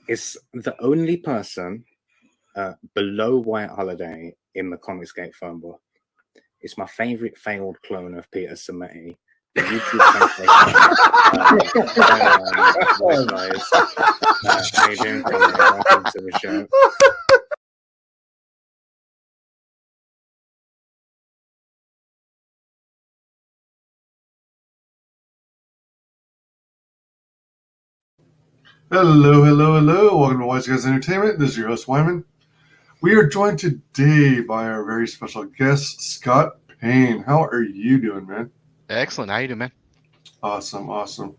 It's the only person below White Holiday in the Comicsgate phone book. It's my favorite failed clone of Peter Sammetti. The YouTube WyzGyz. How you doing, Conrad? Welcome to the show. Hello, hello, hello. Welcome to WyzGyzEntertainment. This is your host, Wyman. We are joined today by our very special guest, Scott Payne. How are you doing, man? Excellent. How you doing, man? Awesome, awesome.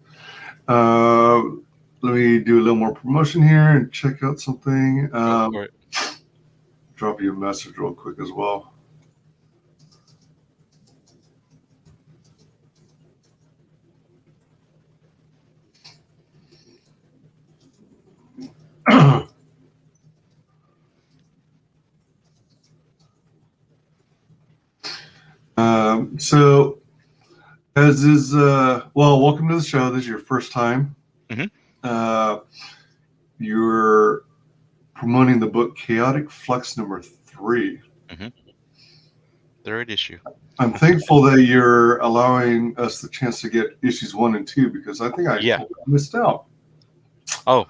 Let me do a little more promotion here and check out something. Drop you a message real quick as well. So, as is, welcome to the show. This is your first time. Mm-hmm. You're promoting the book Chaotic Flux number 3. Mm-hmm. Third issue. I'm thankful that you're allowing us the chance to get issues 1 and 2 because I think I missed out. Oh,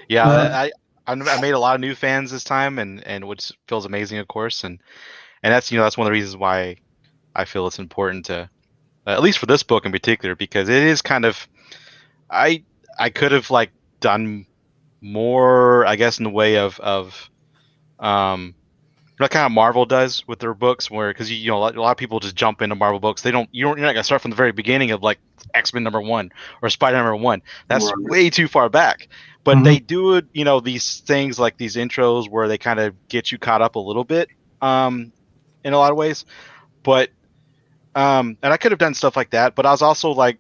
yeah. I made a lot of new fans this time, and which feels amazing, of course, and that's that's one of the reasons why I feel it's important to, at least for this book in particular, because it is kind of, I could have done more, I guess, in the way of what kind of Marvel does with their books, where because a lot of people just jump into Marvel books. You're not gonna start from the very beginning of X-Men number 1 or Spider-Man number 1. That's way too far back. But they do it, these things like these intros where they kind of get you caught up a little bit, in a lot of ways. But and I could have done stuff like that, but I was also I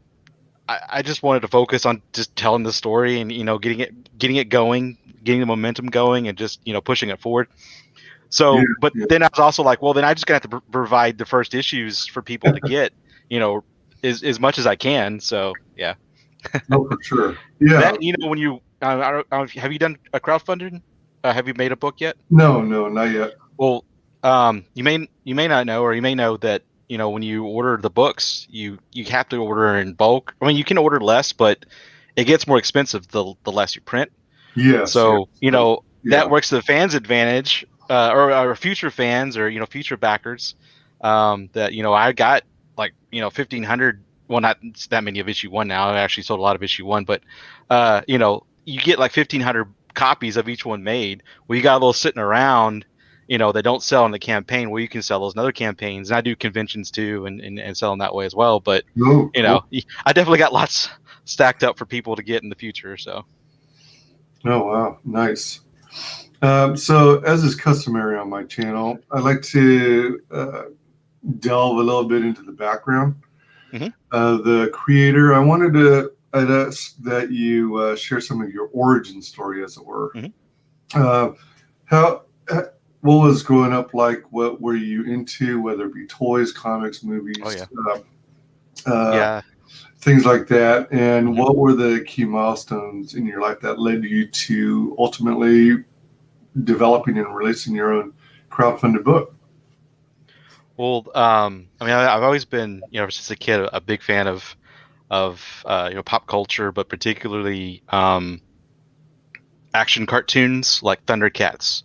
just wanted to focus on just telling the story and getting it going, getting the momentum going, and just pushing it forward. So, then I was also then I just gonna have to provide the first issues for people to get, as much as I can. So yeah. Oh, for sure. Yeah. That, when you I don't, have you done a crowdfunding? Have you made a book yet? No, not yet. Well, you may not know, or you may know that when you order the books, you have to order in bulk. I mean, you can order less, but it gets more expensive the less you print. Yes. So that works to the fans' advantage, or future fans, or future backers. That I got 1,500. Well, not that many of issue 1 now. I actually sold a lot of issue 1, but you get 1,500 copies of each one made. Well, you got a little sitting around. They don't sell in the campaign. Well, you can sell those in other campaigns. And I do conventions too, and sell them that way as well. But I definitely got lots stacked up for people to get in the future. So. Oh wow, nice. So, as is customary on my channel, I like to delve a little bit into the background. The creator. I wanted to ask that you share some of your origin story, as it were. What was growing up like? What were you into, whether it be toys, comics, movies, things like that? And what were the key milestones in your life that led you to ultimately developing and releasing your own crowdfunded book? Well, I've always been, ever since a kid, a big fan of pop culture, but particularly action cartoons like Thundercats,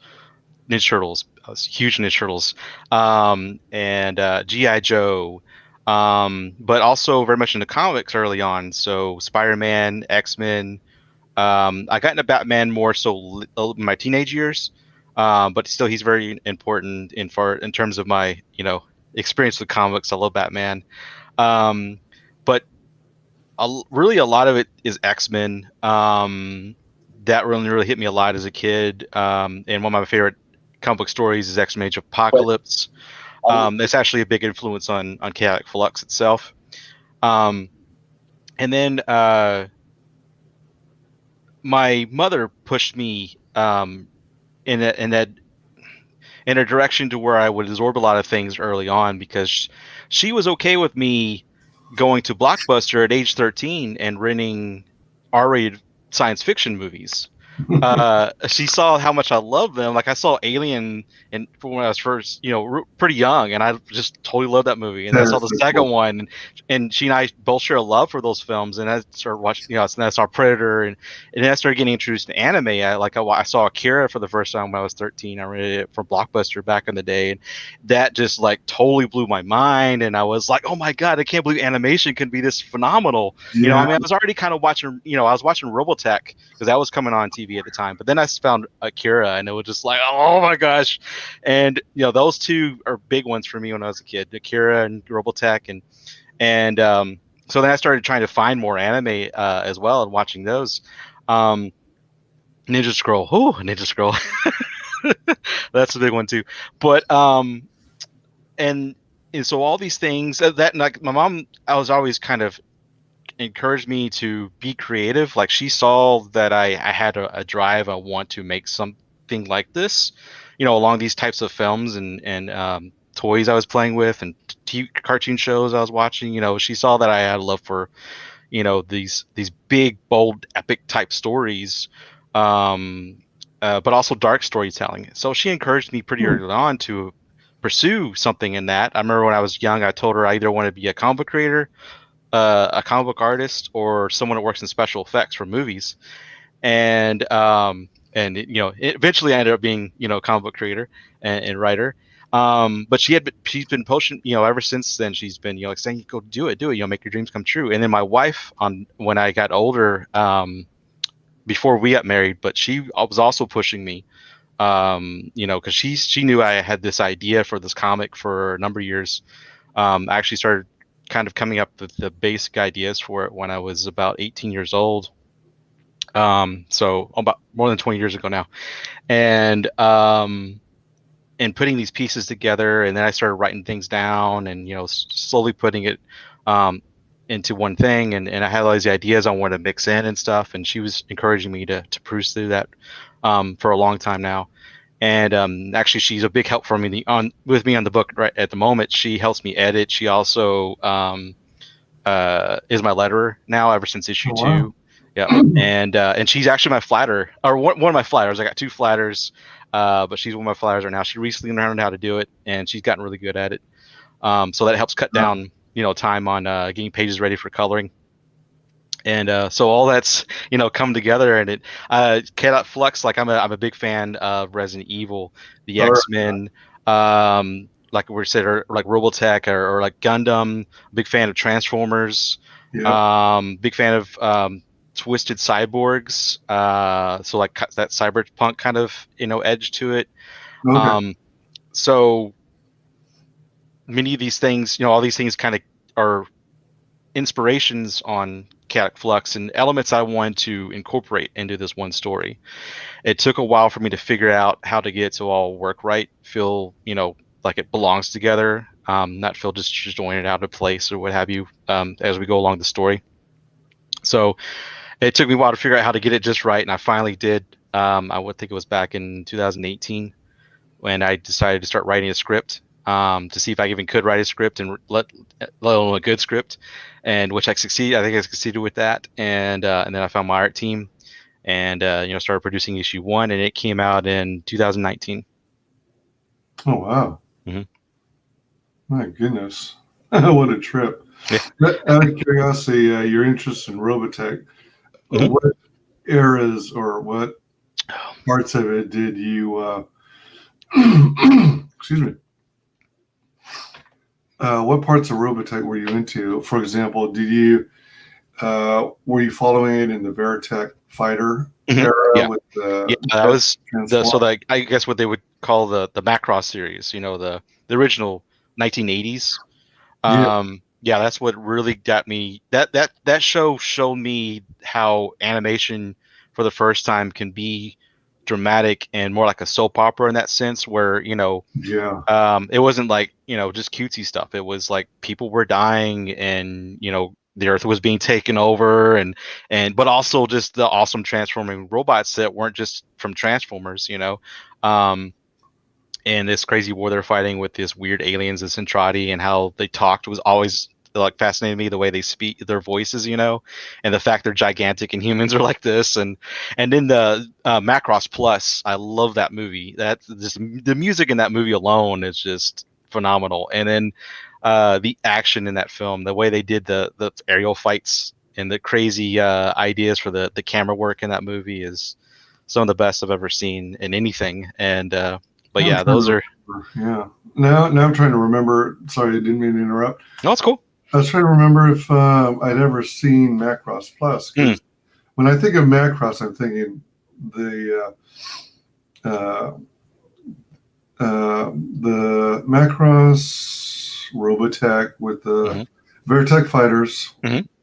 Ninja Turtles. I was huge Ninja Turtles, and G.I. Joe, but also very much into comics early on. So Spider-Man, X-Men. I got into Batman more so in my teenage years, but still he's very important in terms of my experience with comics. I love Batman, but really a lot of it is X-Men. That really hit me a lot as a kid, and one of my favorite comic book stories is X-Men Age of Apocalypse. It's actually a big influence on Chaotic Flux itself. And then my mother pushed me in a direction to where I would absorb a lot of things early on, because she was okay with me going to Blockbuster at age 13 and renting R-rated science fiction movies. she saw how much I love them. Like I saw Alien and when I was first, pretty young, and I just totally loved that movie. And I That saw is the so second cool. one, and she and I both share a love for those films. And I started watching, and I saw Predator, and then I started getting introduced to anime. I saw Akira for the first time when I was 13. I read it from Blockbuster back in the day, and that just like totally blew my mind. And I was like, oh my god, I can't believe animation can be this phenomenal. Yeah. I was already kind of watching, I was watching Robotech because that was coming on TV at the time. But then I found Akira, and it was just like, oh my gosh! And those two are big ones for me when I was a kid: Akira and Robotech, and so then I started trying to find more anime as well, and watching those. Ninja Scroll, Ninja Scroll, that's a big one too. But and so all these things that like my mom, I was always kind of encouraged me to be creative. Like she saw that I had a drive. I want to make something like this, along these types of films and toys I was playing with and cartoon shows I was watching. She saw that I had a love for, these big, bold, epic type stories, but also dark storytelling. So she encouraged me pretty early on to pursue something in that. I remember when I was young, I told her I either want to be a comic book creator, a comic book artist, or someone that works in special effects for movies. And eventually I ended up being a comic book creator and writer. But she's been pushing, ever since then. She's been like saying, go do it, make your dreams come true. And then my wife, when I got older, before we got married, but she was also pushing me, because she knew I had this idea for this comic for a number of years. I actually started kind of coming up with the basic ideas for it when I was about 18 years old. So about more than 20 years ago now. And putting these pieces together, and then I started writing things down and, slowly putting it into one thing. And I had all these ideas I wanted to mix in and stuff. And she was encouraging me to cruise through that for a long time now. And actually, she's a big help for me with me on the book right at the moment. She helps me edit. She also is my letterer now ever since issue 2. Yeah, and she's actually my flatter, or one of my flatters. I got 2 flatters, but she's one of my flatters right now. She recently learned how to do it, and she's gotten really good at it. So that helps cut down, time on getting pages ready for coloring. And so all that's come together, and it Flux. Like I'm a big fan of Resident Evil, the X-Men, like we said, or like Robotech, or like Gundam. Big fan of Transformers. Big fan of Twisted Cyborgs. So like that cyberpunk kind of edge to it. So many of these things, all these things kind of are inspirations on Chaotic Flux and elements I wanted to incorporate into this one story. It took a while for me to figure out how to get it to all work right, feel like it belongs together, not feel just jointed out of place or what have you, as we go along the story. So it took me a while to figure out how to get it just right, and I finally did. I would think it was back in 2018 when I decided to start writing a script, to see if I even could write a script and let alone a good script, and which I succeeded. I think I succeeded with that, and then I found my art team, and started producing issue 1, and it came out in 2019. Oh wow! Mm-hmm. My goodness, what a trip! Yeah. Out of curiosity, your interest in Robotech, what eras or what parts of it did you? Excuse me. What parts of Robotech were you into? For example, were you following it in the Veritech Fighter era? Yeah. With that was I guess what they would call the Macross series. The original 1980s. Yeah, that's what really got me. That show showed me how animation for the first time can be dramatic and more like a soap opera in that sense, where it wasn't like just cutesy stuff. It was like people were dying, and the earth was being taken over, and but also just the awesome transforming robots that weren't just from Transformers, and this crazy war they're fighting with this weird aliens and Centrati, and how they talked was always like fascinated me, the way they speak, their voices, you know, and the fact they're gigantic and humans are like this. And in the Macross Plus, I love that movie. That just the music in that movie alone is just phenomenal. And then the action in that film, the way they did the aerial fights and the crazy ideas for the camera work in that movie is some of the best I've ever seen in anything. And but yeah, those are. Yeah. Now I'm trying to remember. Sorry, I didn't mean to interrupt. No, it's cool. I was trying to remember if I'd ever seen Macross Plus. Because when I think of Macross, I'm thinking the Macross Robotech with the Veritech fighters,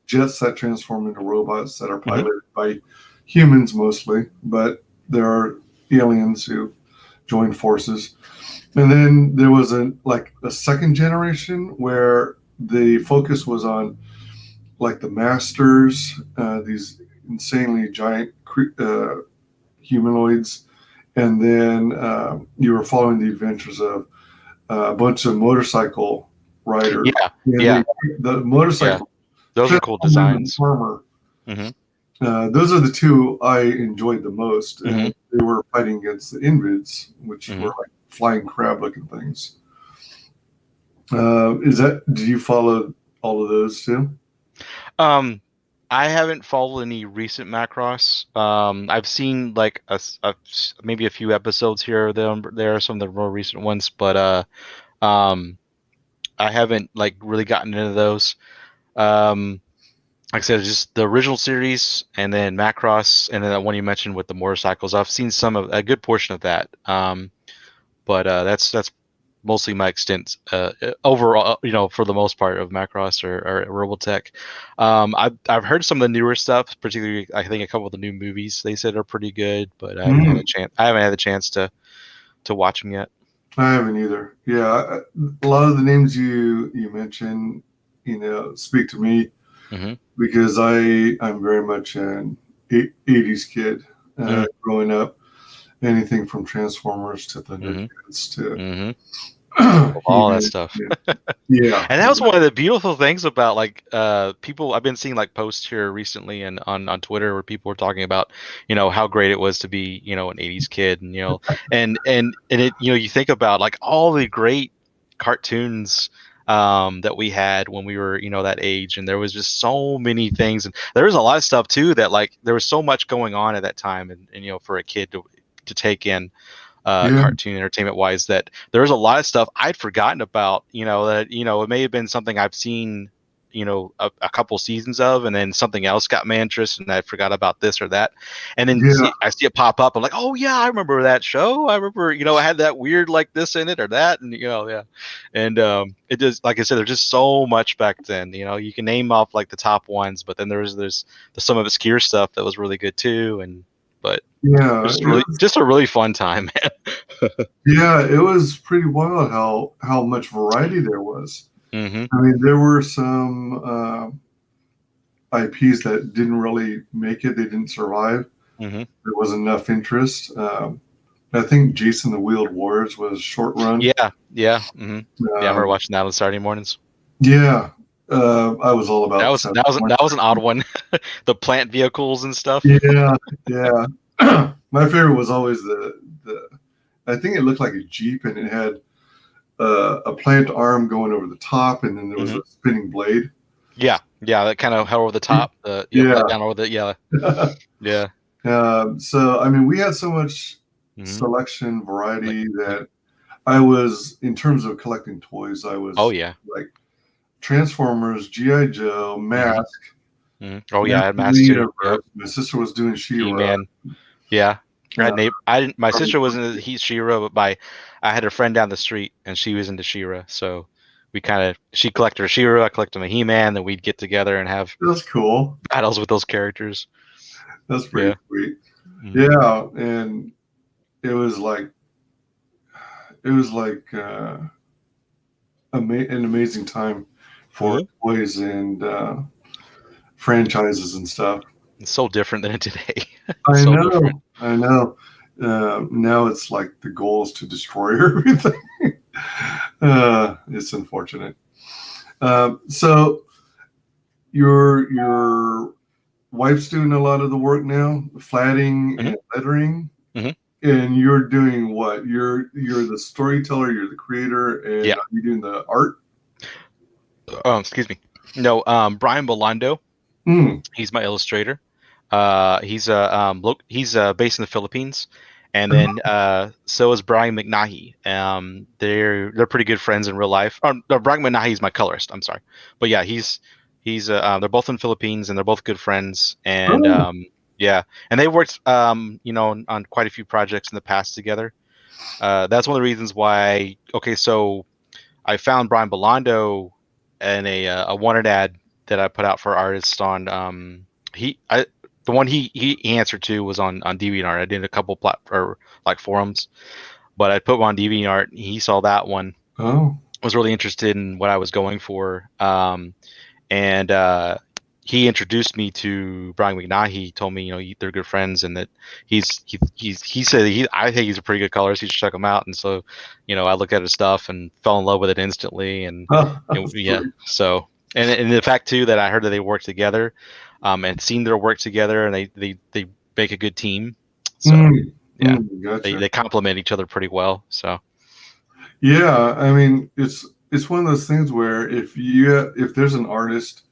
jets that transform into robots that are piloted by humans mostly, but there are aliens who join forces. And then there was a second generation where the focus was on like the masters, these insanely giant humanoids, and then you were following the adventures of a bunch of motorcycle riders. The motorcycle. Those are cool designs. Armor. Those are the two I enjoyed the most. And they were fighting against the Invids, which were like flying crab-looking things. Did you follow all of those too? I haven't followed any recent Macross. I've seen like maybe a few episodes here or there, some of the more recent ones, but I haven't like really gotten into those. Like I said, just the original series, and then Macross, and then that one you mentioned with the motorcycles. I've seen a good portion of that, but that's mostly my extent overall. You know, for the most part of Macross or Robotech. I've heard some of the newer stuff, particularly I think a couple of the new movies they said are pretty good, but I haven't had a chance. I haven't had the chance to watch them yet. I haven't either. Yeah, a lot of the names you mentioned, speak to me. Because I'm very much an 80s kid growing up. Anything from Transformers to Thundercats to all that stuff. Yeah. And that was one of the beautiful things about like people. I've been seeing like posts here recently and on Twitter where people were talking about how great it was to be an 80s kid, and and it you think about like all the great cartoons that we had when we were that age, and there was just so many things, and there was a lot of stuff too that like there was so much going on at that time, and for a kid to take in cartoon entertainment wise, that there was a lot of stuff I'd forgotten about, that it may have been something I've seen a couple seasons of, and then something else got my interest and I forgot about this or that, and then I see it pop up. I'm like, oh yeah, I remember that show. I remember I had that weird like this in it or that, and and it just, like I said, there's just so much back then. You can name off like the top ones, but then there's some obscure stuff that was really good too, but just a really fun time, man. Yeah, it was pretty wild how much variety there was. I mean, there were some IPs that didn't really make it. They didn't survive. There wasn't enough interest. I think Jason the Wheeled Warriors was short run. Yeah. I remember watching that on Saturday mornings. Yeah, I was all about that was an odd one. The plant vehicles and stuff. Yeah. My favorite was always the I think it looked like a Jeep, and it had a plant arm going over the top, and then there was a spinning blade. Yeah, that kind of over the top. Down over the So I mean, we had so much selection, variety that I was, in terms of collecting toys, I was like Transformers, G.I. Joe, Mask. Oh yeah, I had Mask too. Yep. My sister was doing She-Ra. Yeah. My sister wasn't She-Ra, but I had a friend down the street, and she was into She-Ra, so she collected her She-Ra, I collected my He-Man, then we'd get together and have that's cool battles with those characters. That's pretty sweet. Yeah, and it was like an amazing time for toys and franchises and stuff. It's so different than today. I know. Now it's like the goal is to destroy everything. It's unfortunate. So your wife's doing a lot of the work now, flatting and lettering, and you're doing what? You're the storyteller, you're the creator, and Yeah. are you doing the art? Excuse me. No, Brian Bolando. He's my illustrator. He's based in the Philippines, and then so is Brian McNahee. They're pretty good friends in real life. No, Brian McNahee is my colorist. I'm sorry, but yeah, he's they're both in the Philippines and they're both good friends. And yeah, and they worked on quite a few projects in the past together. That's one of the reasons why. Okay, so I found Brian Bolando in a wanted ad that I put out for artists on the one he answered to was on DeviantArt. I did a couple forums, but I put one on DeviantArt. He saw that one. Was really interested in what I was going for, and he introduced me to Brian McNahee. He told me they're good friends and that he said I think he's a pretty good colorist. You should check him out. And so I looked at his stuff and fell in love with it instantly. And yeah, so and the fact too that I heard that they work together, and seen their work together, and they make a good team. So yeah, gotcha. they complement each other pretty well. So yeah, I mean it's one of those things where if there's an artist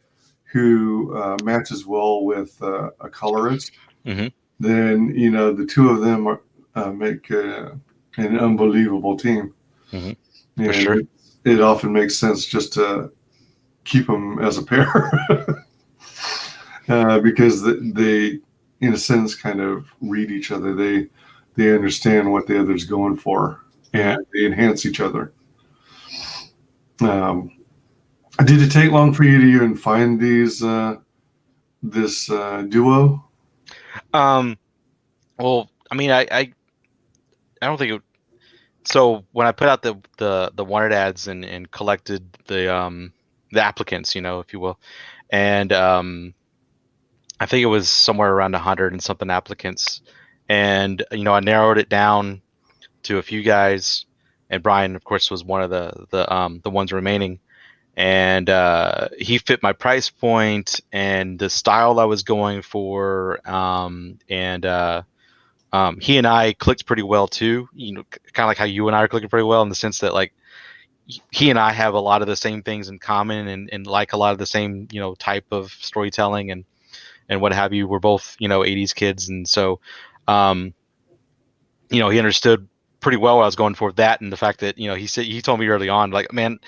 who matches well with a colorist, then the two of them make an unbelievable team. For sure. It often makes sense just to keep them as a pair because they, in a sense, kind of read each other. They understand what the other's going for, and they enhance each other. Did it take long for you to even find this duo? Well, I mean, I don't think it. So when I put out the wanted ads and collected the applicants, if you will, and I think it was somewhere around 100 and something applicants, and I narrowed it down to a few guys, and Brian, of course, was one of the ones remaining. And he fit my price point and the style I was going for, and he and I clicked pretty well too. Kind of like how you and I are clicking pretty well in the sense that like he and I have a lot of the same things in common and like a lot of the same type of storytelling and what have you. We're both 80s kids, and so he understood pretty well what I was going for, that and the fact that he told me early on, like, man,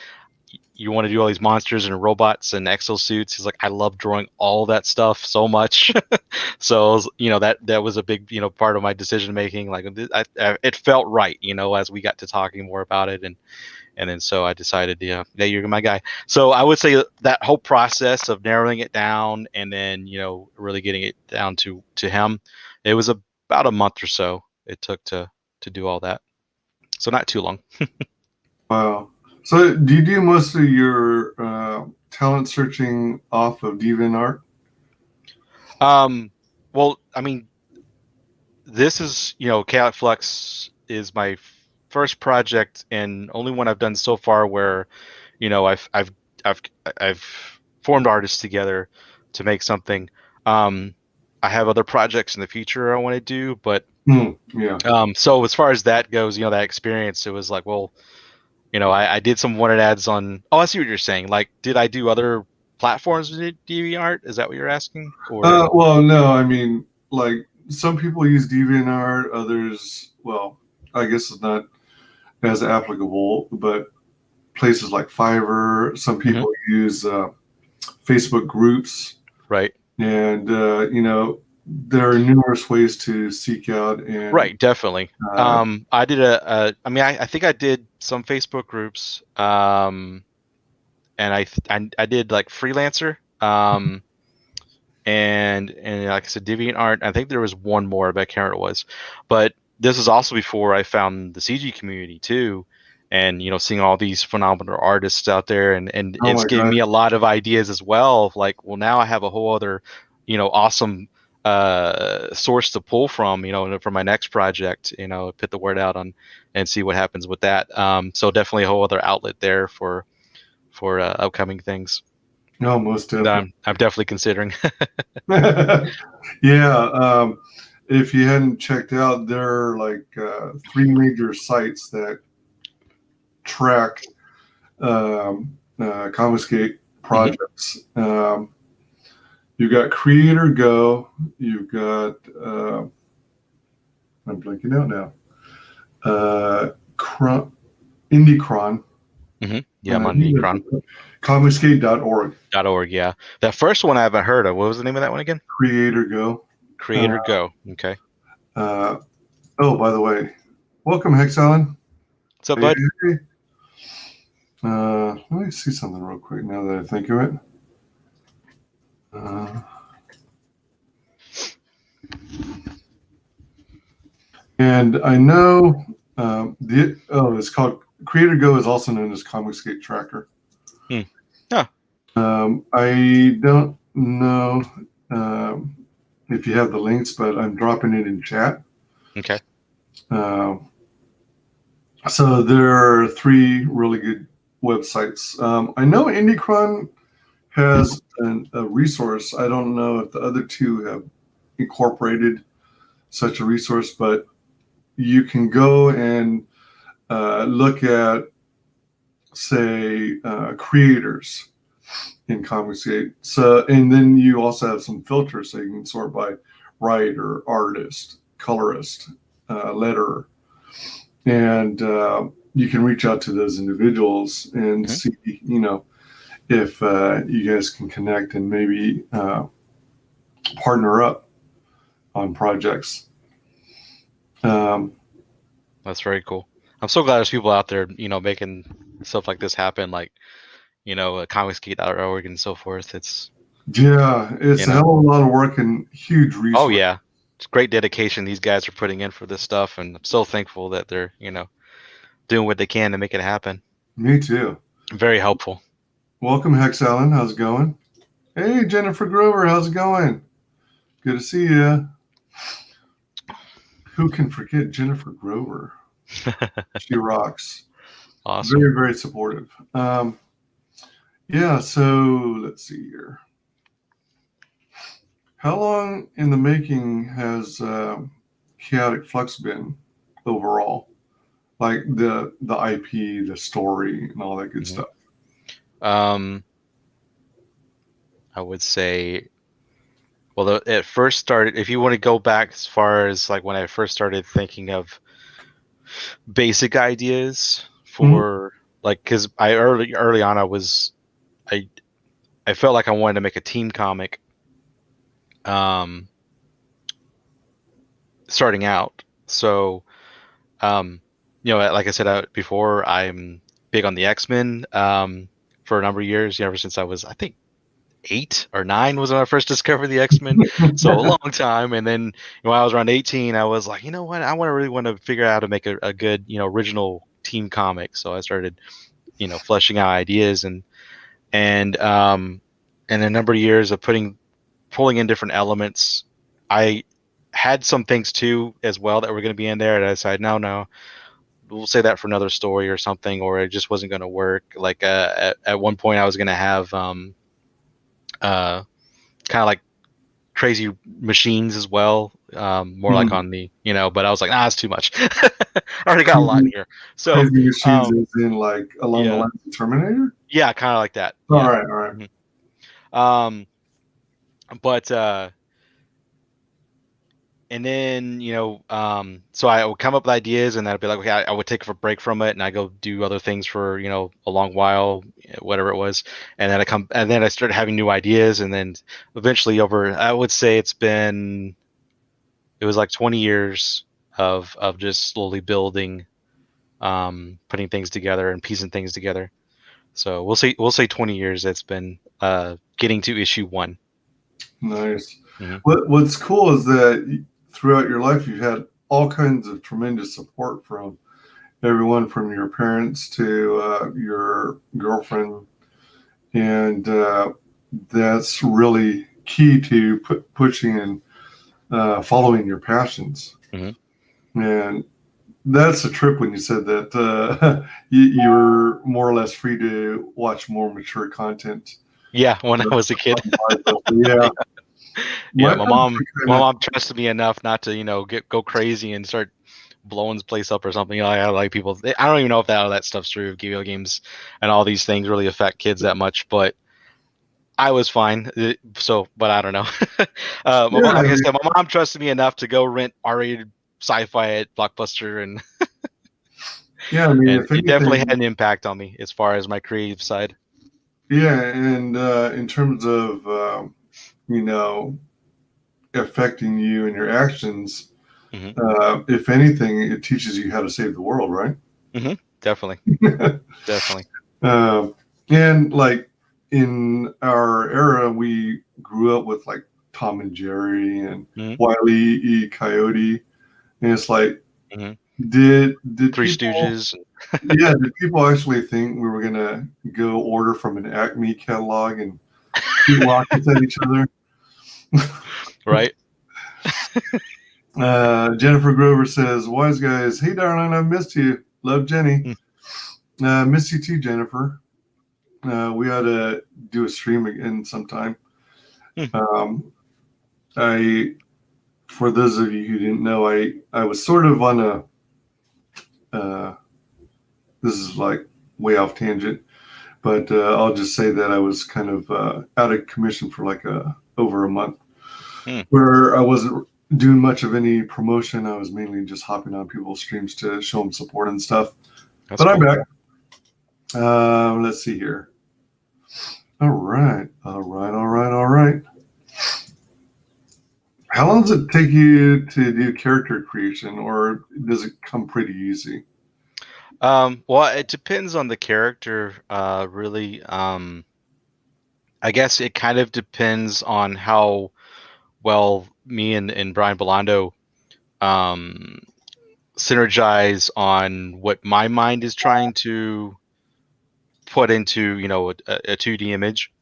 you want to do all these monsters and robots and exosuits. He's like, I love drawing all that stuff so much. So that was a big part of my decision making. Like it felt right, as we got to talking more about it, and then so I decided, yeah, you're my guy. So I would say that whole process of narrowing it down and then really getting it down to him, it was about a month or so it took to do all that. So not too long. Wow. So do you do most of your talent searching off of DeviantArt? Well, I mean, this is, Chaotic Flux is my first project and only one I've done so far where, I've formed artists together to make something. I have other projects in the future I want to do, but so as far as that goes, that experience, it was like, well, I did some wanted ads on. Oh, I see what you're saying. Like, did I do other platforms with DeviantArt? Is that what you're asking? Or well, no. I mean, like some people use DeviantArt, others, well, I guess it's not as applicable. But places like Fiverr, some people use Facebook groups, right? And there are numerous ways to seek out and right, definitely. I did I think I did some Facebook groups, and I did like Freelancer, and like I said, DeviantArt. I think there was one more, but I can't remember what it was. But this is also before I found the CG community too, and seeing all these phenomenal artists out there, and it's giving me a lot of ideas as well. Of like, well, now I have a whole other awesome source to pull from, for my next project, put the word out on and see what happens with that. So definitely a whole other outlet there for for upcoming things. No, most That definitely. I'm definitely considering. Yeah. If you hadn't checked out, there are like 3 major sites that track Confiscate projects. You've got Creator Go. You've got I'm blanking out now. Indicron. Yeah, I'm on Indicron. Confiscate.org. .org, yeah. That first one I haven't heard of. What was the name of that one again? Creator Go. Creator Go. Okay. Oh, by the way, welcome, Hex Allen. What's up, bud? Let me see something real quick now that I think of it. And I know it's called Creator Go is also known as Comicscape Tracker. Huh. I don't know if you have the links, but I'm dropping it in chat. Okay. So there are 3 really good websites. I know Indicron has a resource. I don't know if the other 2 have incorporated such a resource, but you can go and look at, say, creators in Comicsgate. So, and then you also have some filters, so you can sort by writer, artist, colorist, letterer, and you can reach out to those individuals and see, if you guys can connect and maybe partner up on projects. That's very cool. I'm so glad there's people out there, making stuff like this happen, like, comicsgate.org and so forth. It's a hell of a lot of work and huge resource. Oh yeah, it's great dedication these guys are putting in for this stuff, and I'm so thankful that they're, doing what they can to make it happen. Me too. Very helpful. Welcome, Hex Allen. How's it going? Hey, Jennifer Grover. How's it going? Good to see you. Who can forget Jennifer Grover? She rocks. Awesome. Very, very supportive. Yeah, so let's see here. How long in the making has Chaotic Flux been overall? Like the IP, the story, and all that good stuff. I would say, well, it first started, if you want to go back as far as like when I first started thinking of basic ideas for like, because I early on I felt like I wanted to make a team comic starting out. So like I said before, I'm big on the X-Men for a number of years, ever since I was, I think, 8 or 9 was when I first discovered the X-Men. So a long time. And then when I was around 18, I was like, you know what, I really want to figure out how to make a good, original team comic. So I started, fleshing out ideas and a number of years of pulling in different elements. I had some things too as well that were going to be in there, and I decided no, we'll say that for another story or something, or it just wasn't going to work. Like at one point I was going to have kind of like crazy machines as well, more like on the, but I was like, it's too much. I already got a lot in here. So crazy machines is in like along the lines of Terminator? Yeah, kind of like that. All right. But and then so I would come up with ideas, and I'd be like, okay, I would take a break from it, and I go do other things for a long while, whatever it was, and then I started having new ideas, and then eventually I would say it was like 20 years of just slowly building, putting things together and piecing things together. So we'll say 20 years it's been getting to issue 1. Nice. What's cool is that throughout your life you've had all kinds of tremendous support from everyone, from your parents to your girlfriend, and that's really key to pushing and following your passions. And That's a trip when you said that you're more or less free to watch more mature content. Yeah, when I was a kid. Yeah. Yeah, my mom trusted me enough not to, go crazy and start blowing the place up or something. I like people. I don't even know if that stuff's true. Video games and all these things really affect kids that much, but I was fine. But I don't know. Like I said, my mom trusted me enough to go rent R-rated sci-fi at Blockbuster, and yeah, I mean, and if it definitely anything, had an impact on me as far as my creative side. yeah, and in terms of affecting you and your actions, if anything, it teaches you how to save the world, right? Definitely, definitely. And like in our era, we grew up with like Tom and Jerry and Wile E. Coyote, and it's like, did Three people, Stooges? yeah, did people actually think we were gonna go order from an Acme catalog and shoot rockets at each other? Right. Jennifer Grover says, WyzGyz, hey darling, I've missed you. Love Jenny. Miss you too, Jennifer. We ought to do a stream again sometime. For those of you who didn't know, I was sort of on this is like way off tangent, but I'll just say that I was kind of out of commission for like over a month, where I wasn't doing much of any promotion. I was mainly just hopping on people's streams to show them support and stuff. But cool. I'm back. Let's see here. All right. How long does it take you to do character creation, or does it come pretty easy? Well, it depends on the character, really. I guess it kind of depends on how well me and Brian Belando synergize on what my mind is trying to put into, a 2D image.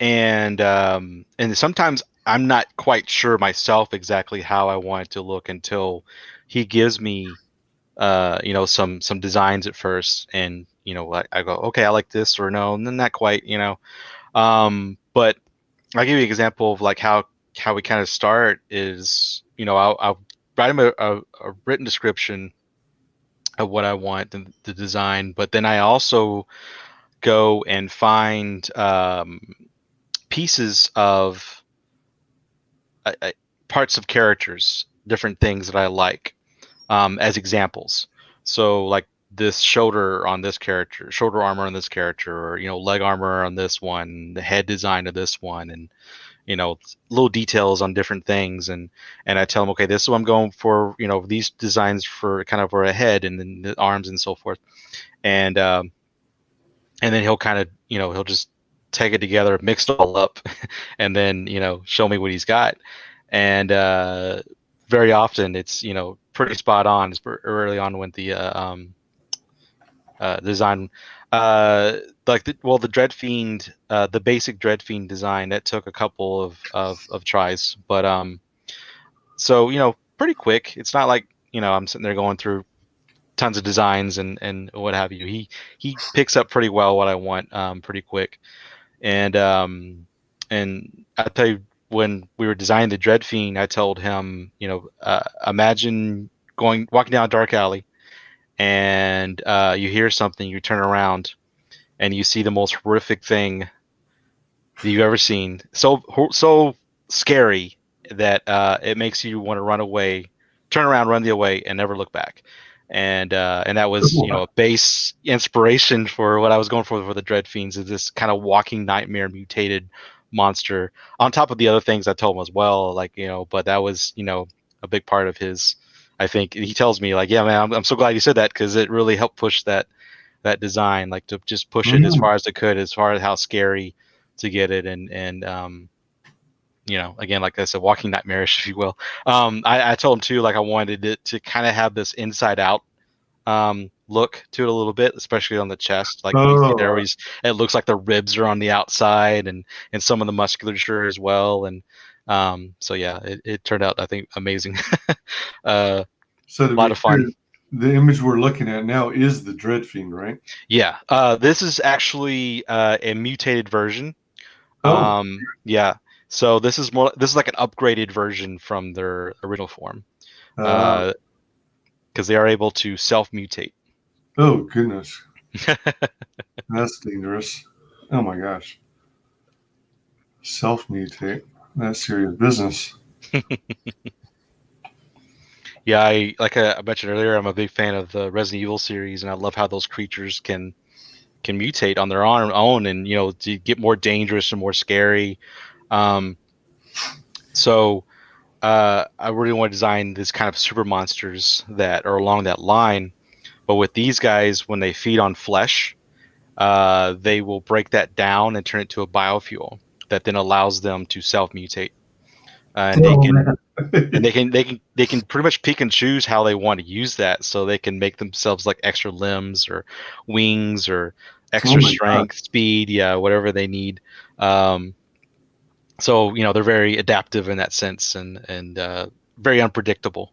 And sometimes I'm not quite sure myself exactly how I want it to look until he gives me some designs at first, and I go, okay, I like this, or no, and then not quite, but I'll give you an example of like how we kind of start is, I'll write him a written description of what I want the design, but then I also go and find pieces of parts of characters, different things that I like, as examples. So like this shoulder on this character, shoulder armor on this character, or leg armor on this one, the head design of this one, and little details on different things, and I tell him, okay, this is what I'm going for, these designs for kind of for a head and then the arms and so forth, and then he'll kind of he'll just take it together, mix it all up, and then show me what he's got, and very often it's pretty spot on. It's early on when the design, the Dread Fiend, the basic Dread Fiend design, that took a couple of tries, but so pretty quick. It's not like I'm sitting there going through tons of designs and what have you. He picks up pretty well what I want pretty quick, and I'll tell you, when we were designing the Dread Fiend, I told him, imagine walking down a dark alley, and you hear something, you turn around, and you see the most horrific thing that you've ever seen. So scary that it makes you want to run away, turn around, run the away, and never look back. And that was a base inspiration for what I was going for the Dread Fiends, is this kind of walking nightmare mutated monster, on top of the other things I told him as well, like but that was a big part of his. I think he tells me, like, yeah, man, I'm so glad you said that, because it really helped push that design, like to just push it as far as it could, as far as how scary to get it, and again, like I said, walking nightmarish, if you will. I told him too, like, I wanted it to kind of have this inside out look to it a little bit, especially on the chest. Like it looks like the ribs are on the outside, and some of the musculature as well. And So yeah, it turned out, I think, amazing. So to a lot be of fun. clear, the image we're looking at now is the Dread Fiend, right? Yeah, this is actually a mutated version. Oh, Yeah. So this is like an upgraded version from their original form, because they are able to self-mutate. oh goodness, that's dangerous. Oh my gosh, self-mutate. That's serious business. Yeah, like I mentioned earlier, I'm a big fan of the Resident Evil series, and I love how those creatures can mutate on their own, and to get more dangerous and more scary. Um, so I really want to design this kind of super monsters that are along that line. But with these guys, when they feed on flesh, they will break that down and turn it to a biofuel that then allows them to self mutate, and they Oh can man. they can pretty much pick and choose how they want to use that. So they can make themselves like extra limbs or wings or Oh extra my god. strength, speed, yeah, whatever they need. Um, so they're very adaptive in that sense, and very unpredictable.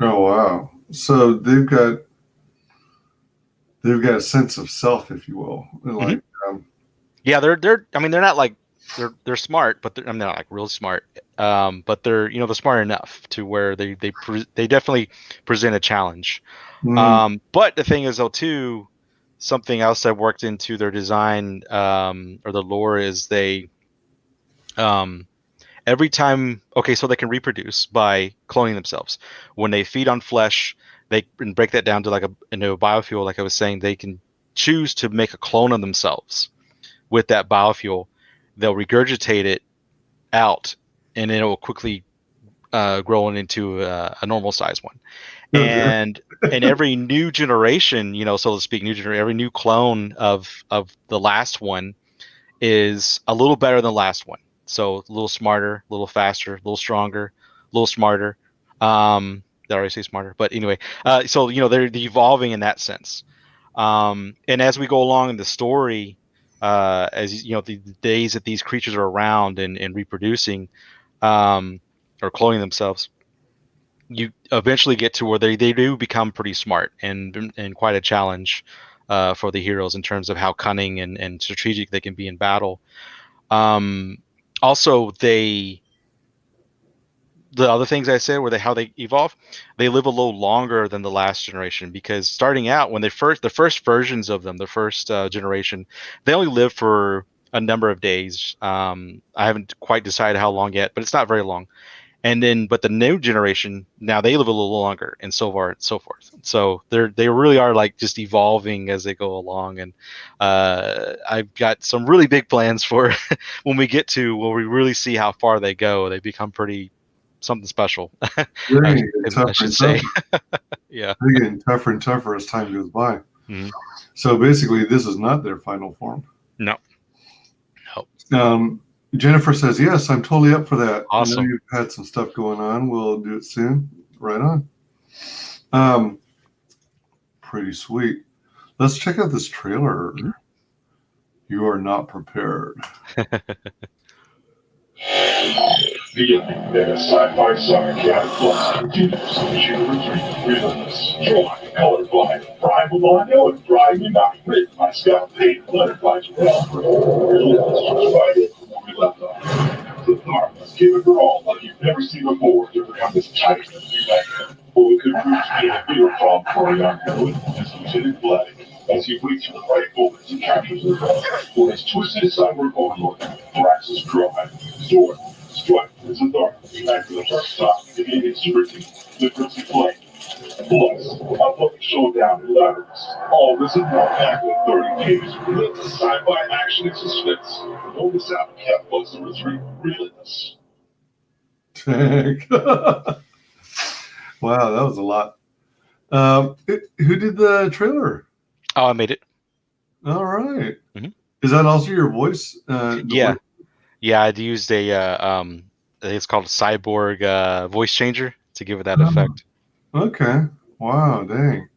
Oh wow. So they've got a sense of self, if you will. Mhm. Like, Yeah, they're. I mean, they're not like they're smart, but they're not like real smart. But they're they're smart enough to where they definitely present a challenge. mm, But the thing is though too, something else that worked into their design, or the lore, is they um every time, okay, so they can reproduce by cloning themselves. When they feed on flesh, they can break that down to like into a biofuel. Like I was saying, they can choose to make a clone of themselves with that biofuel. They'll regurgitate it out, and then it will quickly grow into a normal size one. okay. And every new generation, so to speak, every new clone of the last one is a little better than the last one. So a little smarter, a little faster, a little stronger, a little smarter. Did I already say smarter? But anyway, so they're evolving in that sense. And as we go along in the story, as the days that these creatures are around and reproducing, or cloning themselves, you eventually get to where they do become pretty smart and quite a challenge for the heroes in terms of how cunning and strategic they can be in battle. Um, Also, the other things I said were how they evolve. They live a little longer than the last generation, because starting out, when the first versions of them, the first generation, they only live for a number of days. I haven't quite decided how long yet, but it's not very long. And then, but the new generation, now they live a little longer, and so far and so forth. So they really are like just evolving as they go along. And I've got some really big plans for when we get to where we really see how far they go. They become pretty something special. They're I, going to get I tougher should and say. tougher. Yeah. They're getting tougher and tougher as time goes by. Mhm. So basically, this is not their final form. No. Jennifer says, yes, I'm totally up for that. I know Awesome. you've had some stuff going on. We'll do it soon. Right on. Pretty sweet. Let's check out this trailer. Mhm. You are not prepared. The their sci-fi saga Jack Flux continues issue 3, Relentless. Drawn, colored by Brian Milano and Brian Unite. Written by Scott Payne, lettered by Relentless. Divided from where we left off. The darkness gave it her all like you've never seen before to become this titan of new life. But it could prove to be a bigger problem for a young heroine as Lieutenant Black, as he waits for the right moment to capture the girl. For his twisted cyber overlord, Drax's drive, sword, strike, his authority, unite for the first time, defeating Superteam, Difference in Flame. Plus, a public showdown in Letters. All this and more packed with 30 pages of relentless sci-fi action and suspense. Don't miss out. Cat Flux number 3, Relentless. Wow, that was a lot. Who did the trailer? Oh, I made it. All right. Mhm. Is that also your voice? Yeah. Voice? Yeah, I'd used I think it's called a cyborg voice changer to give it that effect. Okay. Wow, dang.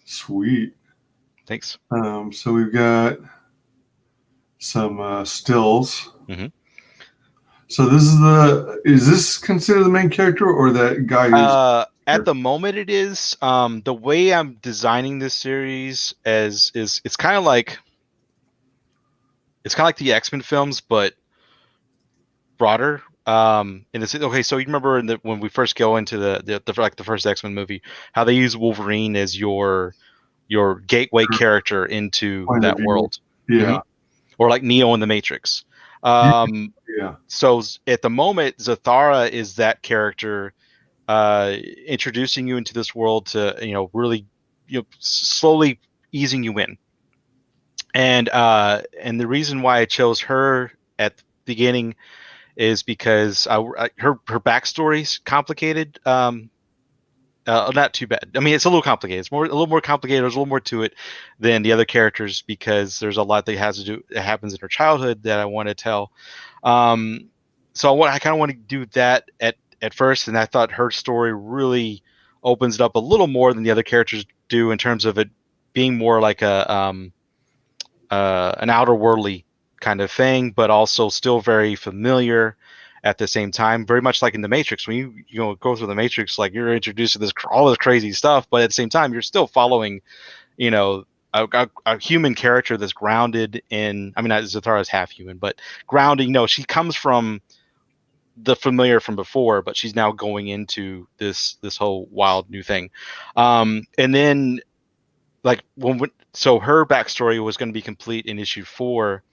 Sweet. Thanks. So we've got some stills. Mhm. So is this considered the main character or that guy who's At the moment it is. The way I'm designing this series is it's kind of like the X-Men films, but broader. And it's okay. So you remember when we first go into the first X-Men movie, how they use Wolverine as your gateway character into point of that view? world. Yeah. Mhm. Or like Neo in the Matrix. Yeah. So at the moment, Zathara is that character, introducing you into this world to really slowly easing you in. And the reason why I chose her at the beginning is because her backstory's complicated. Not too bad. I mean, it's a little complicated. It's a little more complicated. There's a little more to it than the other characters because there's a lot that happens in her childhood that I want to tell. So I kind of want to do that at first, and I thought her story really opens it up a little more than the other characters do in terms of it being more like an outer worldly kind of thing, but also still very familiar at the same time. Very much like in the Matrix, when you go through the Matrix, like you're introduced to all this crazy stuff, but at the same time, you're still following, a human character that's grounded in. I mean, Zathara's half human, but grounded. She comes from the familiar from before, but she's now going into this whole wild new thing. And then like so her backstory was going to be complete in issue 4,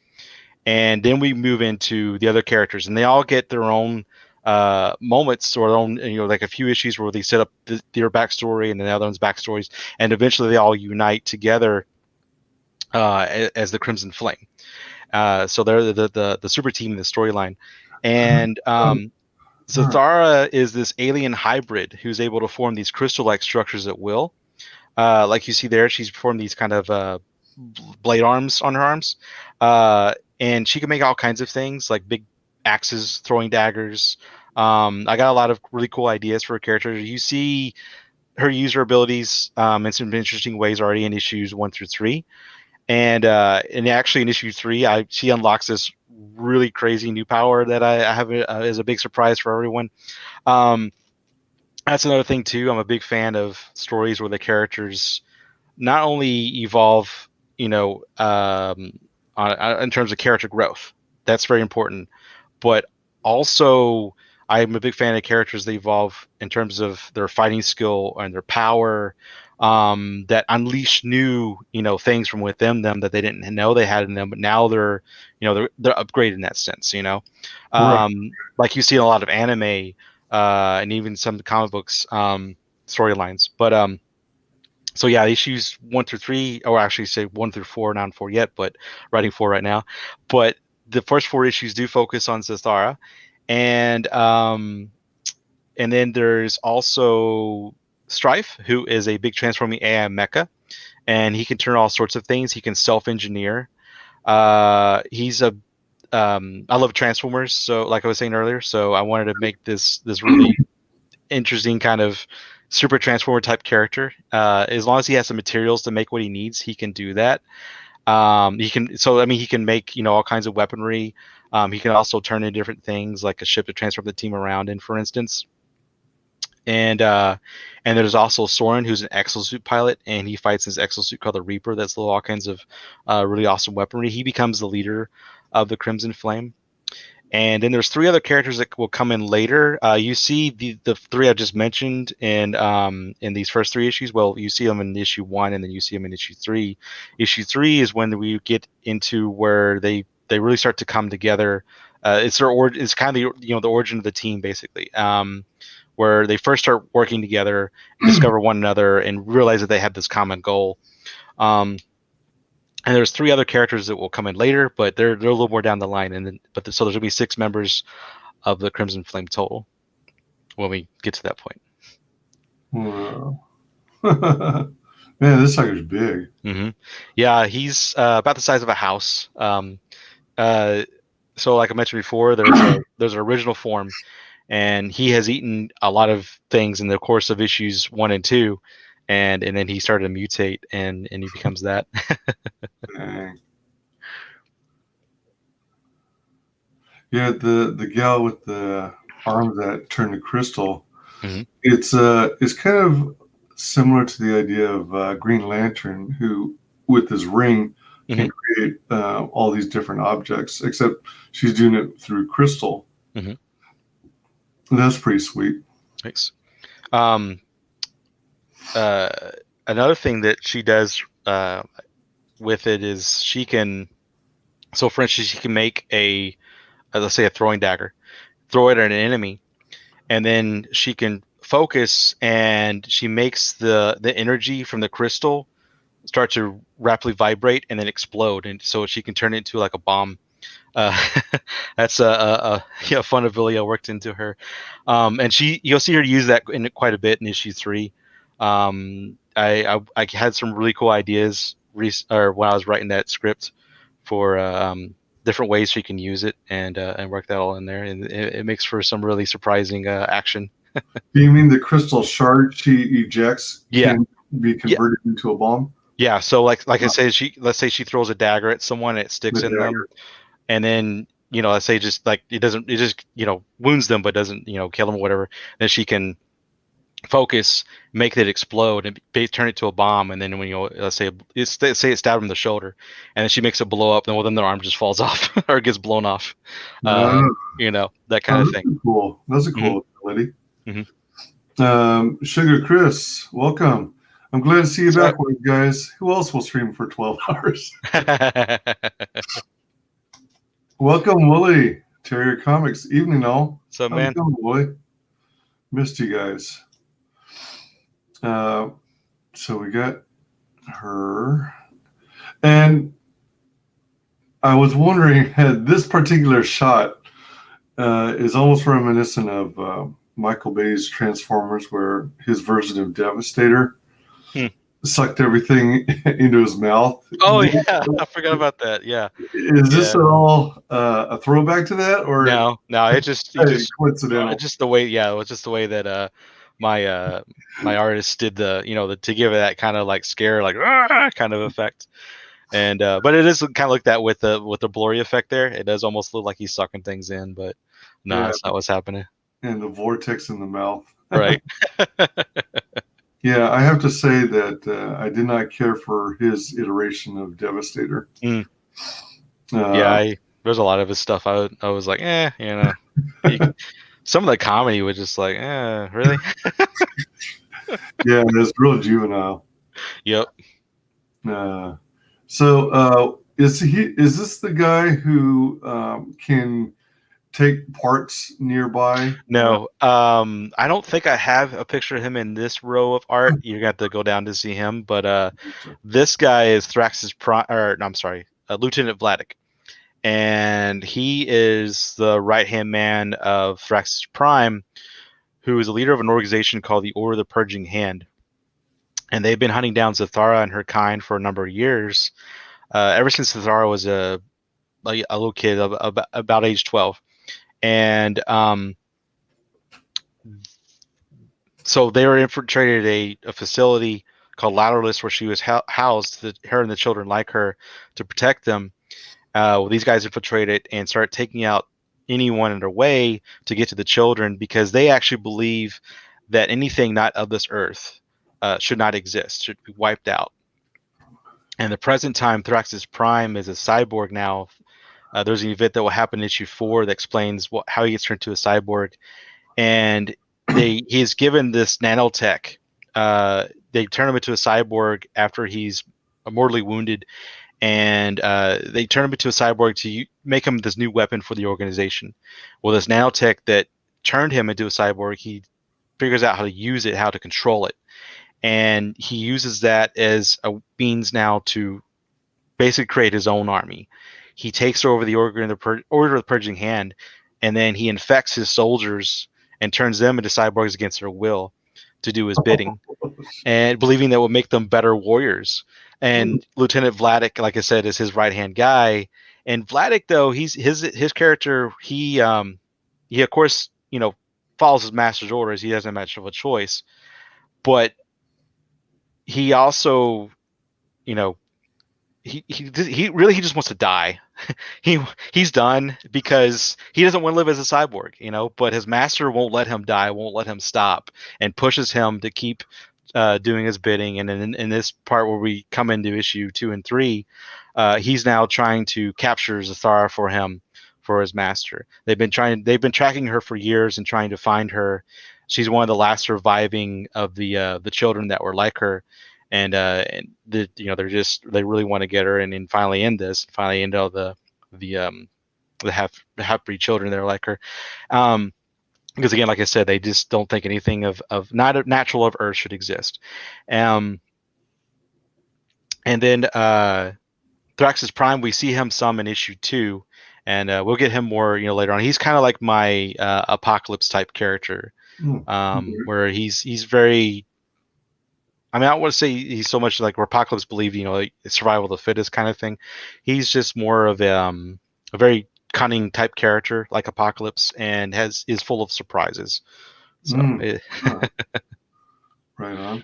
and then we move into the other characters, and they all get their own moments or their own, like a few issues where they set up their backstory and then the other one's backstories, and eventually they all unite together as the Crimson Flame. So they're the super team in the storyline, and Zathara is this alien hybrid who's able to form these crystal-like structures at will. Like you see there, she's formed these kind of blade arms on her arms, and she can make all kinds of things like big axes, throwing daggers. I got a lot of really cool ideas for her character. You see her use her abilities in some interesting ways already in issues 1 through 3, and actually in issue 3, she unlocks this really crazy new power that I have as a big surprise for everyone. That's another thing too. I'm a big fan of stories where the characters not only evolve, in terms of character growth. That's very important. But also, I'm a big fan of characters that evolve in terms of their fighting skill and their power, that unleash new, things from within them that they didn't know they had in them, but now they're upgraded in that sense. Right. Like you see in a lot of anime, and even some comic books storylines. But so yeah, issues 1 through 3, or actually say 1 through 4, not 4 yet, but writing 4 right now. But the first 4 issues do focus on Zathara, and then there's also Strife, who is a big transforming AI mecha, and he can turn all sorts of things. He can self-engineer. He's a I love Transformers, so like I was saying earlier, so I wanted to make this really interesting kind of super transformer type character. As long as he has the materials to make what he needs, he can do that. He can make all kinds of weaponry. He can also turn into different things like a ship to transform the team around in, for instance. And there's also Soren, who's an exosuit pilot, and he fights his exosuit called the Reaper. That's all kinds of really awesome weaponry. He becomes the leader of the Crimson Flame. And then there's 3 other characters that will come in later. You see the 3 I just mentioned in these first 3 issues. Well, you see them in issue 1, and then you see them in issue 3. Issue 3 is when we get into where they really start to come together. It's kind of the origin of the team basically, where they first start working together, discover one another, and realize that they have this common goal. And there's 3 other characters that will come in later, but they're a little more down the line. So there's gonna be 6 members of the Crimson Flame total when we get to that point. Wow. Man, this sucker's big. Mm-hmm. Yeah, he's about the size of a house. So like I mentioned before, there's an original form, and he has eaten a lot of things in the course of issues 1 and 2, and then he started to mutate, and he becomes that. Yeah, the gal with the arms that turn to crystal. Mm-hmm. It's kind of similar to the idea of Green Lantern, who with his ring can create all these different objects. Except she's doing it through crystal. Mm-hmm. That's pretty sweet. Thanks. Another thing that she does with it is she can. So, for instance, she can make let's say a throwing dagger, throw it at an enemy, and then she can focus, and she makes the energy from the crystal start to rapidly vibrate and then explode, and so she can turn it into like a bomb. That's a fun ability I worked into her, and you'll see her use that in quite a bit in issue 3. I had some really cool ideas or when I was writing that script for different ways she can use it, and work that all in there, and it makes for some really surprising action. Do you mean the crystal shard she ejects can be converted into a bomb? Yeah. So like I said, let's say she throws a dagger at someone, it sticks in them, and then let's say just like it just wounds them, but doesn't kill them or whatever. Then she can focus, make it explode, and turn it to a bomb. And then when let's say it stabbed them in the shoulder, and then she makes it blow up, and then their arm just falls off or gets blown off. That kind of thing. Cool. That's a cool ability. Mm-hmm. Sugar Chris, welcome. I'm glad to see you back, guys. Who else will stream for 12 hours? Welcome, Wooly. Terrier Comics. Evening, all. What's up, man? Welcome, Wooly. Missed you guys. So we got her. And I was wondering, this particular shot is almost reminiscent of Michael Bay's Transformers, where his version of Devastator sucked everything into his mouth. Oh yeah, I forgot about that. Yeah. Is this at all a throwback to that, or no? It just coincidental. Just the way, it was just the way that my artist did to give it that kind of like scare, like kind of effect. And but it is kind of like that with the blurry effect there. It does almost look like he's sucking things in, but no, that's not what's happening. And the vortex in the mouth. Right. Yeah, I have to say that I did not care for his iteration of Devastator. There's a lot of his stuff I was like, some of the comedy was just like, really? Yeah, it's real juvenile. Yep. So is this the guy who can take parts nearby? No, I don't think I have a picture of him in this row of art. You got to go down to see him, but this guy is Lieutenant Vladik, and he is the right-hand man of Thrax's Prime, who is a leader of an organization called the Order of the Purging Hand, and they've been hunting down Zathara and her kind for a number of years, ever since Zathara was a little kid about age 12. And so they were infiltrated a facility called Lateralus, where she was housed, her and the children like her, to protect them. These guys infiltrated and started taking out anyone in their way to get to the children, because they actually believe that anything not of this earth should not exist, should be wiped out. And the present time, Thrax's Prime is a cyborg now. There's an event that will happen in issue 4 that explains how he gets turned into a cyborg, and he is given this nanotech. They turn him into a cyborg after he's mortally wounded, and they turn him into a cyborg to make him this new weapon for the organization. Well, this nanotech that turned him into a cyborg, he figures out how to use it, how to control it, and he uses that as a means now to basically create his own army. He takes over the Order of the Purging Hand, and then he infects his soldiers and turns them into cyborgs against their will to do his bidding, and believing that will make them better warriors. And Lieutenant Vladik, like I said, is his right-hand guy. And Vladik, though, his character, he of course, follows his master's orders. He doesn't have much of a choice, but he also, he really just wants to die. he's done because he doesn't want to live as a cyborg, you know. But his master won't let him die, won't let him stop, and pushes him to keep doing his bidding. And then in this part where we come into issue 2 and 3, he's now trying to capture Zathara for him, for his master. They've been tracking her for years and trying to find her. She's one of the last surviving of the children that were like her. And they really want to get her, and then finally end all the half breed children that are like her, because again, like I said, they just don't think anything of not natural of Earth should exist. And then Thrax's Prime, we see him some in issue 2, and we'll get him more later on. He's kind of like my Apocalypse type character, where he's very. I mean, I don't want to say he's so much like where Apocalypse believed, like survival of the fittest kind of thing. He's just more of a very cunning type character like Apocalypse, and is full of surprises. So, right on.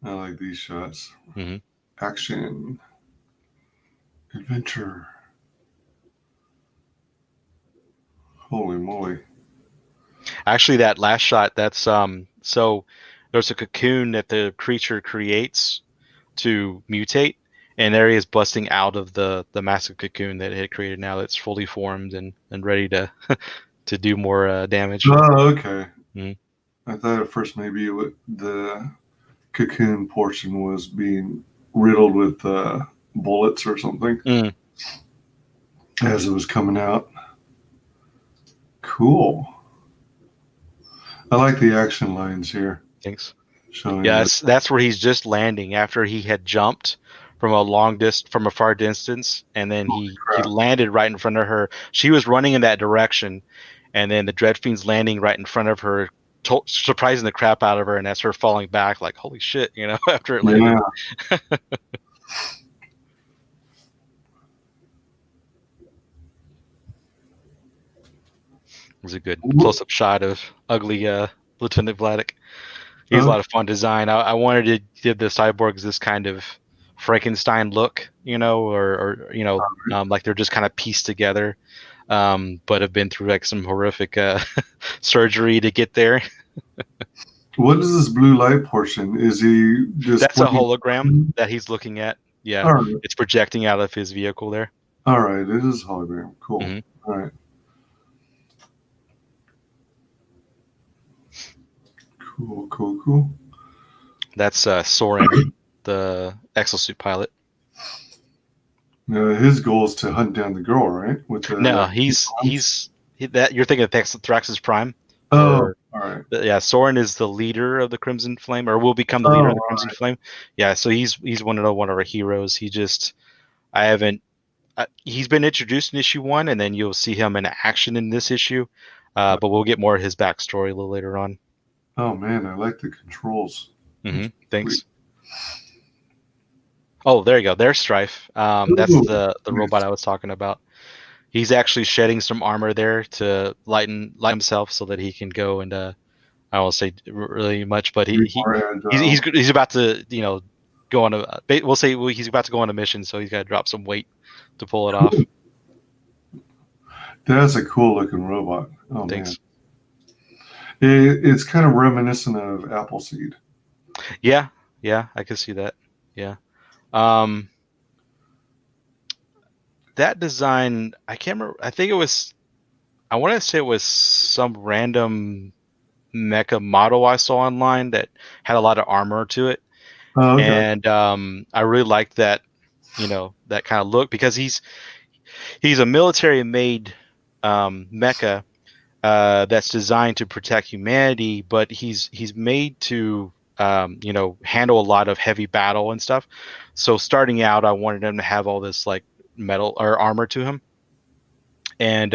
I like these shots. Mm-hmm. Action, adventure. Holy moly! Actually, that last shot, that's so there's a cocoon that the creature creates to mutate, and there he is busting out of the massive cocoon that it had created. Now it's fully formed and ready to to do more damage. Oh, okay. Mm-hmm. I thought at first maybe the cocoon portion was being riddled with bullets or something as it was coming out. Cool. I like the action lines here. Thanks. Yes, that's where he's just landing after he had jumped from a far distance, and then he landed right in front of her. She was running in that direction, and then the Dread Fiend's landing right in front of her, surprising the crap out of her, and that's her falling back like, holy shit, after it landed. Yeah. It was a good close-up shot of ugly Lieutenant Vladek. He has a lot of fun design. I wanted to give the cyborgs this kind of Frankenstein look, or like they're just kind of pieced together, but have been through like some horrific surgery to get there. What is this blue light portion? Is he just? That's a hologram that he's looking at. Yeah, right. It's projecting out of his vehicle there. All right, it is a hologram. Cool. Mm-hmm. All right. Cool. That's Soren, the exosuit pilot. His goal is to hunt down the girl, right? You're thinking of Thrax's Prime. Oh, all right. Yeah, Soren is the leader of the Crimson Flame, or will become the leader of the Crimson Flame. Yeah, so he's one of our heroes. He's been introduced in issue 1, and then you'll see him in action in this issue. But we'll get more of his backstory a little later on. Oh man, I like the controls. Mm-hmm. Thanks. Oh, there you go. There's Strife. That's the robot I was talking about. He's actually shedding some armor there to light himself so that he can go and I won't say really much, but he's about to go on a he's about to go on a mission, so he's got to drop some weight to pull it off. That's a cool looking robot. Oh, thanks. Man. It's kind of reminiscent of Appleseed. Yeah, I can see that. Yeah. That design, I can't remember. I want to say it was some random mecha model I saw online that had a lot of armor to it. Oh, okay. And I really liked that, that kind of look, because he's a military-made mecha that's designed to protect humanity, but he's made to handle a lot of heavy battle and stuff. So starting out, I wanted him to have all this like metal or armor to him, and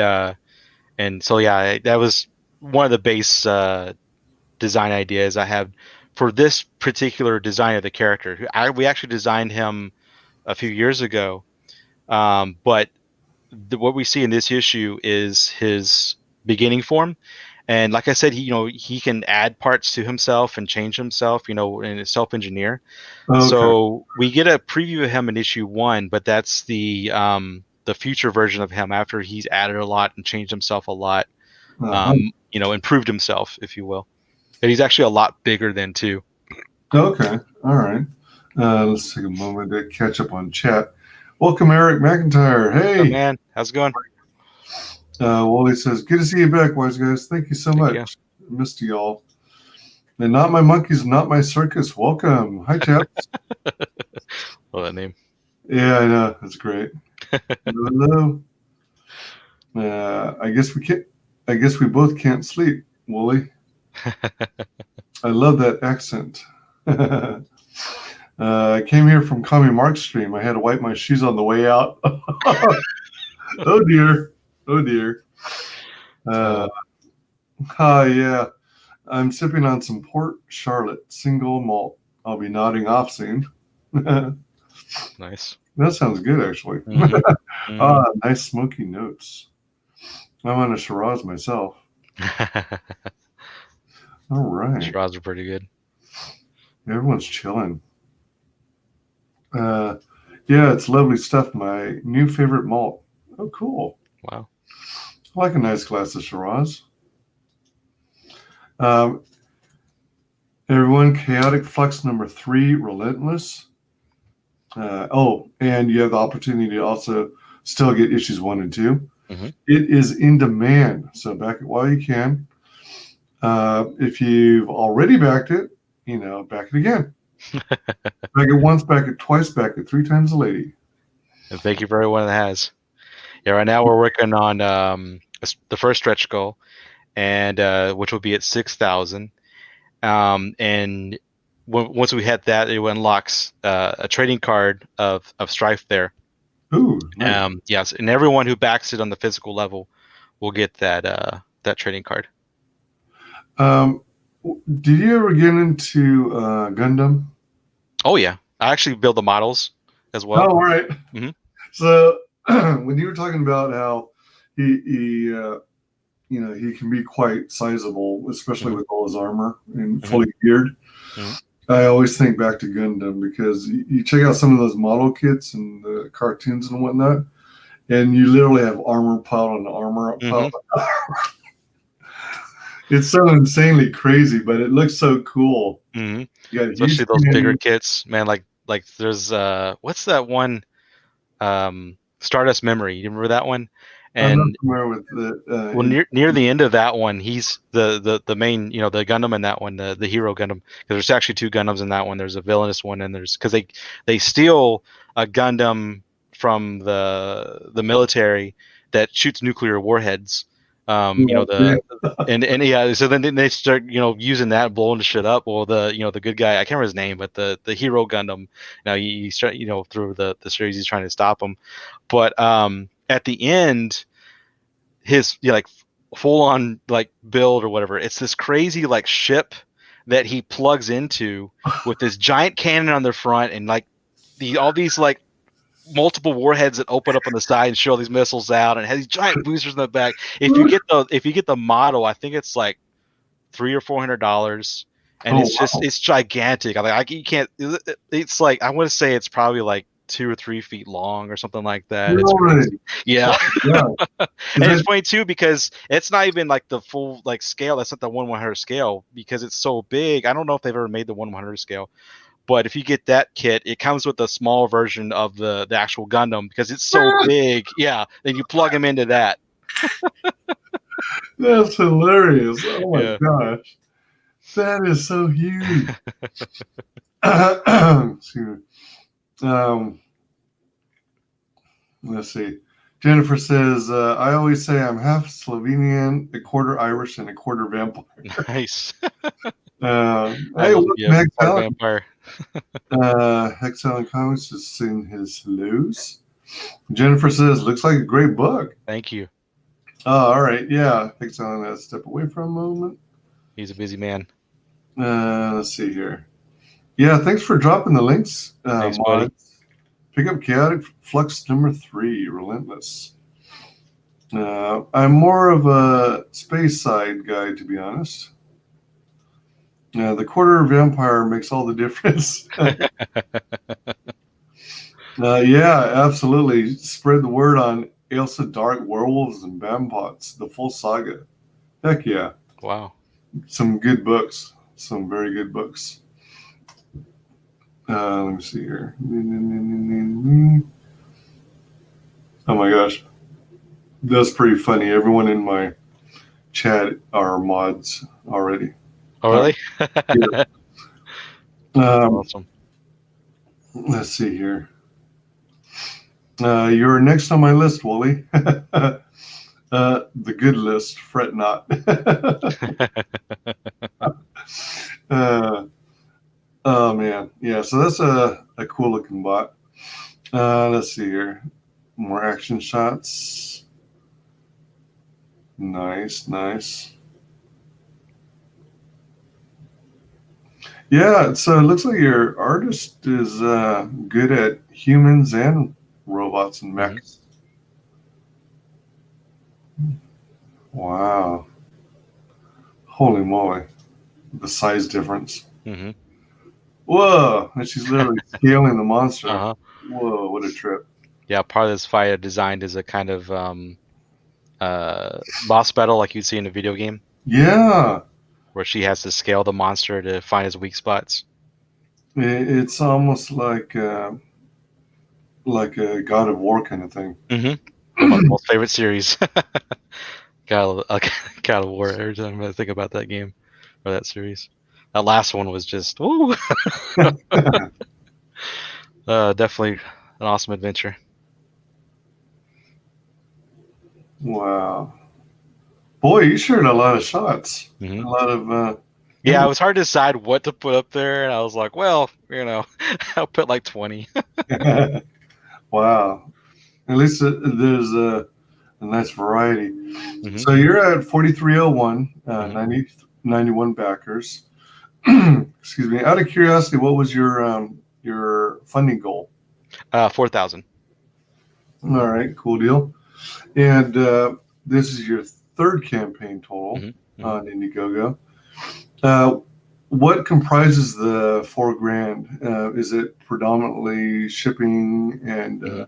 so yeah, that was one of the base design ideas I had for this particular design of the character. We actually designed him a few years ago, but what we see in this issue is his beginning form, And like I said, he can add parts to himself and change himself, and self-engineer. Okay. So we get a preview of him in issue 1, but that's the future version of him after he's added a lot and changed himself a lot, improved himself, if you will. And he's actually a lot bigger than too. Okay. All right. Let's take a moment to catch up on chat. Welcome, Eric McIntyre. Hey, man. How's it going? Wally says, good to see you back, WyzGyz. Thank you so much. Missed you all. And not my monkeys, not my circus. Welcome. Hi, chaps. Love that name. Yeah, I know. That's great. Hello. I guess we both can't sleep, Wooly. I love that accent. I came here from Commie Mark's stream. I had to wipe my shoes on the way out. Oh dear. Oh dear. Yeah. I'm sipping on some Port Charlotte single malt. I'll be nodding off soon. Nice. That sounds good, actually. Mm-hmm. Nice smoky notes. I'm on a Shiraz myself. All right. Shiraz are pretty good. Everyone's chilling. Yeah, it's lovely stuff. My new favorite malt. Oh, cool. Wow. I like a nice glass of Shiraz. Everyone, Chaotic Flux number 3, Relentless. And you have the opportunity to also still get issues 1 and 2. Mm-hmm. It is in demand, so back it while you can. If you've already backed it, back it again. Back it once, back it twice, back it 3 times a lady. And thank you for everyone that has. Yeah, right now we're working on the first stretch goal, and which will be at 6,000. And once we hit that, it unlocks a trading card of Strife there. Ooh. Nice. Yes, and everyone who backs it on the physical level will get that trading card. Did you ever get into Gundam? Oh yeah, I actually build the models as well. Oh, all right. Mm-hmm. So when you were talking about how he can be quite sizable, especially with all his armor and fully geared. Mm-hmm. I always think back to Gundam because you check out some of those model kits and the cartoons and whatnot, and you literally have armor piled on armor piled on armor. It's so insanely crazy, but it looks so cool. Mm-hmm. Especially those bigger kits, man. Like there's what's that one? Stardust Memory. You remember that one? And I'm not familiar with the. Near the end of that one, he's the main, the Gundam in that one, the hero Gundam. Because there's actually 2 Gundams in that one. There's a villainous one, and there's because they steal a Gundam from the military that shoots nuclear warheads. So then they start using that and blowing the shit up. Well, the good guy, I can't remember his name, but the hero Gundam, he start through the series he's trying to stop him, but at the end, his full on build or whatever, it's this crazy ship that he plugs into with this giant cannon on the front and all these multiple warheads that open up on the side and show these missiles out, and it has these giant boosters in the back. If you get the model, I think it's $300 or $400, and it's gigantic. You can't. It's I want to say it's probably 2 or 3 feet long or something like that. It's crazy. Yeah. And it's funny too because it's not even the full scale. That's not the 1/100 scale because it's so big. I don't know if they've ever made the 1/100 scale. But if you get that kit, it comes with a small version of the actual Gundam because it's so big. Yeah, then you plug them into that. That's hilarious. Oh my gosh. That is so huge. Let's see. Jennifer says, I always say I'm half Slovenian, a quarter Irish, and a quarter vampire. Nice. Hey, vampire. Hexalon Comics is seeing his hellos. Jennifer says, looks like a great book. Thank you. Oh, all right. Yeah. Hexalon has to step away for a moment. He's a busy man. Let's see here. Yeah, thanks for dropping the links. Thanks, buddy. Pick up Chaotic Flux number 3, Relentless. I'm more of a space side guy, to be honest. The quarter vampire makes all the difference. Yeah, absolutely. Spread the word on Ailsa Dark, Werewolves, and Bambots, the full saga. Heck yeah. Wow. Some good books. Some very good books. Let me see here. Oh my gosh. That's pretty funny. Everyone in my chat are mods already. Oh, really? Yeah. Awesome. Let's see here. You're next on my list, Wooly. The good list, fret not. Oh man, yeah. So that's a cool looking bot. Let's see here. More action shots. Nice, nice. Yeah, so it looks like your artist is good at humans and robots and mechs. Wow. Holy moly. The size difference. Mm-hmm. Whoa. And she's literally scaling the monster. Uh-huh. Whoa, what a trip. Yeah, part of this fight I designed is a kind of boss battle like you'd see in a video game. Yeah. Where she has to scale the monster to find his weak spots. It's almost like a God of War kind of thing. Mm-hmm. My most favorite series. God of War. Every time I think about that game or that series, that last one was just woo. Definitely an awesome adventure. Wow. Boy, you shared a lot of shots. Mm-hmm. A lot of yeah, it was hard to decide what to put up there, and I was like, well, I'll put like 20. Wow. At least there's a nice variety. Mm-hmm. So you're at 4301, 91 backers. Excuse me. Out of curiosity, what was your funding goal? 4,000. All right, cool deal. And this is your third campaign total on Indiegogo. What comprises the $4,000? Is it predominantly shipping and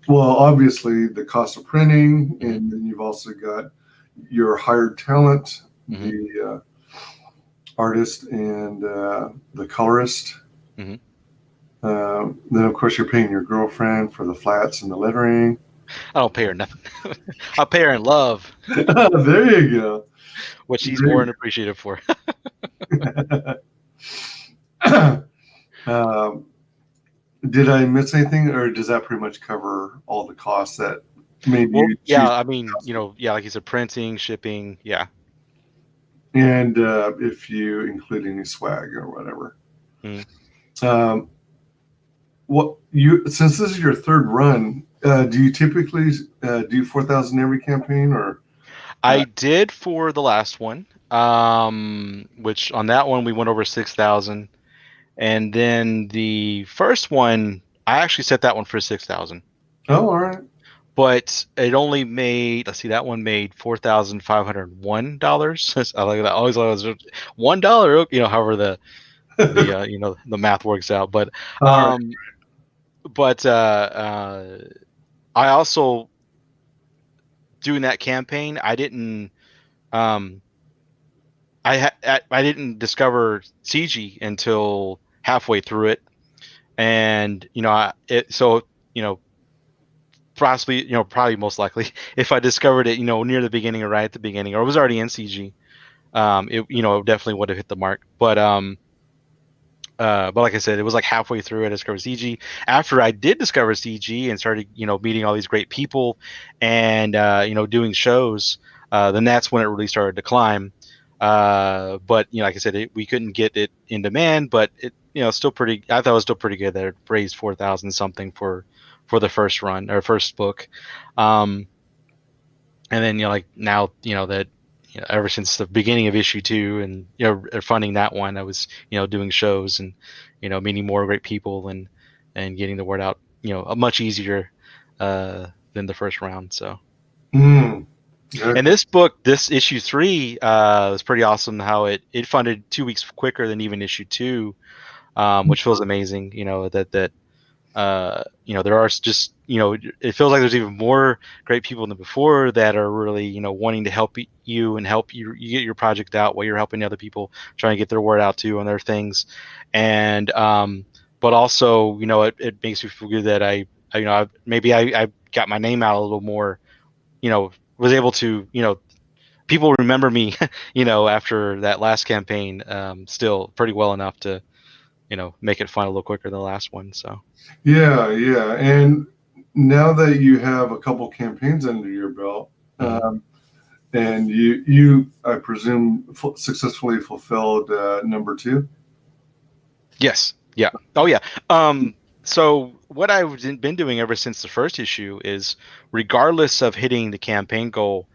well, obviously the cost of printing, and then you've also got your hired talent, the artist and the colorist. Then of course you're paying your girlfriend for the flats and the lettering. I don't pay her nothing. I pay her in love. There you go. What she's more than appreciative for. Did I miss anything, or does that pretty much cover all the costs that maybe? Well, yeah, I mean, like you said, printing, shipping, yeah. And if you include any swag or whatever. Since this is your third run, do you typically do 4,000 every campaign, or? I did for the last one, which on that one we went over 6,000, and then the first one I actually set that one for 6,000. Oh, all right. But it only made, let's see, that one made $4,501. I like that. Always was $1. However the the math works out. But I also, doing that campaign, I didn't I didn't discover CG until halfway through it, and probably most likely if I discovered it near the beginning or right at the beginning, or it was already in CG, it definitely would have hit the mark. But like I said, it was like halfway through I discovered CG. After I did discover CG and started meeting all these great people and doing shows, then that's when it really started to climb. But like I said, we couldn't get it in demand, but it still pretty. I thought it was still pretty good that it raised 4,000 something for the first run or first book. And then like now that ever since the beginning of issue 2 and funding that one, I was doing shows and meeting more great people and getting the word out a much easier than the first round. So. Yeah. And this book, this issue 3, was pretty awesome. How it funded 2 weeks quicker than even issue 2, which feels amazing. You know that there are just it feels like there's even more great people than before that are really wanting to help you and help you get your project out while you're helping other people trying to get their word out too on their things, and but also it makes me feel good that I got my name out a little more. Was able to, people remember me, after that last campaign, still pretty well enough to, make it fun a little quicker than the last one. So. Yeah. And now that you have a couple campaigns under your belt, and you, I presume, successfully fulfilled number 2. Yes. Yeah. Oh yeah. So what I've been doing ever since the first issue is, regardless of hitting the campaign goal,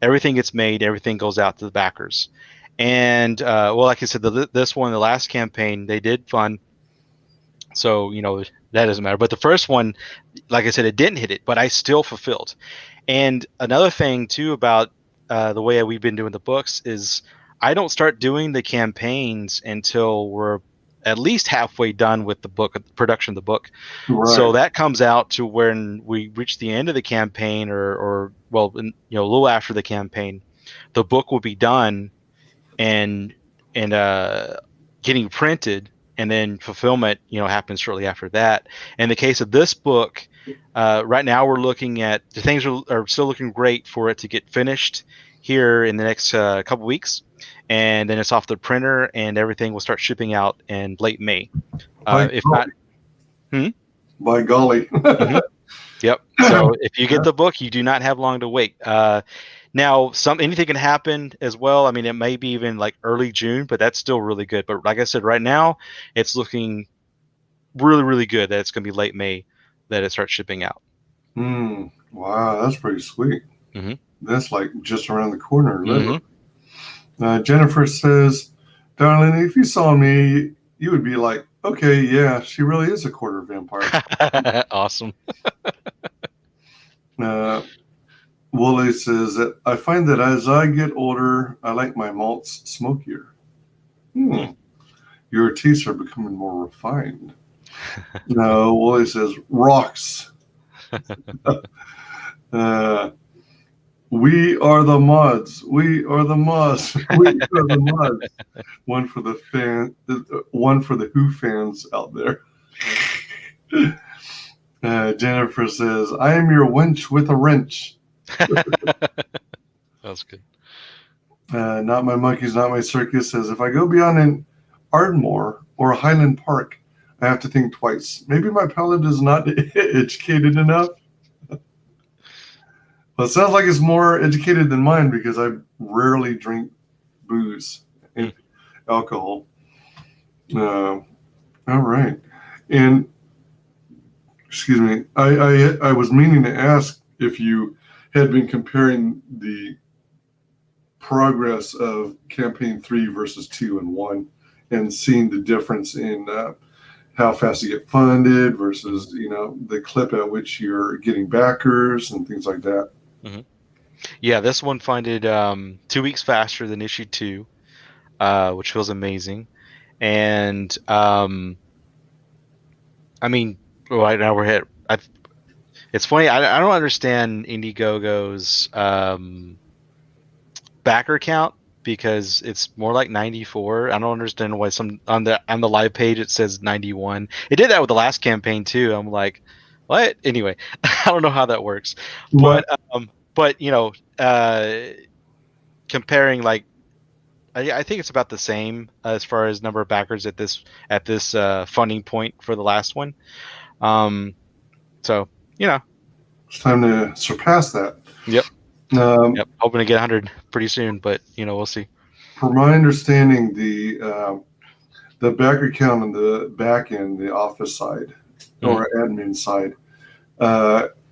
everything gets made, everything goes out to the backers. And like I said, this one, the last campaign, they did fund. So, that doesn't matter. But the first one, like I said, it didn't hit it, but I still fulfilled. And another thing too about the way we've been doing the books is I don't start doing the campaigns until we're at least halfway done with the book, the production of the book. Right. So that comes out to when we reach the end of the campaign, or a little after the campaign, the book will be done and getting printed, and then fulfillment happens shortly after that. In the case of this book, right now we're looking at the things are still looking great for it to get finished here in the next couple weeks, and then it's off the printer and everything will start shipping out in late May. If not, by golly. Yep. So if you get the book, you do not have long to wait. Now, anything can happen as well. I mean, it may be even like early June, but that's still really good. But like I said, right now, it's looking really, really good that it's going to be late May that it starts shipping out. Wow, that's pretty sweet. That's like just around the corner. Jennifer says, "Darling, if you saw me, you would be like, okay, yeah, she really is a quarter vampire." Awesome. Wooly says that I find that as I get older, I like my malts smokier. Your tastes are becoming more refined. No, Wooly says rocks. We are the mods. We are the mods. We are the mods. One for the Who fans out there. Jennifer says, "I am your wench with a wrench." That's good. Not my monkeys, not my circus says, "If I go beyond an Ardmore or a Highland Park, I have to think twice. Maybe my palate is not educated enough." Well, it sounds like it's more educated than mine because I rarely drink booze and alcohol. All right. And excuse me, I was meaning to ask if you had been comparing the progress of campaign 3 versus 2 and 1 and seeing the difference in how fast you get funded versus, the clip at which you're getting backers and things like that. Yeah, this one funded 2 weeks faster than issue 2, which feels amazing. And I mean, right now we're hit. It's funny. I don't understand Indiegogo's backer count because it's more like 94. I don't understand why on the live page it says 91. It did that with the last campaign too. I'm like, what? Anyway, I don't know how that works. What? But comparing, like, I think it's about the same as far as number of backers at this funding point for the last one. So it's time to surpass that. Yep. Hoping to get 100 pretty soon, but we'll see. From my understanding, the backer count on the back end, the office side or admin side,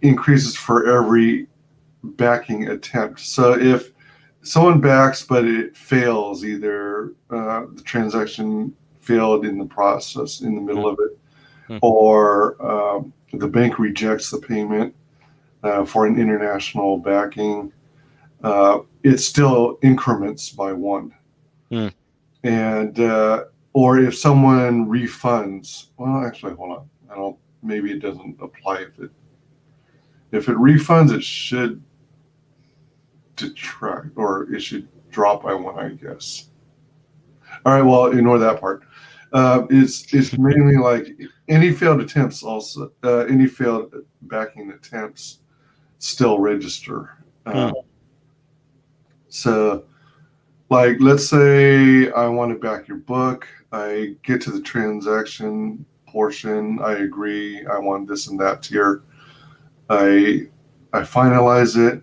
increases for every backing attempt. So if someone backs but it fails, either the transaction failed in the process in the middle of it, or the bank rejects the payment, for an international backing, it still increments by 1. And or if someone refunds, well, actually, hold on. Maybe it doesn't apply if it refunds, it should detract, or it should drop by 1, I guess. All right, well, ignore that part. It's mainly like any failed attempts, also any failed backing attempts still register. So, like, let's say I want to back your book. I get to the transaction portion. I agree. I want this and that tier. I finalize it,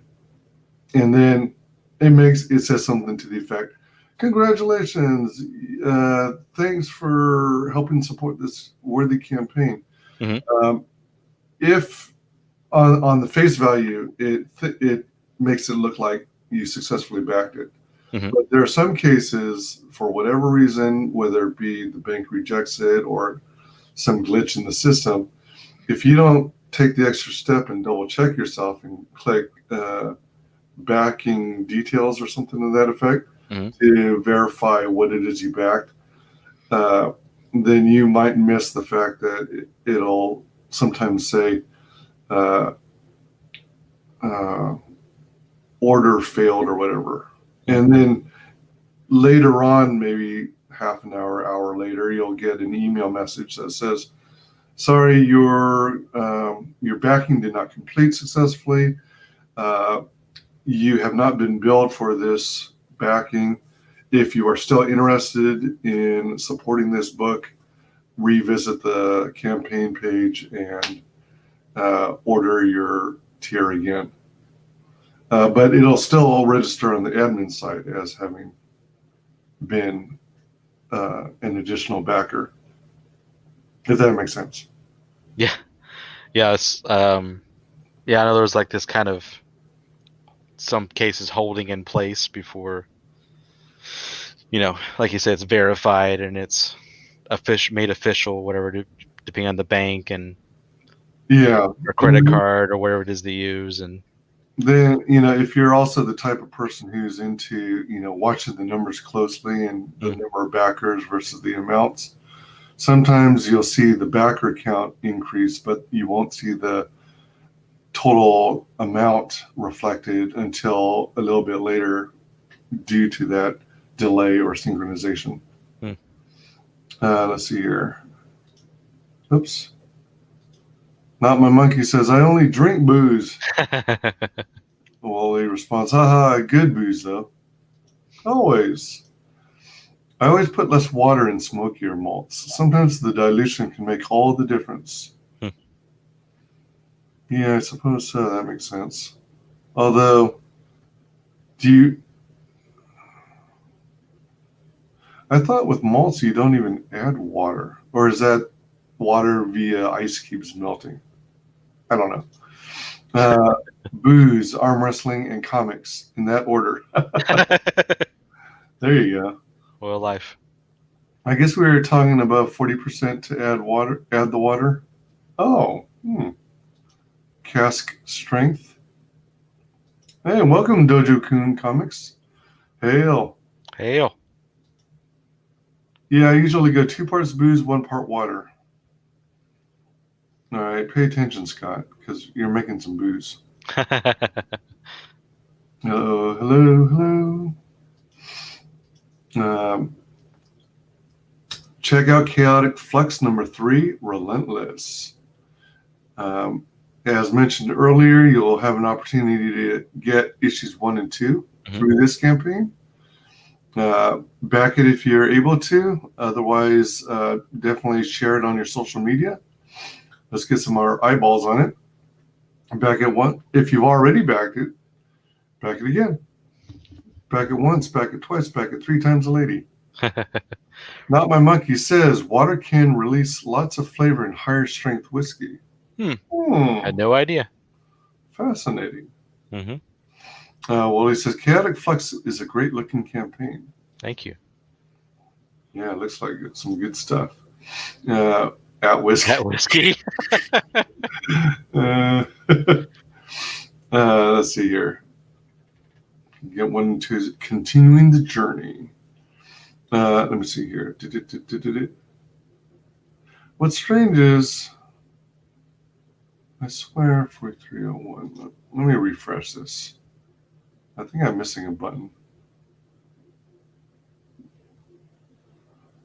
and then it says something to the effect, "Congratulations! Thanks for helping support this worthy campaign." If on the face value, it makes it look like you successfully backed it. But there are some cases, for whatever reason, whether it be the bank rejects it or some glitch in the system, if you don't take the extra step and double check yourself and click backing details or something to that effect to verify what it is you backed, then you might miss the fact that it'll sometimes say order failed or whatever. And then later on, maybe half an hour later, you'll get an email message that says, "Sorry, your backing did not complete successfully. You have not been billed for this backing. If you are still interested in supporting this book, revisit the campaign page and order your tier again." But it'll still register on the admin side as having been an additional backer, if that makes sense. Yeah. It's I know there was like this kind of some cases holding in place before, like you said, it's verified and it's made official, whatever, depending on the bank and or credit card or whatever it is they use. And then, if you're also the type of person who's into, watching the numbers closely and the number of backers versus the amounts, sometimes you'll see the backer count increase, but you won't see the total amount reflected until a little bit later due to that delay or synchronization. Let's see here. Oops. Not My Monkey says, "I only drink booze." Wally responds, "Haha, good booze though. Always. I always put less water in smokier malts. Sometimes the dilution can make all the difference." Yeah, I suppose so. That makes sense. Although, I thought with malts you don't even add water. Or is that water via ice cubes melting? I don't know. Booze, arm wrestling, and comics, in that order. There you go. Oil life. I guess we were talking about 40% to add the water. Oh, cask strength. Hey, welcome, Dojo Kun Comics. Hail. Yeah, I usually go 2 parts booze, 1 part water. All right, pay attention, Scott, because you're making some booze. Hello. Check out Chaotic Flux number 3, Relentless. As mentioned earlier, you'll have an opportunity to get issues 1 and 2 through this campaign. Back it if you're able to. Otherwise, definitely share it on your social media. Let's get some more eyeballs on it. Back it once. If you've already backed it, back it again. Back it once, back it twice, back it 3 times a lady. Not My Monkey says water can release lots of flavor in higher strength whiskey. Had no idea. Fascinating. Well, he says Chaotic Flux is a great looking campaign. Thank you. Yeah, it looks like it's some good stuff. At whiskey. Let's see here. Get one to continuing the journey. Let me see here. What's strange is, I swear 4301. Let me refresh this. I think I'm missing a button.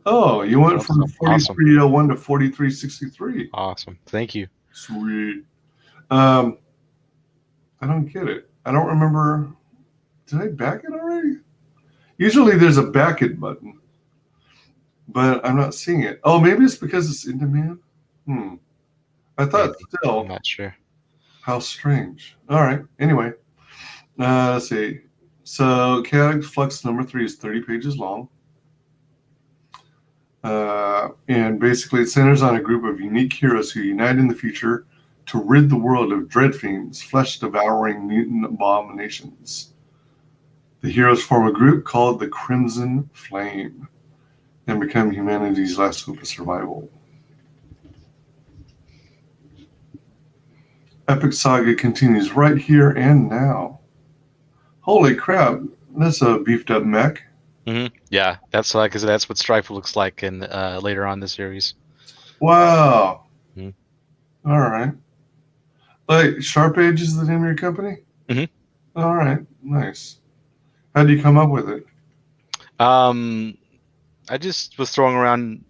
Oh, you went from 4301 to 4363. Awesome. Thank you. Sweet. I don't get it. I don't remember. Did I back it already? Usually there's a back it button, but I'm not seeing it. Oh, maybe it's because it's in demand. I thought Maybe. still. I'm not sure. How strange. All right. Anyway, let's see. So chaotic Flux number 3 is 30 pages long. And basically it centers on a group of unique heroes who unite in the future to rid the world of dread fiends, flesh-devouring mutant abominations. The heroes form a group called the Crimson Flame and become humanity's last hope of survival. Epic saga continues right here and now. Holy crap, that's a beefed up mech. Yeah, that's like, that's what Strife looks like in later on in the series. Wow. All right. Like SharpAge is the name of your company? All right, nice. How did you come up with it? I just was throwing around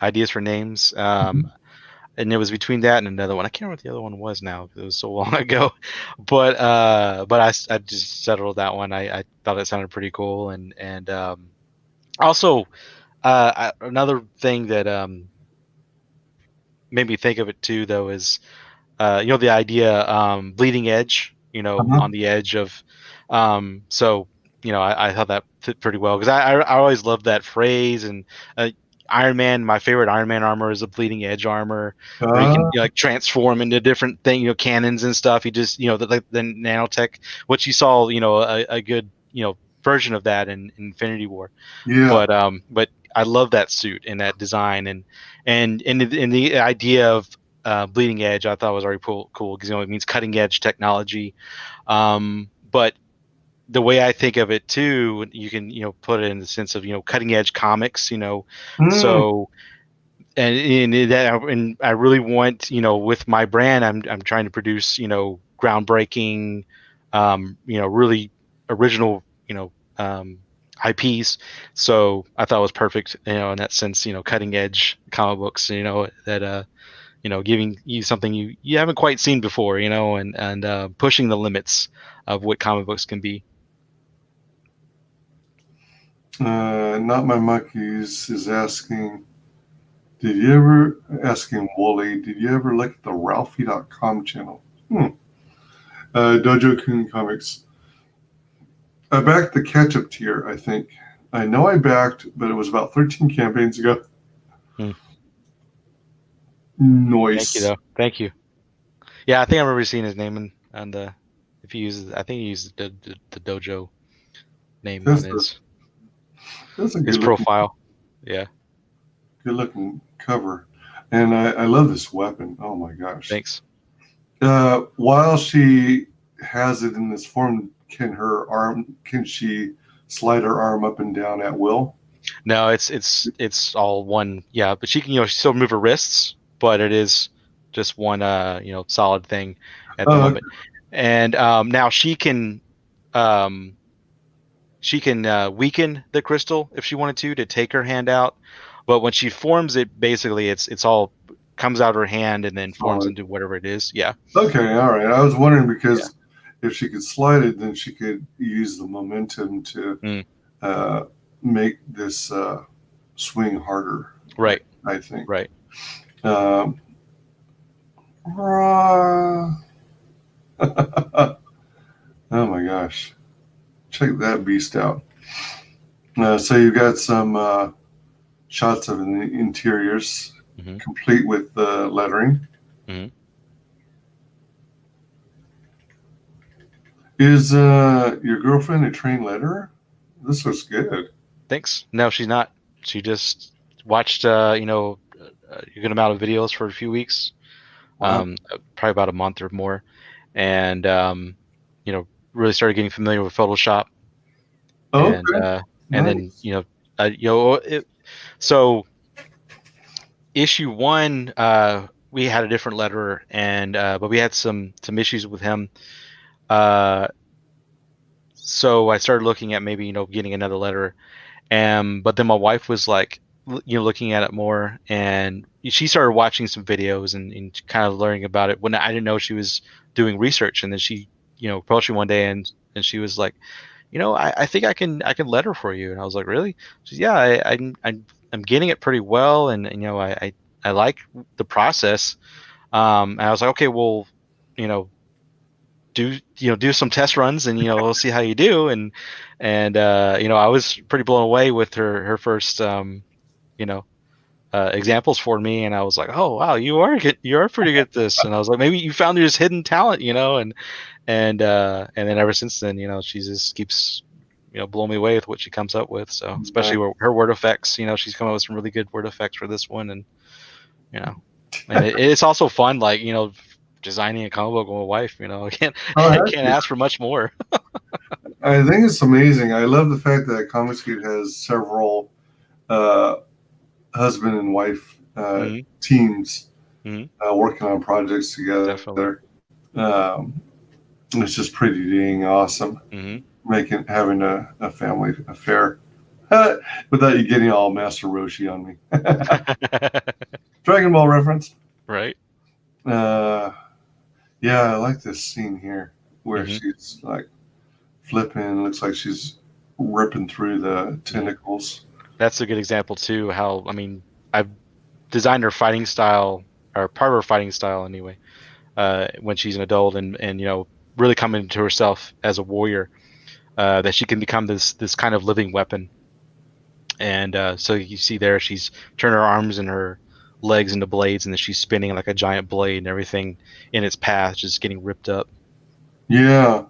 ideas for names. And it was between that and another one. I can't remember what the other one was now. It was so long ago. But I just settled that one. I thought it sounded pretty cool. And also another thing that made me think of it too, though, is the idea bleeding edge. On the edge of so I thought that fit pretty well, because I always loved that phrase. And Iron Man, my favorite Iron Man armor is a bleeding edge armor, where you can like transform into different thing, cannons and stuff. You just the nanotech, which you saw, a good version of that in Infinity War. Yeah. But I love that suit and that design, and the idea of bleeding edge, I thought was very cool because it means cutting edge technology. But the way I think of it too, you can put it in the sense of cutting edge comics, so and I really want with my brand, I'm trying to produce groundbreaking, really original IPs. So I thought it was perfect in that sense, cutting edge comic books, that giving you something you haven't quite seen before, and pushing the limits of what comic books can be. Not My Monkeys is asking, Wooly, did you ever look at the Ralphie.com channel? Dojo Kun Comics. I backed the catch-up tier, I think. I know I backed, but it was about 13 campaigns ago. Nice. Thank you, though. Thank you. Yeah, I think I remember seeing his name on the. If he uses, I think he used the dojo name on his profile. Yeah. Good looking cover, and I love this weapon. Oh my gosh. Thanks. While she has it in this form, can she slide her arm up and down at will? No, it's all one. Yeah, but she can still move her wrists, but it is just one solid thing at the moment. Okay. And now she can weaken the crystal if she wanted to take her hand out, but when she forms it, basically it's all comes out of her hand and then forms into whatever it is. Yeah. Okay. All right. I was wondering because if she could slide it, then she could use the momentum to make this swing harder. Right. I think. Right. Oh my gosh. Check that beast out. So you've got some shots of the interiors, complete with lettering. Is your girlfriend a trained letterer? This looks good. Thanks. No, she's not. She just watched a good amount of videos for a few weeks Wow. Probably about a month or more, and really started getting familiar with Photoshop, and Okay. and then Nice. so issue 1, we had a different letterer, and but we had some issues with him. So I started looking at maybe getting another letterer, but then my wife was like, looking at it more, and she started watching some videos and kind of learning about it when I didn't know she was doing research. And then she approached me one day, and she was like, I think I can letter for you. And I was like, really? She said, yeah, I'm getting it pretty well, and I like the process. And I was like, okay, well, you know do some test runs, and we'll see how you do. And I was pretty blown away with her first you know examples for me, and I was like, oh wow, you are pretty good at this. And I was like, maybe you found this hidden talent. And then ever since then, she just keeps blowing me away with what she comes up with. So especially her word effects, she's come up with some really good word effects for this one. And and it's also fun, like designing a comic book with my wife. I can't Oh, I heck can't yeah. ask for much more. I think it's amazing. I love the fact that Comicsgate has several husband and wife Mhm. teams Mhm. working on projects together. Definitely. It's just pretty dang awesome. Hmm. Having a family affair without you getting all Master Roshi on me. Dragon Ball reference. Right. Yeah, I like this scene here where Mhm. she's like flipping. Looks like she's ripping through the tentacles. That's a good example too. How I've designed her fighting style, or part of her fighting style anyway. When she's an adult, and really coming into herself as a warrior, that she can become this kind of living weapon. And so you see there, she's turned her arms and her legs into blades, and then she's spinning like a giant blade, and everything in its path just getting ripped up. Yeah,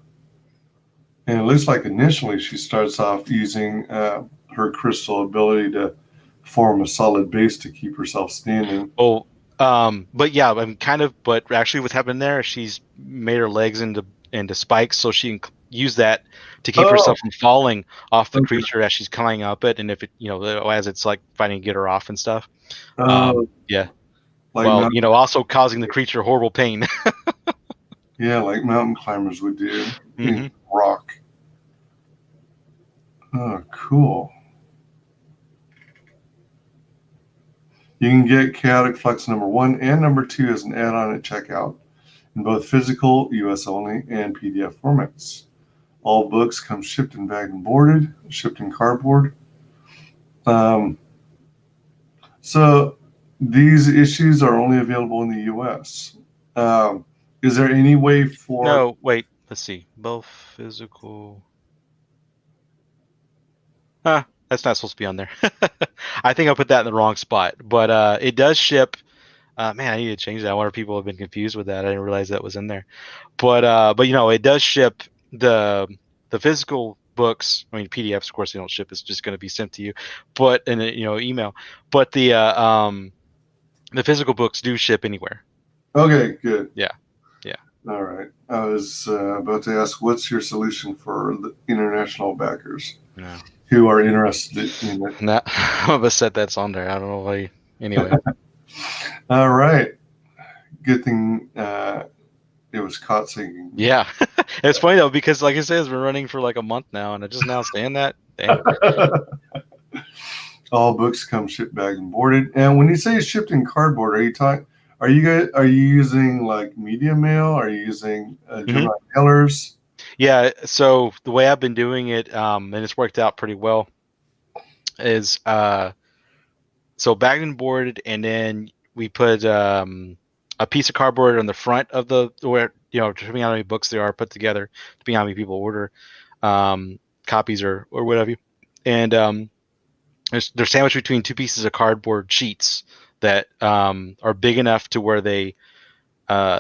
and it looks like initially she starts off using her crystal ability to form a solid base to keep herself standing. Oh, but yeah, but actually what's happened there, she's made her legs into spikes, so she can use that to keep Oh, herself from falling off the okay. creature as she's climbing up it, and if it, as it's like fighting to get her off and stuff. Yeah. Like Well, also causing the creature horrible pain. like mountain climbers would do in Hmm. rock. Oh, cool. You can get Chaotic Flux number 1 and number 2 as an add-on at checkout in both physical, US only, and PDF formats. All books come shipped and bagged and boarded, shipped in cardboard. So these issues are only available in the US. Is there any way for... No, wait. Let's see. Both physical. That's not supposed to be on there. I think I put that in the wrong spot, but it does ship. Man, I need to change that. I wonder if people have been confused with that. I didn't realize that was in there. But it does ship the physical books. I mean, PDFs, of course, they don't ship. It's just going to be sent to you, but in email. But the physical books do ship anywhere. Okay, good. Yeah. All right. I was about to ask, what's your solution for the international backers No. who are interested in it? Nah, I'm gonna set that's on there. I don't know why. Anyway. All right. Good thing it was caught singing. Yeah. It's funny though, because like I said, it's been running for like a month now, and I just now saying that. Dang. All books come shipped, bagged, and boarded. And when you say shipped in cardboard, are you using like media mail? Are you using Gemini mailers? Yeah. So the way I've been doing it, and it's worked out pretty well, is so bagged and boarded, and then we put a piece of cardboard on the front of where depending on how many books there are put together, depending on how many people order copies or what have you, and they're sandwiched between two pieces of cardboard sheets that are big enough to where they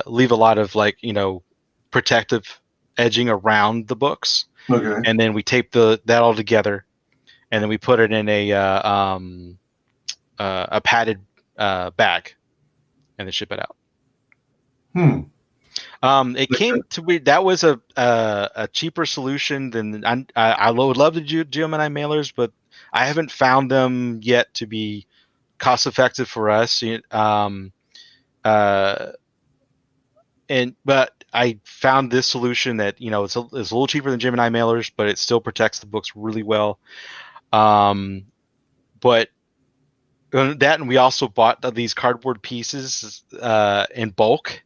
leave a lot of protective edging around the books. Okay. And then we tape that all together, and then we put it in a padded bag, and then ship it out. It came to be that was a cheaper solution than I would love to do Gemini mailers, but I haven't found them yet to be cost effective for us. But I found this solution that it's a little cheaper than Gemini mailers, but it still protects the books really well. But that, and we also bought these cardboard pieces in bulk,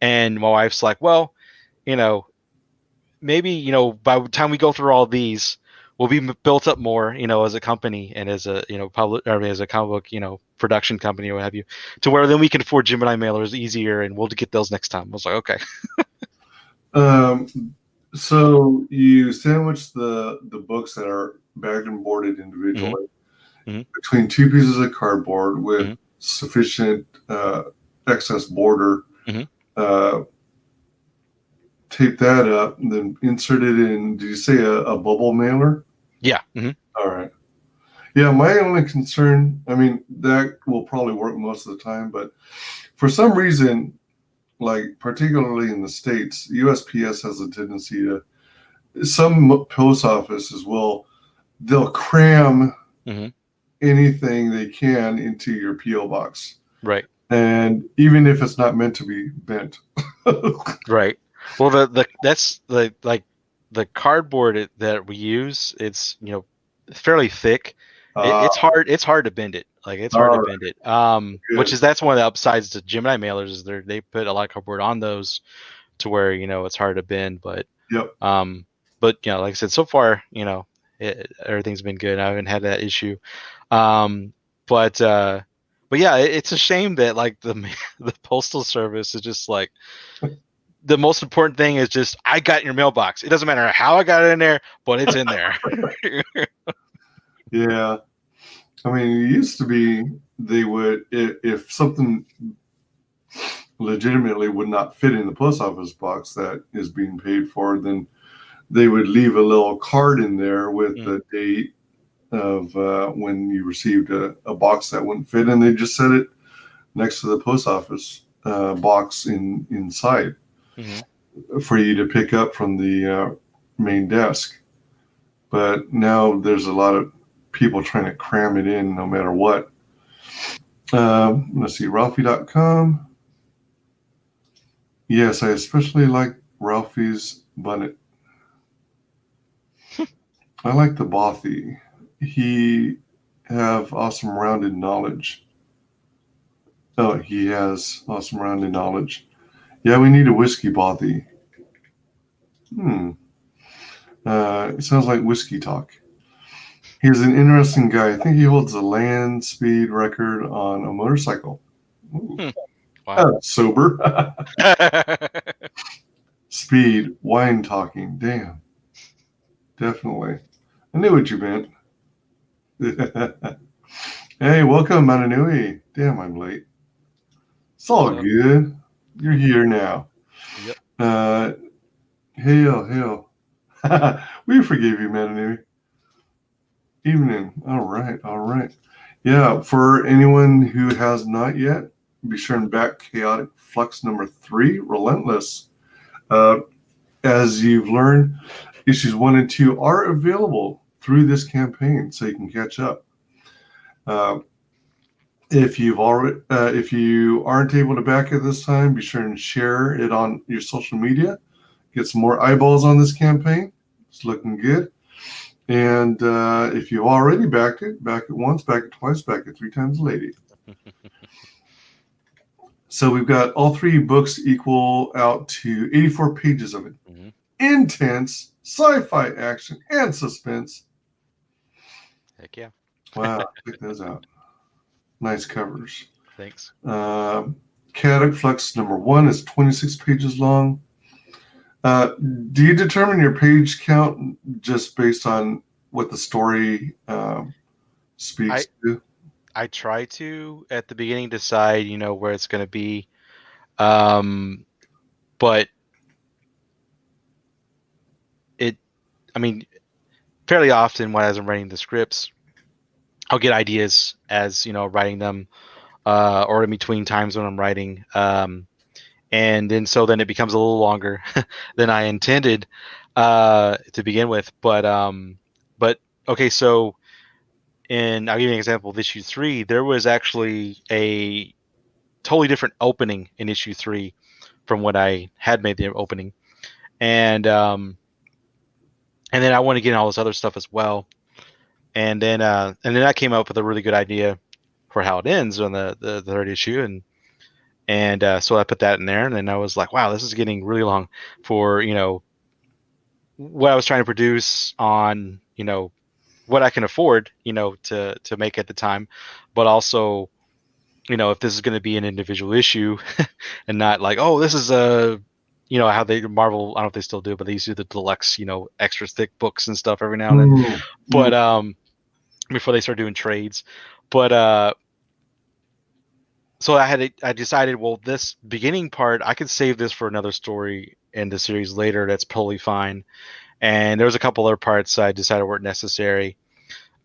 and my wife's like, well, maybe by the time we go through all these, we'll be built up more, as a company and as a public, or as a comic book production company or what have you, to where then we can afford Gemini mailers easier, and we'll get those next time. I was like, okay. So you sandwich the books that are bagged and boarded individually between two pieces of cardboard with sufficient excess border. Tape that up and then insert it in. Did you say a bubble mailer? Yeah. All right. Yeah, my only concern, that will probably work most of the time, but for some reason, like particularly in the States, USPS has a tendency to, some post offices they'll cram anything they can into your P.O. box. Right. And even if it's not meant to be bent. Right. Well, that's the cardboard that we use. It's fairly thick. It's hard to bend it. It's hard to bend it. That's one of the upsides to Gemini mailers is they put a lot of cardboard on those to where it's hard to bend. But like I said, so far everything's been good. I haven't had that issue. But yeah, it's a shame that the postal service is just the most important thing is just I got in your mailbox. It doesn't matter how I got it in there, but it's in there. Yeah. It used to be they would, if something legitimately would not fit in the post office box that is being paid for, then they would leave a little card in there with the date of when you received a box that wouldn't fit, and they just set it next to the post office box inside for you to pick up from the main desk. But now there's a lot of people trying to cram it in no matter what. Let's see, Ralphie.com. Yes, I especially like Ralphie's bonnet. I like the Bothy. He have awesome rounded knowledge. Oh, he has awesome rounded knowledge. Yeah, we need a whiskey Bothy. It sounds like whiskey talk. He's an interesting guy. I think he holds a land speed record on a motorcycle. Wow. Sober. Speed, wine talking. Damn. Definitely. I knew what you meant. Hey, welcome, Mananui. Damn, I'm late. It's all good. You're here now. Yep. Hail. We forgive you, Mananui. Evening. All right. Yeah, for anyone who has not yet, be sure and back Chaotic Flux number 3, Relentless. As you've learned, issues 1 and 2 are available through this campaign, so you can catch up. If you aren't able to back it this time, be sure and share it on your social media. Get some more eyeballs on this campaign. It's looking good. And if you've already backed it, back it once, back it twice, back it 3 times a lady. So we've got all 3 books equal out to 84 pages of it. Intense sci-fi action and suspense. Heck yeah. Wow, check those out. Nice covers. Thanks. Chaotic Flux number 1 is 26 pages long. Do you determine your page count just based on what the story speaks to? I try to at the beginning decide, where it's going to be, but fairly often when as I'm writing the scripts, I'll get ideas as writing them, or in between times when I'm writing, and then it becomes a little longer than I intended to begin with. But okay, so I'll give you an example of issue 3. There was actually a totally different opening in issue 3 from what I had made the opening, and then I want to get in all this other stuff as well, and then I came up with a really good idea for how it ends on the third issue, and so I put that in there, and then I was like, wow, this is getting really long for what I was trying to produce on what I can afford to make at the time, but also if this is going to be an individual issue and not like, oh, this is a how they Marvel, I don't know if they still do, but they used to do the deluxe extra thick books and stuff every now and then. But before they start doing trades, but so I decided, well, this beginning part I could save this for another story in the series later. That's totally fine. And there was a couple other parts I decided weren't necessary.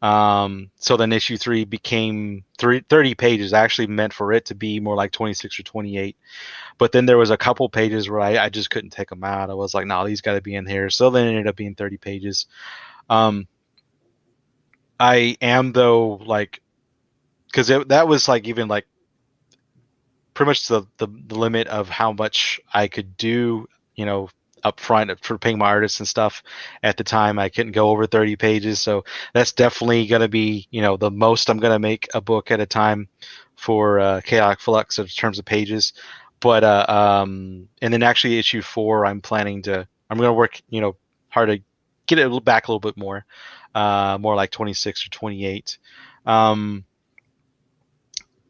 So then issue 3 became 30 pages. I actually meant for it to be more like 26 or 28. But then there was a couple pages where I just couldn't take them out. I was like, no, these got to be in here. So then it ended up being 30 pages. I am, though, like, because that was like even like pretty much the limit of how much I could do, up front for paying my artists and stuff. At the time, I couldn't go over 30 pages. So that's definitely going to be, the most I'm going to make a book at a time for Chaotic Flux in terms of pages. But and then actually issue 4, I'm going to work, hard to get it back a little bit more like 26 or 28.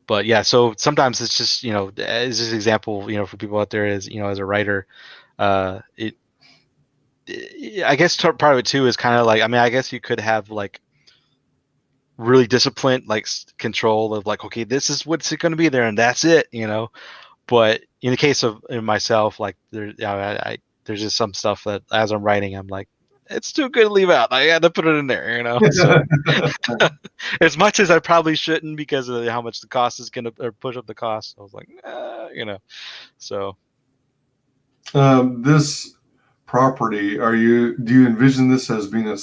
But yeah, so sometimes it's just, as this example, for people out there is, as a writer, I guess part of it too is kind of like, I guess you could have like really disciplined, like control of like, okay, this is what's going to be there and that's it, but in the case of myself, like there's just some stuff that as I'm writing, I'm like, it's too good to leave out. I had to put it in there, So as much as I probably shouldn't because of how much the cost is going to push up the cost, I was like, so. This property, do you envision this as being a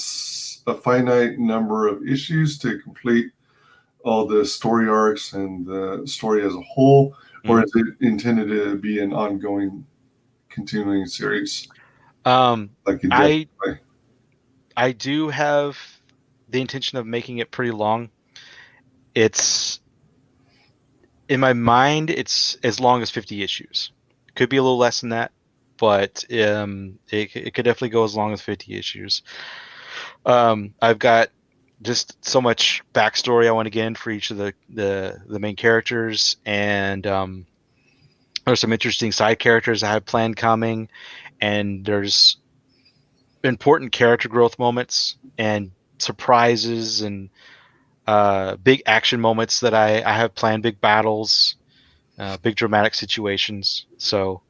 finite number of issues to complete all the story arcs and the story as a whole, or is it intended to be an ongoing, continuing series? I do have the intention of making it pretty long. It's in my mind, it's as long as 50 issues. Could be a little less than that, but it could definitely go as long as 50 issues. I've got just so much backstory I want to get in for each of the main characters, and there's some interesting side characters I have planned coming, and there's important character growth moments and surprises and big action moments that I have planned, big battles, big dramatic situations. So,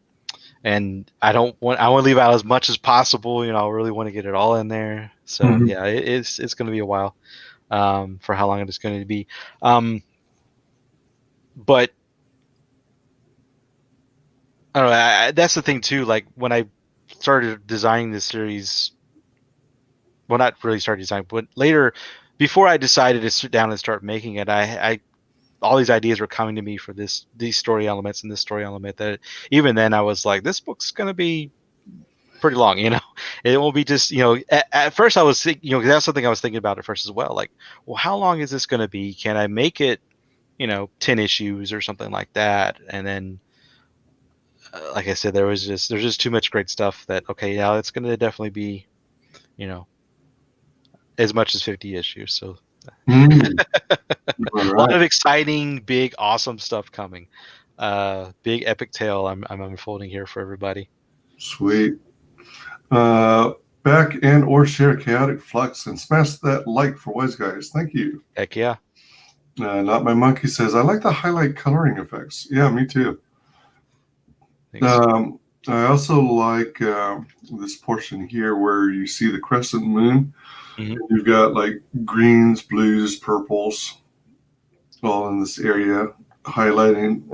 and I want to leave out as much as possible. I really want to get it all in there. So yeah, it's going to be a while for how long it's going to be. But I don't know. That's the thing too. Like when I started designing this series, well, not really started designing, but later, before I decided to sit down and start making it, I all these ideas were coming to me for these story elements and this story element. That even then I was like, this book's gonna be pretty long. It won't be just At first I was thinking, that's something I was thinking about at first as well. Like, well, how long is this gonna be? Can I make it 10 issues or something like that? And then like I said, there's just too much great stuff that it's going to definitely be, as much as 50 issues. So a lot of exciting, big, awesome stuff coming. Big epic tale I'm unfolding here for everybody. Sweet. Back and or share Chaotic Flux and smash that like for WyzGyz. Thank you. Heck yeah. Not My Monkey says, I like the highlight coloring effects. Yeah, me too. I also like this portion here where you see the crescent moon. And you've got like greens, blues, purples all in this area, highlighting,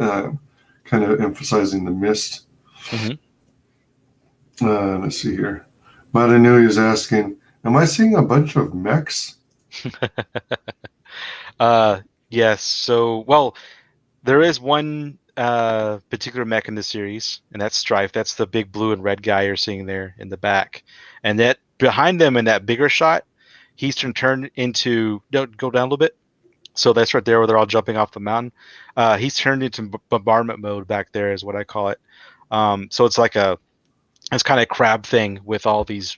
kind of emphasizing the mist Let's see here. Madanui is asking, am I seeing a bunch of mechs? Yes. So, well, there is one particular mech in the series, and that's Strife. That's the big blue and red guy you're seeing there in the back. And that behind them in that bigger shot, he's turned into, go down a little bit. So that's right there where they're all jumping off the mountain. He's turned into bombardment mode back there is what I call it. So it's like it's kind of crab thing with all of his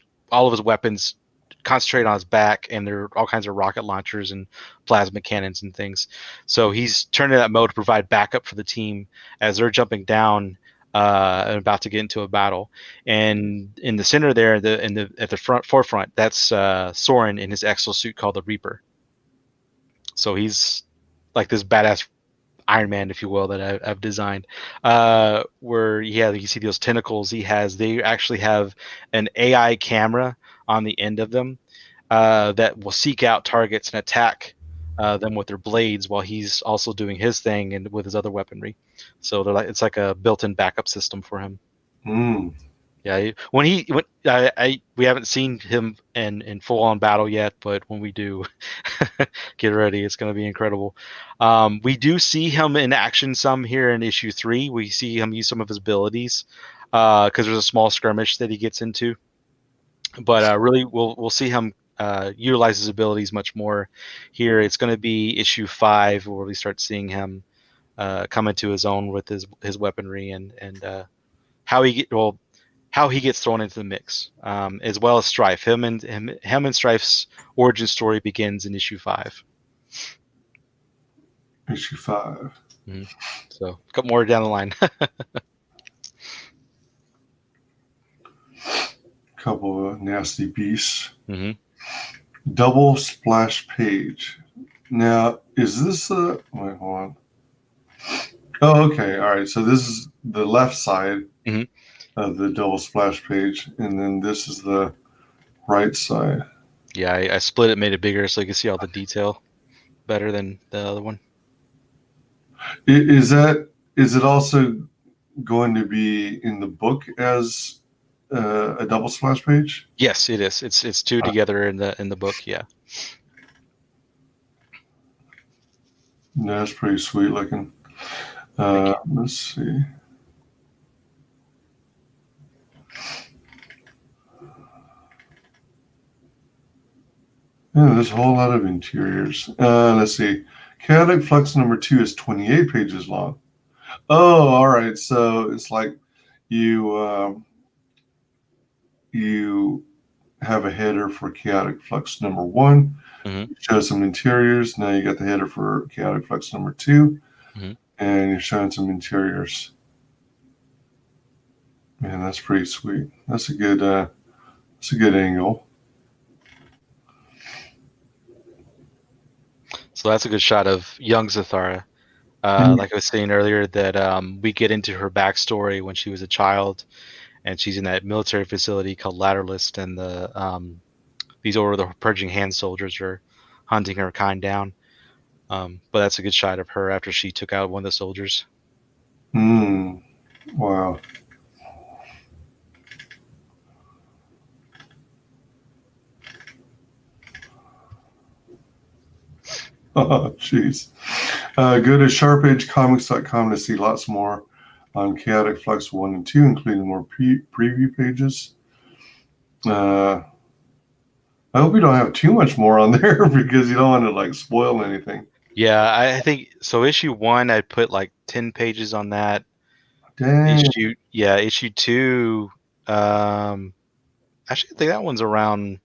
weapons concentrate on his back, and there are all kinds of rocket launchers and plasma cannons and things. So he's turned to that mode to provide backup for the team as they're jumping down and about to get into a battle. And in the center there, at the forefront, that's Soren in his exosuit called the Reaper. So he's like this badass Iron Man, if you will, that I've designed. Where you see those tentacles he has. They actually have an AI camera on the end of them that will seek out targets and attack them with their blades while he's also doing his thing and with his other weaponry. So it's like a built-in backup system for him. Yeah, we haven't seen him in full-on battle yet, but when we do, get ready. It's going to be incredible. We do see him in action some here in issue 3. We see him use some of his abilities because there's a small skirmish that he gets into. But really, we'll see him utilize his abilities much more here. It's going to be issue 5 where we start seeing him come into his own with his weaponry and how he gets thrown into the mix, as well as Strife. Him and Strife's origin story begins in issue 5. Issue 5. Mm-hmm. So a couple more down the line. Couple of nasty beasts. Mm-hmm. Double splash page. Now, is this a... Wait, hold on. Oh, okay. All right. So this is the left side of the double splash page, and then this is the right side. Yeah, I split it, made it bigger so you can see all the detail better than the other one. Is it also going to be in the book as a double splash page? Yes, it is. It's two together in the book. Yeah. That's pretty sweet looking. Let's see. Yeah, there's a whole lot of interiors. Let's see. Chaotic Flux number 2 is 28 pages long. Oh, all right. So it's like you have a header for Chaotic Flux number 1. You show some interiors. Now you got the header for Chaotic Flux number 2, and you're showing some interiors. Man, that's pretty sweet. That's a good angle. So that's a good shot of young Zathara. Like I was saying earlier, that we get into her backstory when she was a child, and she's in that military facility called Ladderlist, and these over the purging hand soldiers are hunting her kind down. But that's a good shot of her after she took out one of the soldiers. Wow. Oh, jeez. Go to sharpagecomics.com to see lots more on Chaotic Flux 1 and 2, including more preview pages. I hope we don't have too much more on there because you don't want to spoil anything. Yeah, I think so. Issue 1, I put 10 pages on that. Dang. Issue 2. Actually, I think that one's around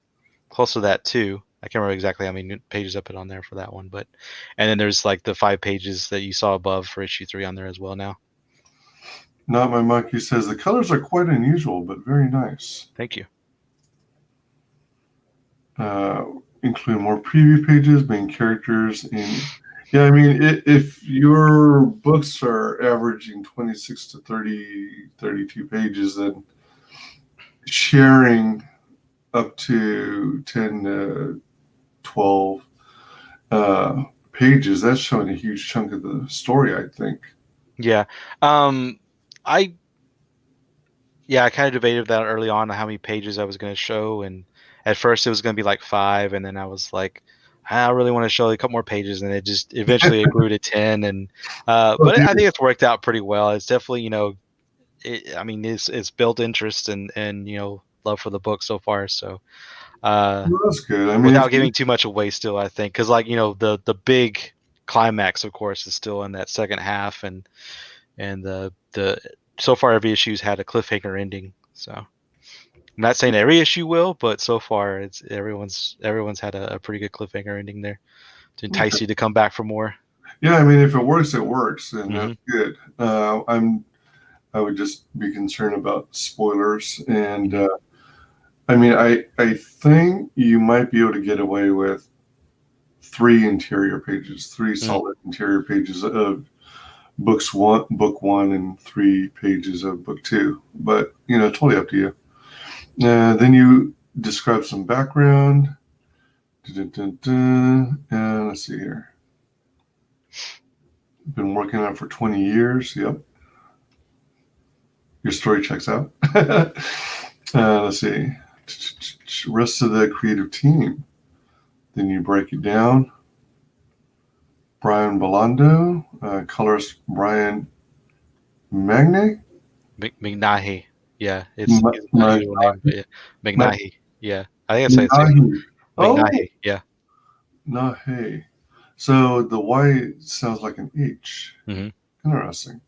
close to that too. I can't remember exactly how many pages I put on there for that one, and then there's the 5 pages that you saw above for issue 3 on there as well now. Not My Monkey says the colors are quite unusual, but very nice. Thank you. Include more preview pages, main characters, and I mean, if your books are averaging 26 to 30, 32 pages, then sharing up to 10 to 12 pages, that's showing a huge chunk of the story, I think. Yeah. Yeah, I kind of debated that early on how many pages I was going to show, and at first it was going to be like 5, and then I was like, I really want to show a couple more pages, and it just eventually it grew to 10, and but I think it's worked out pretty well. It's definitely I mean it's built interest and love for the book so far. So Well, that's good. I mean, without giving too much away, still I think because the big climax, of course, is still in that second half, and the so far every issue's had a cliffhanger ending. So I'm not saying every issue will, but so far it's everyone's had a pretty good cliffhanger ending there to entice you to come back for more. Yeah, I mean, if it works, it works, and Mhm. that's good. I would just be concerned about spoilers, and I mean, I think you might be able to get away with 3 interior pages, 3 solid interior pages of book 1, and 3 pages of book 2. But totally up to you. Then you describe some background. And let's see here. Been working on it for 20 years. Yep. Your story checks out. Let's see. Rest of the creative team. Then you break it down. Brian Belando, colorist Brian Magne. McNahy. Yeah, it's not usual name, but yeah. McNahy. Yeah, I think it's McNahy. McNahy. Yeah. Nahe. So the Y sounds like an H. Mm-hmm. Interesting.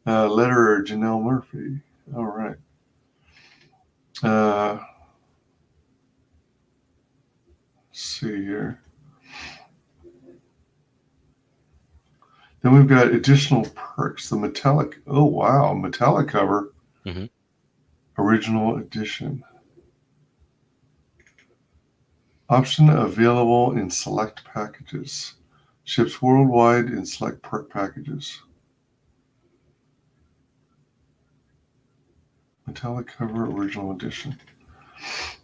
Letterer Janelle Murphy. All right. Let's see here. Then we've got additional perks. The metallic. Oh wow, metallic cover. Mm-hmm. Original edition. Option available in select packages. Ships worldwide in select perk packages. Metallic cover original edition.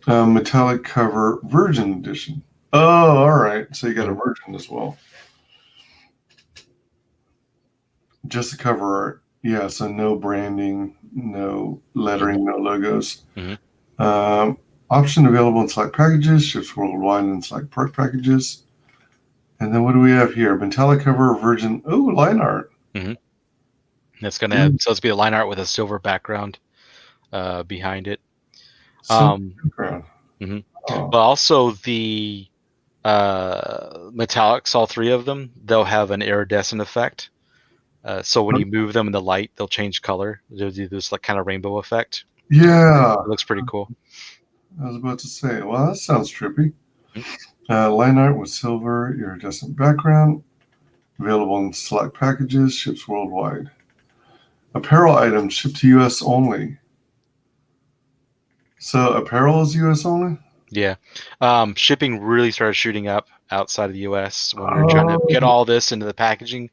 Metallic cover virgin edition. Oh, all right. So you got a virgin as well. Just the cover art. Yeah, so no branding, no lettering, no logos. Mm-hmm. Option available in select packages. Ships worldwide in select perk packages. And then what do we have here? Metallic cover virgin. Oh, line art. Mm-hmm. That's gonna have, so it's be a line art with a silver background behind it. Background. Mm-hmm. Oh. But also the metallics, all 3 of them, they'll have an iridescent effect. So when you move them in the light, they'll change color. They'll do this like kind of rainbow effect. Yeah, it looks pretty cool. I was about to say, well, that sounds trippy. Mm-hmm. Line art with silver iridescent background. Available in select packages. Ships worldwide. Apparel items shipped to U.S. only. So apparel is U.S. only? Yeah. Shipping really started shooting up outside of the U.S. when we were trying to get all this into the packaging.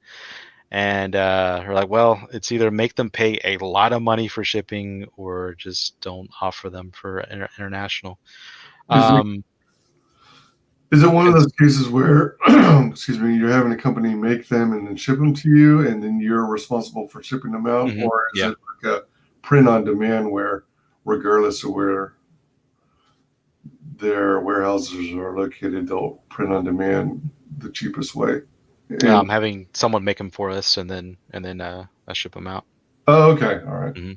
And we're like, well, it's either make them pay a lot of money for shipping or just don't offer them for international. Is it one of those cases where, excuse me, you're having a company make them and then ship them to you, and then you're responsible for shipping them out? Mm-hmm. Or is it like a print on demand where, regardless of where their warehouses are located, they'll print on demand the cheapest way? I'm having someone make them for us, and then I ship them out. Oh, okay, all right. Mm-hmm.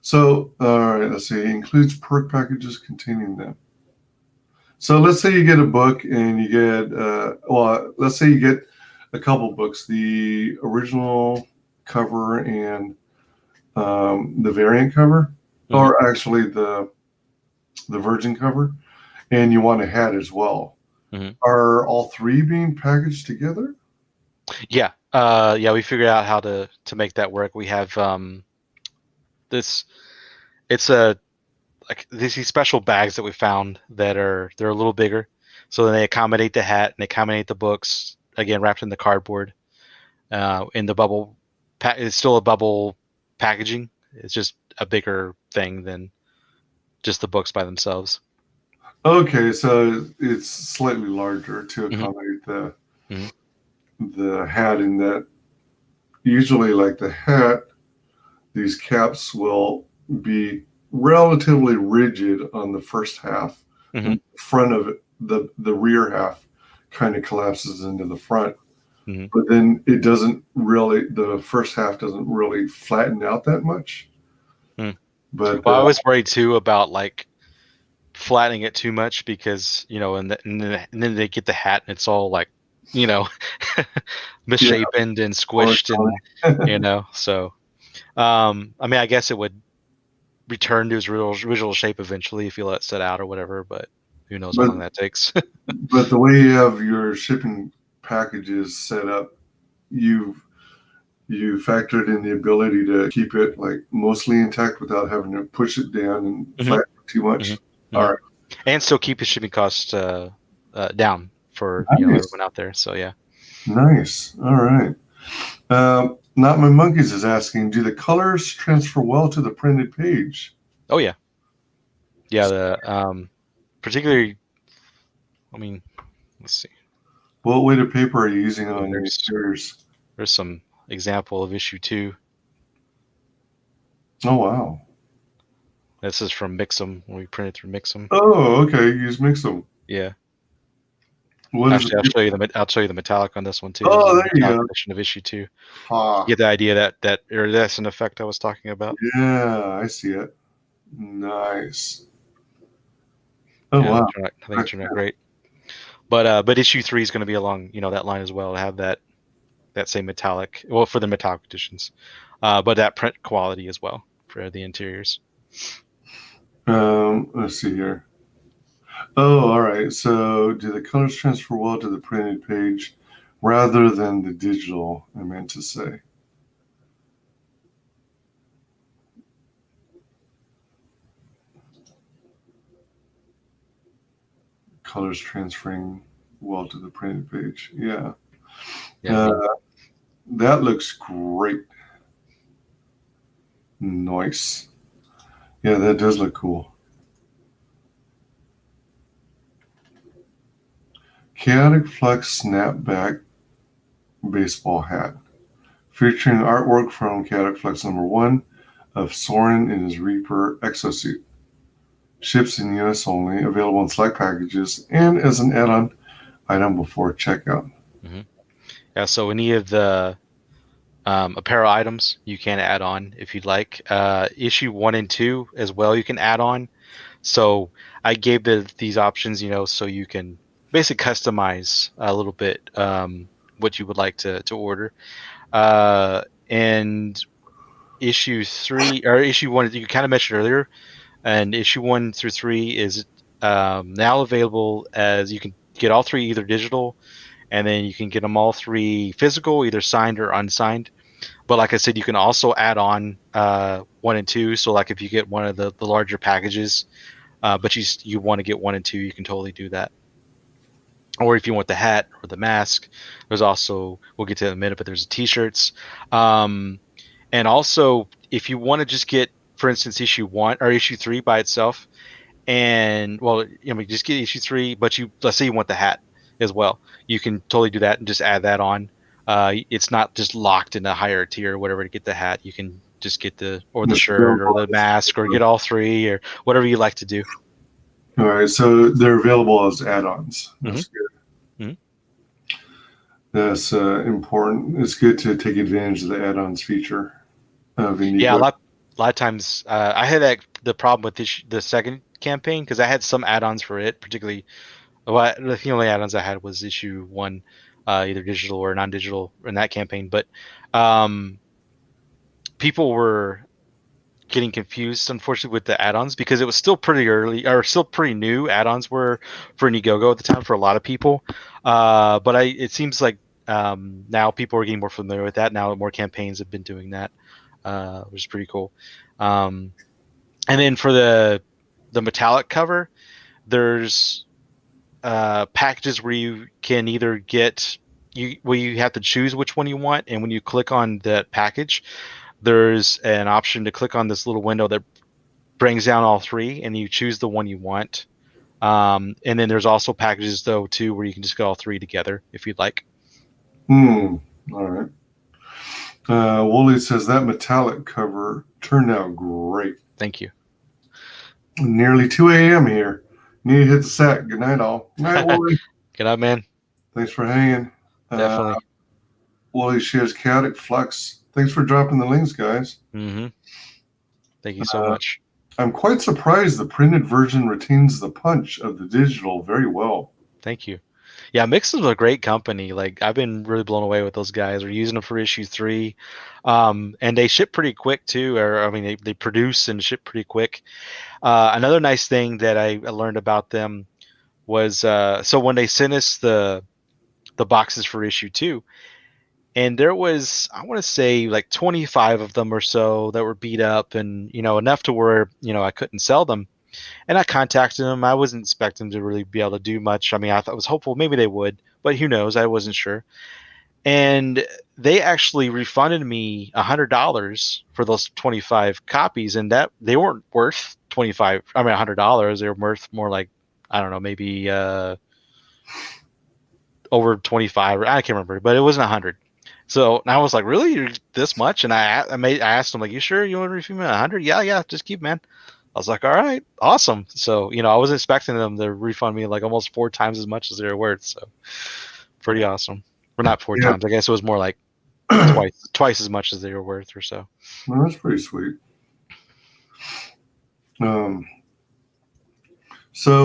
So, all right, let's see. Includes perk packages containing them. So let's say you get a book and you get, let's say you get a couple books, the original cover and the variant cover, mm-hmm. or actually the virgin cover, and you want a hat as well. Mm-hmm. Are all 3 being packaged together? Yeah. We figured out how to make that work. We have these special bags that we found that they're a little bigger, so then they accommodate the hat and they accommodate the books, again wrapped in the cardboard in the bubble it's still a bubble packaging. It's just a bigger thing than just the books by themselves. Okay, so it's slightly larger to accommodate mm-hmm. the hat, in that usually like the hat, these caps will be relatively rigid on the first half. Mm-hmm. The front of it, the rear half kind of collapses into the front. Mm-hmm. But then it doesn't really, the first half doesn't really flatten out that much. But Well, I was worried too about like flattening it too much because, you know, and then they get the hat and it's all like, you know, misshapen and squished and, you know, so, I mean, I guess it would return to its original shape eventually if you let it set out or whatever, but who knows how long that takes. But the way you have your shipping packages set up, you factored in the ability to keep it like mostly intact without having to push it down and flatten it too much. All right. And still keep the shipping costs down for Nice. you know, everyone out there. So yeah. Nice. All right. Not My Monkeys is asking, do the colors transfer well to the printed page? Oh yeah. Yeah, the particularly, I mean, let's see. What weight of paper are you using on your There's some example of issue 2. Oh wow. This is from Mix'em when we printed through Mix'em. Oh, okay. Use Mix'em. Yeah. What Actually, I'll show you the metallic on this one too. Oh, the there you go. edition of issue 2. Ha. You get the idea that iridescent effect I was talking about. Yeah, I see it. Nice. Oh Yeah, wow. I think it turned out great. But issue 3 is going to be along, you know, that line as well. Have that same metallic, well, for the metallic editions, but that print quality as well for the interiors. Let's see here. Oh, all right. So, do the colors transfer well to the printed page rather than the digital? I meant to say. Colors transferring well to the printed page. Yeah. That looks great. Nice. Yeah, that does look cool. Chaotic Flux snapback baseball hat featuring artwork from Chaotic Flux #1 of Soren in his Reaper exosuit. Ships in US only, available in select packages, and as an add-on item before checkout. Mm-hmm. Yeah, so any of the apparel items you can add on if you'd like. Issue 1 and 2 as well you can add on. So I gave these options, you know, so you can basically customize a little bit what you would like to order. And issue 3 or issue 1 you kind of mentioned earlier, and issue 1 through 3 is now available as you can get all 3 either digital, and then you can get them all 3 physical, either signed or unsigned. But like I said, you can also add on 1 and 2. So like if you get one of the larger packages, but you want to get 1 and 2, you can totally do that. Or if you want the hat or the mask, there's also, we'll get to it in a minute, but there's t-shirts. And also if you want to just get, for instance, issue 1 or issue 3 by itself, and well, you know, just get issue 3, but let's say you want the hat as well, you can totally do that and just add that on. It's not just locked in a higher tier or whatever to get the hat. You can just get the shirt or the mask or get all 3 or whatever you like to do. All right, so they're available as add-ons. That's good. Mm-hmm. That's important. It's good to take advantage of the add-ons feature. Yeah, a lot of times I had the problem with the second campaign because I had some add-ons for it, particularly. Well, the only add-ons I had was issue 1, either digital or non-digital in that campaign. But people were getting confused, unfortunately, with the add-ons because it was still pretty early or still pretty new. Add-ons were for Indiegogo at the time for a lot of people. But it seems like now people are getting more familiar with that. Now more campaigns have been doing that, which is pretty cool. And then for the metallic cover, there's packages where you can either get you have to choose which one you want, and when you click on that package, there's an option to click on this little window that brings down all 3, and you choose the one you want. And then there's also packages though too where you can just get all 3 together if you'd like. All right. Wooly says that metallic cover turned out great. Thank you. Nearly 2 a.m. here. Need to hit the sack. Good night, all. Night, Wally. Good night, man. Thanks for hanging. Definitely. Wally shares chaotic flux. Thanks for dropping the links, guys. Mm-hmm. Thank you so much. I'm quite surprised the printed version retains the punch of the digital very well. Thank you. Yeah, Mix is a great company. Like, I've been really blown away with those guys. We're using them for issue 3. And they ship pretty quick too. Or I mean, they produce and ship pretty quick. Another nice thing that I learned about them was so when they sent us the boxes for issue 2, and there was, I want to say, like 25 of them or so that were beat up, and enough to where I couldn't sell them. And I contacted them. I wasn't expecting to really be able to do much. I mean, I was hopeful maybe they would, but who knows? I wasn't sure. And they actually refunded me $100 for those 25 copies, and that they weren't worth $100. They were worth more like, I don't know, maybe over 25. I can't remember, but it wasn't 100. So I was like, really, you're this much? And I asked them, like, you sure you want to refund me 100? Yeah, just keep, man. I was like, all right, awesome. So, I wasn't expecting them to refund me like almost 4 times as much as they were worth. So pretty awesome. Or not 4 times. I guess it was more like twice as much as they were worth or so. Well, that's pretty sweet. So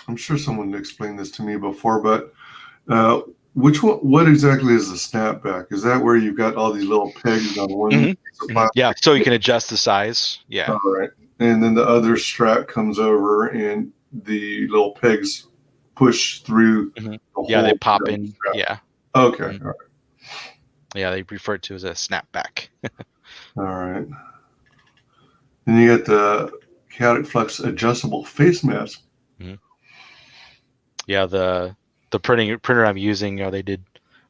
I'm sure someone explained this to me before, but what exactly is the snapback? Is that where you've got all these little pegs on one piece of plastic? Yeah, so you can adjust the size. Yeah. All right. And then the other strap comes over and the little pegs push through. The yeah, they whole pop in. strap. Yeah. Okay. All right. Yeah, they refer to it as a snapback. All right. Then you got the Chaotic Flux adjustable face mask. Yeah, the printer I'm using, they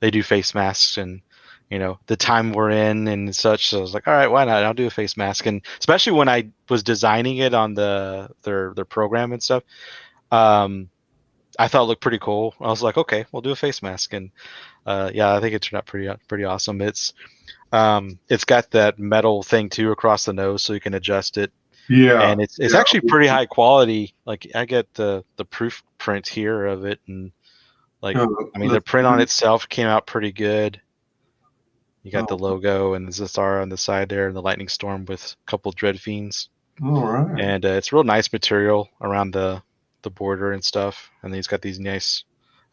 do face masks, and the time we're in and such. So I was like, all right, why not? I'll do a face mask. And especially when I was designing it on their program and stuff, I thought it looked pretty cool. I was like, okay, we'll do a face mask. And yeah, I think it turned out pretty awesome. It's got that metal thing too across the nose, so you can adjust it. Yeah, and it's actually pretty high quality. Like, I get the proof print here of it, and like, I mean, the print on itself came out pretty good. You got the logo and the star on the side there, and the lightning storm with a couple dread fiends. All right. And it's real nice material around the border and stuff. And then he's got these nice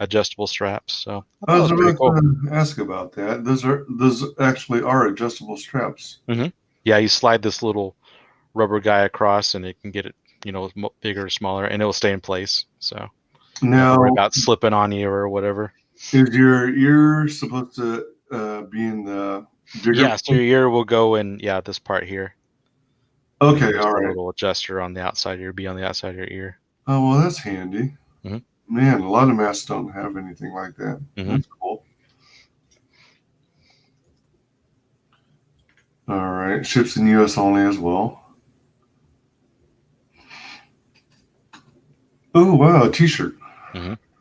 adjustable straps. So I was about to ask about that. Those actually are adjustable straps. Yeah, you slide this little rubber guy across, and it can get it, bigger or smaller, and it will stay in place. So now, don't worry about slipping on you or whatever. Is your ear supposed to be in the bigger? Yeah, so your ear will go in. Yeah, this part here. Okay, all right. A little adjuster on the outside of your be on the outside of your ear. Oh, well, that's handy. Man, a lot of masks don't have anything like that. That's cool. All right, ships in U.S. only as well. Oh, wow, a T-shirt.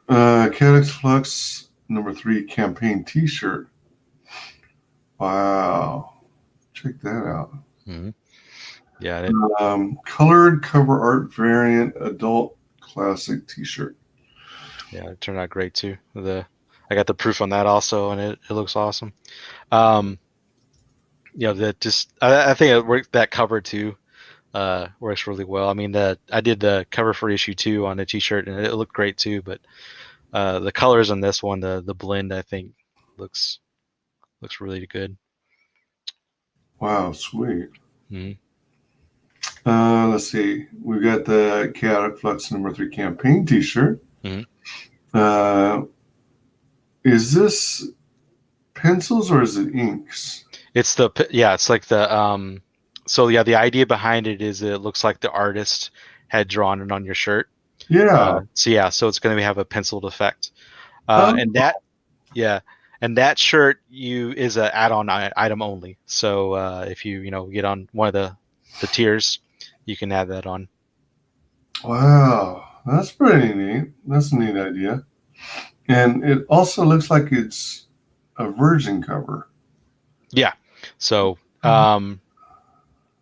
Chaotic Flux #3 campaign T-shirt. Wow, check that out. Yeah. Colored cover art variant adult classic T-shirt. Yeah, it turned out great too. I got the proof on that also, and it looks awesome. That just I think it worked. That cover too works really well. I mean, I did the cover for issue 2 on the T-shirt, and it looked great too. But the colors on this one, the blend, I think looks really good. Wow, sweet. Let's see. We got the Chaotic Flux #3 campaign T-shirt. Is this pencils or is it inks? It's it's like the so yeah, the idea behind it is it looks like the artist had drawn it on your shirt. Yeah. So it's going to have a penciled effect. And that shirt is an add-on item only. So if you get on one of the tiers, you can add that on. Wow, that's pretty neat. That's a neat idea. And it also looks like it's a virgin cover. Yeah. So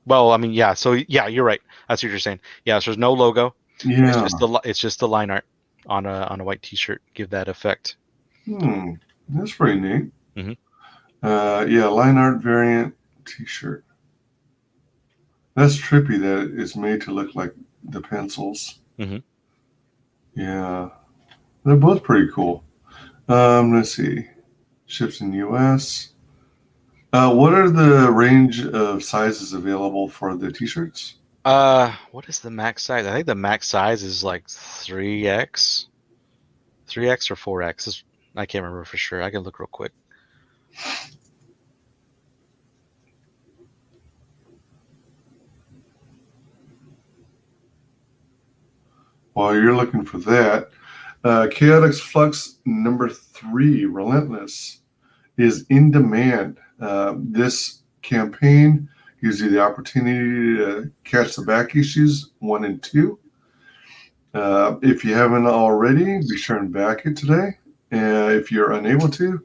Well, I mean, yeah. So yeah, you're right. That's what you're saying. Yeah. So there's no logo. Yeah. It's just the line art on a white T-shirt. Give that effect. That's pretty neat. Mm-hmm. Yeah, line art variant T-shirt. That's trippy that it's made to look like the pencils. Mm-hmm. Yeah, they're both pretty cool. Let's see. Ships in U.S. What are the range of sizes available for the T-shirts? What is the max size? I think the max size is like 3X, 3X or 4X. I can't remember for sure. I can look real quick. While you're looking for that, Chaotix Flux number 3, Relentless, is in demand. This campaign gives you the opportunity to catch the back issues 1 and 2. If you haven't already, be sure and back it today. If you're unable to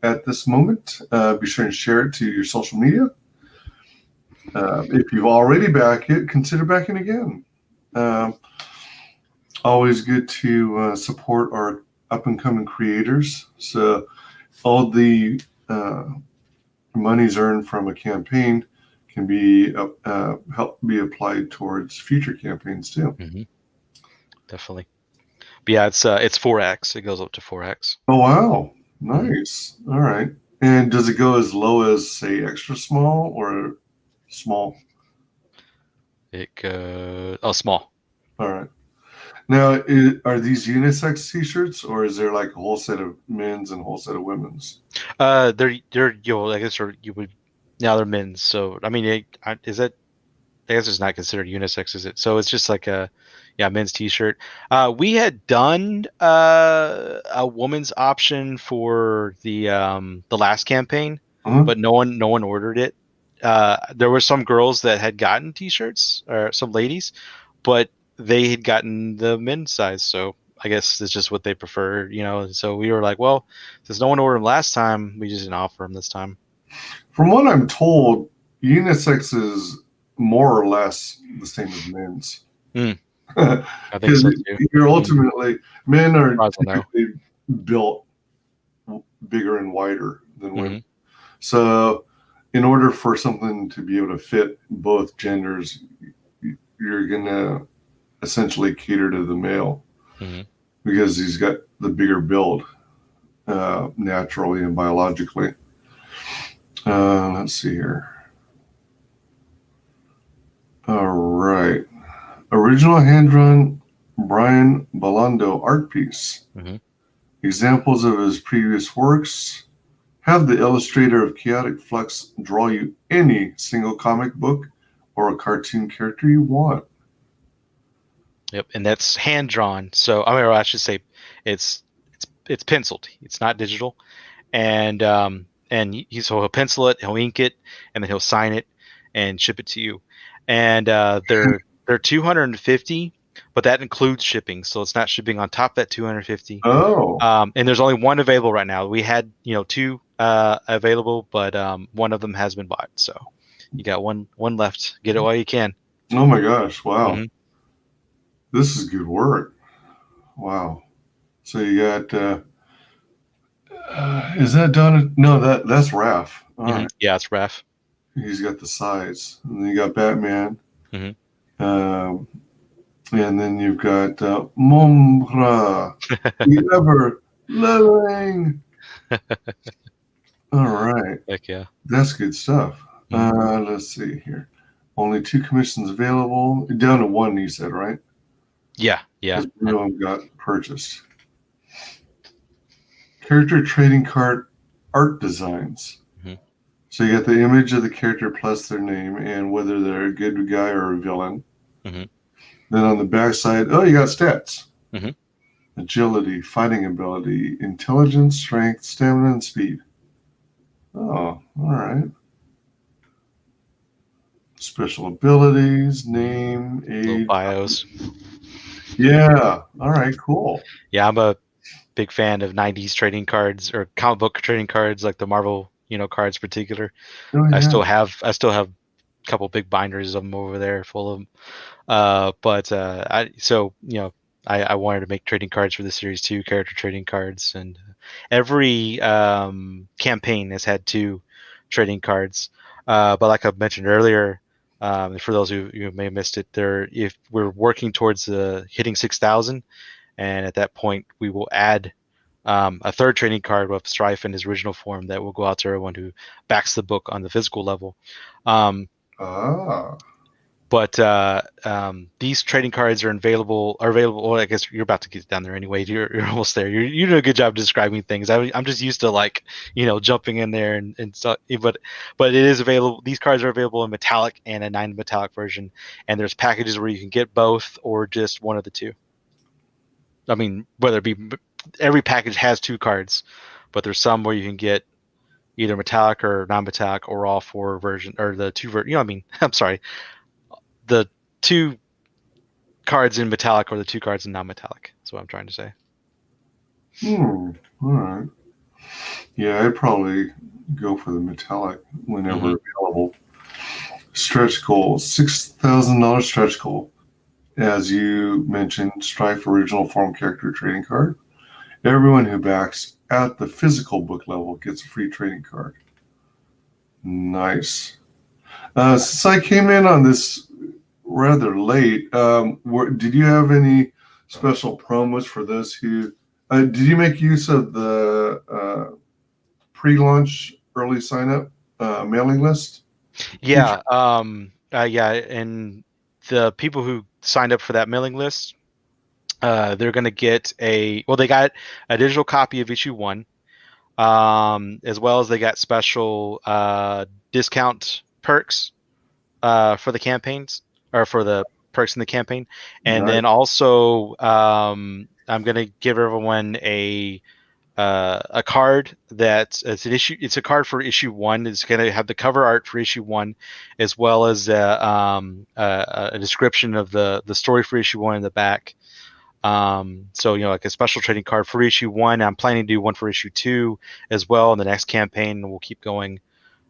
at this moment, be sure and share it to your social media. If you've already backed it, consider backing again. Always good to support our up-and-coming creators. So all the monies earned from a campaign can be help be applied towards future campaigns too. Mm-hmm. Definitely. But yeah, it's 4X. It goes up to 4X. Oh wow, nice. All right. And does it go as low as, say, extra small or small? It goes small. All right. Now, are these unisex T-shirts, or is there like a whole set of men's and a whole set of women's? They're I guess you would now they're men's. So I mean, is that? I guess it's not considered unisex, is it? So it's just like a men's T-shirt. We had done a woman's option for the last campaign, but no one ordered it. There were some girls that had gotten T-shirts, or some ladies, but they had gotten the men's size. So I guess it's just what they prefer, So we were like, well, since no one ordered them last time, we just didn't offer them this time. From what I'm told, unisex is more or less the same as men's. I think so too. You're ultimately men are typically built bigger and wider than women. So in order for something to be able to fit both genders, you're gonna essentially cater to the male because he's got the bigger build naturally and biologically. Let's see here. All right. Original hand-drawn Brian Balondo art piece. Examples of his previous works. Have the illustrator of Chaotic Flux draw you any single comic book or a cartoon character you want. Yep, and that's hand-drawn. So I should say it's penciled. It's not digital. And so he'll pencil it, he'll ink it, and then he'll sign it and ship it to you. And they're $250, but that includes shipping, so it's not shipping on top of that $250. Oh. And there's only one available right now. We had 2 available, but one of them has been bought. So you got one left. Get it while you can. Oh my gosh! Wow, this is good work. Wow. So you got is that Donna? No, that's Raph. All right. Yeah, it's Raph. He's got the size, and then you got Batman. And then you've got Momra, the ever living. All right. Heck yeah. That's good stuff. Let's see here. Only 2 commissions available. Down to 1, you said, right? Yeah. No one got purchased. Character trading card art designs. So you got the image of the character plus their name and whether they're a good guy or a villain. Then on the back side, you got stats. Agility, fighting ability, intelligence, strength, stamina, and speed. Oh, all right. Special abilities, name, age. Little bios. Yeah. All right, cool. Yeah, I'm a big fan of 90s trading cards or comic book trading cards, like the Marvel cards in particular. I still have couple big binders of them over there full of them. I wanted to make trading cards for the series 2, character trading cards, and every campaign has had 2 trading cards. But like I mentioned earlier, for those who may have missed it, if we're working towards hitting 6,000, and at that point we will add a 3rd trading card with Strife in his original form that will go out to everyone who backs the book on the physical level. But these trading cards are available. Well, I guess you're about to get down there anyway. You're almost there. You're doing a good job describing things. I'm just used to jumping in there and stuff. But it is available. These cards are available in metallic and a non-metallic version. And there's packages where you can get both or just one of the two. I mean, whether it be every package has 2 cards, but there's some where you can get either metallic or non-metallic or all 4 version or the 2 version. I'm sorry. The 2 cards in metallic or the 2 cards in non-metallic. That's what I'm trying to say. All right. Yeah, I'd probably go for the metallic whenever available. Stretch goal, $6,000 stretch goal. As you mentioned, Strife original form character trading card. Everyone who backs at the physical book level gets a free trading card. Nice. Since I came in on this rather late, did you have any special promos for those who did you make use of the pre-launch early sign-up mailing list? Yeah, and the people who signed up for that mailing list, they're going to get they got a digital copy of issue 1, as well as they got special discount perks for the campaigns, or for the perks in the campaign. And then also I'm going to give everyone a card it's a card for issue 1. It's going to have the cover art for issue 1, as well as a description of the story for issue 1 in the back. So like a special trading card for issue 1. I'm planning to do one for issue 2 as well in the next campaign, and we'll keep going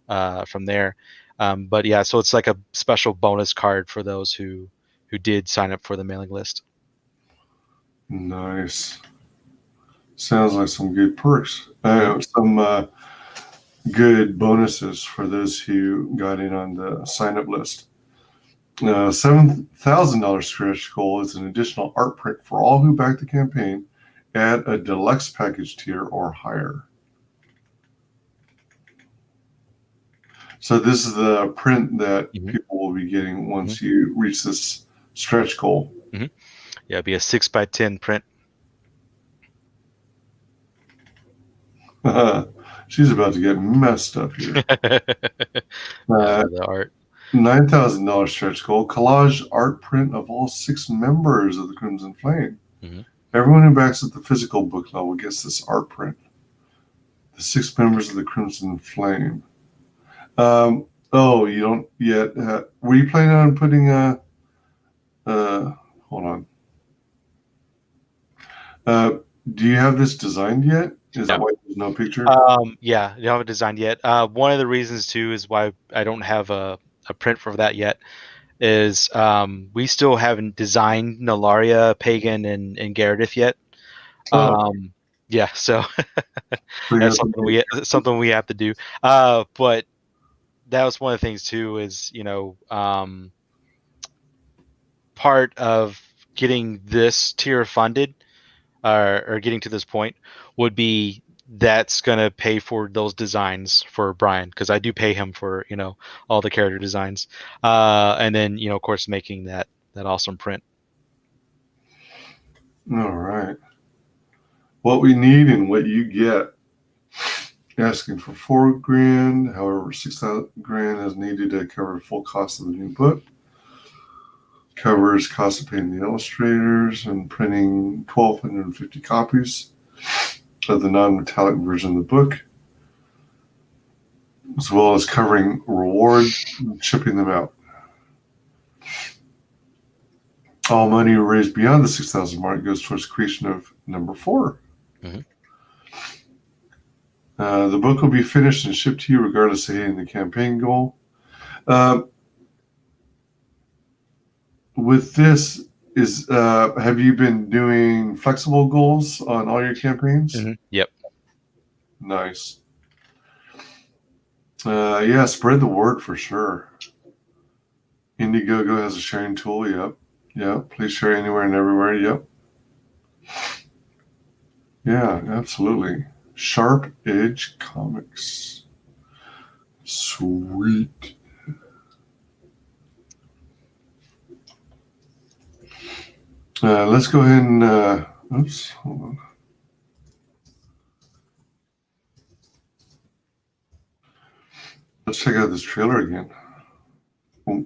from there. But yeah, so it's like a special bonus card for those who did sign up for the mailing list. Nice. Sounds like some good perks. Some good bonuses for those who got in on the sign-up list. $7,000 stretch goal is an additional art print for all who back the campaign at a deluxe package tier or higher. So this is the print that people will be getting once you reach this stretch goal. Yeah, it'll be a 6x10 print. She's about to get messed up here. The art. $9,000 stretch goal, collage art print of all 6 members of the Crimson Flame. Everyone who backs at the physical book level gets this art print. The 6 members of the Crimson Flame. You don't yet were you planning on putting hold on. Do you have this designed yet? Is that why there's no picture? Yeah, you don't have it designed yet. One of the reasons too is why I don't have a print for that yet is we still haven't designed Nalaria, Pagan, and Gyarados yet. Yeah, so that's something we have to do. But that was one of the things too is part of getting this tier funded or getting to this point would be that's going to pay for those designs for Brian, because I do pay him for all the character designs, and then of course making that awesome print. All right, what we need and what you get. Asking for $4,000, however, $6,000 is needed to cover the full cost of the new book. Covers cost of paying the illustrators and printing 1,250 copies of the non-metallic version of the book, as well as covering rewards and shipping them out. All money raised beyond the 6,000 mark goes towards creation of number 4. The book will be finished and shipped to you regardless of hitting the campaign goal. with this is have you been doing flexible goals on all your campaigns? Yep. Nice. Yeah, spread the word for sure. Indiegogo has a sharing tool. Yep. Yep. Please share anywhere and everywhere. Yep. Yeah, absolutely. Sharp Edge Comics. Sweet. Let's go ahead and oops, hold on. Let's check out this trailer again. Oh.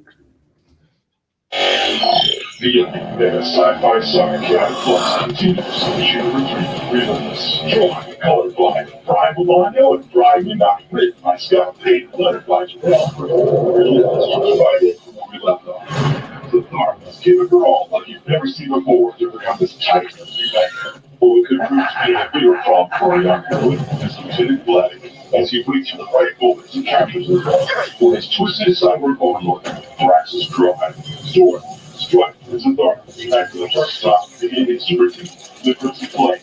The epic meta sci-fi saga Giant Flux continues to issue retreat Relentless. Joy, colorblind, Brian Bolano, and Brian Unite. Written by Scott Payne, lettered by Janelle Grill. Relentless was divided from where we left off. The darkness gave it her all like you've never seen before to become this titan of humanity. Or it could prove to be a bigger problem for a young heroine as Lieutenant Black, as he waits for the right moment to capture the girl. For his twisted cyborg overlord, Brax's drive, Sword, Strike, its authority, connect to the dark side, the gaming super team, the Crimson Flame.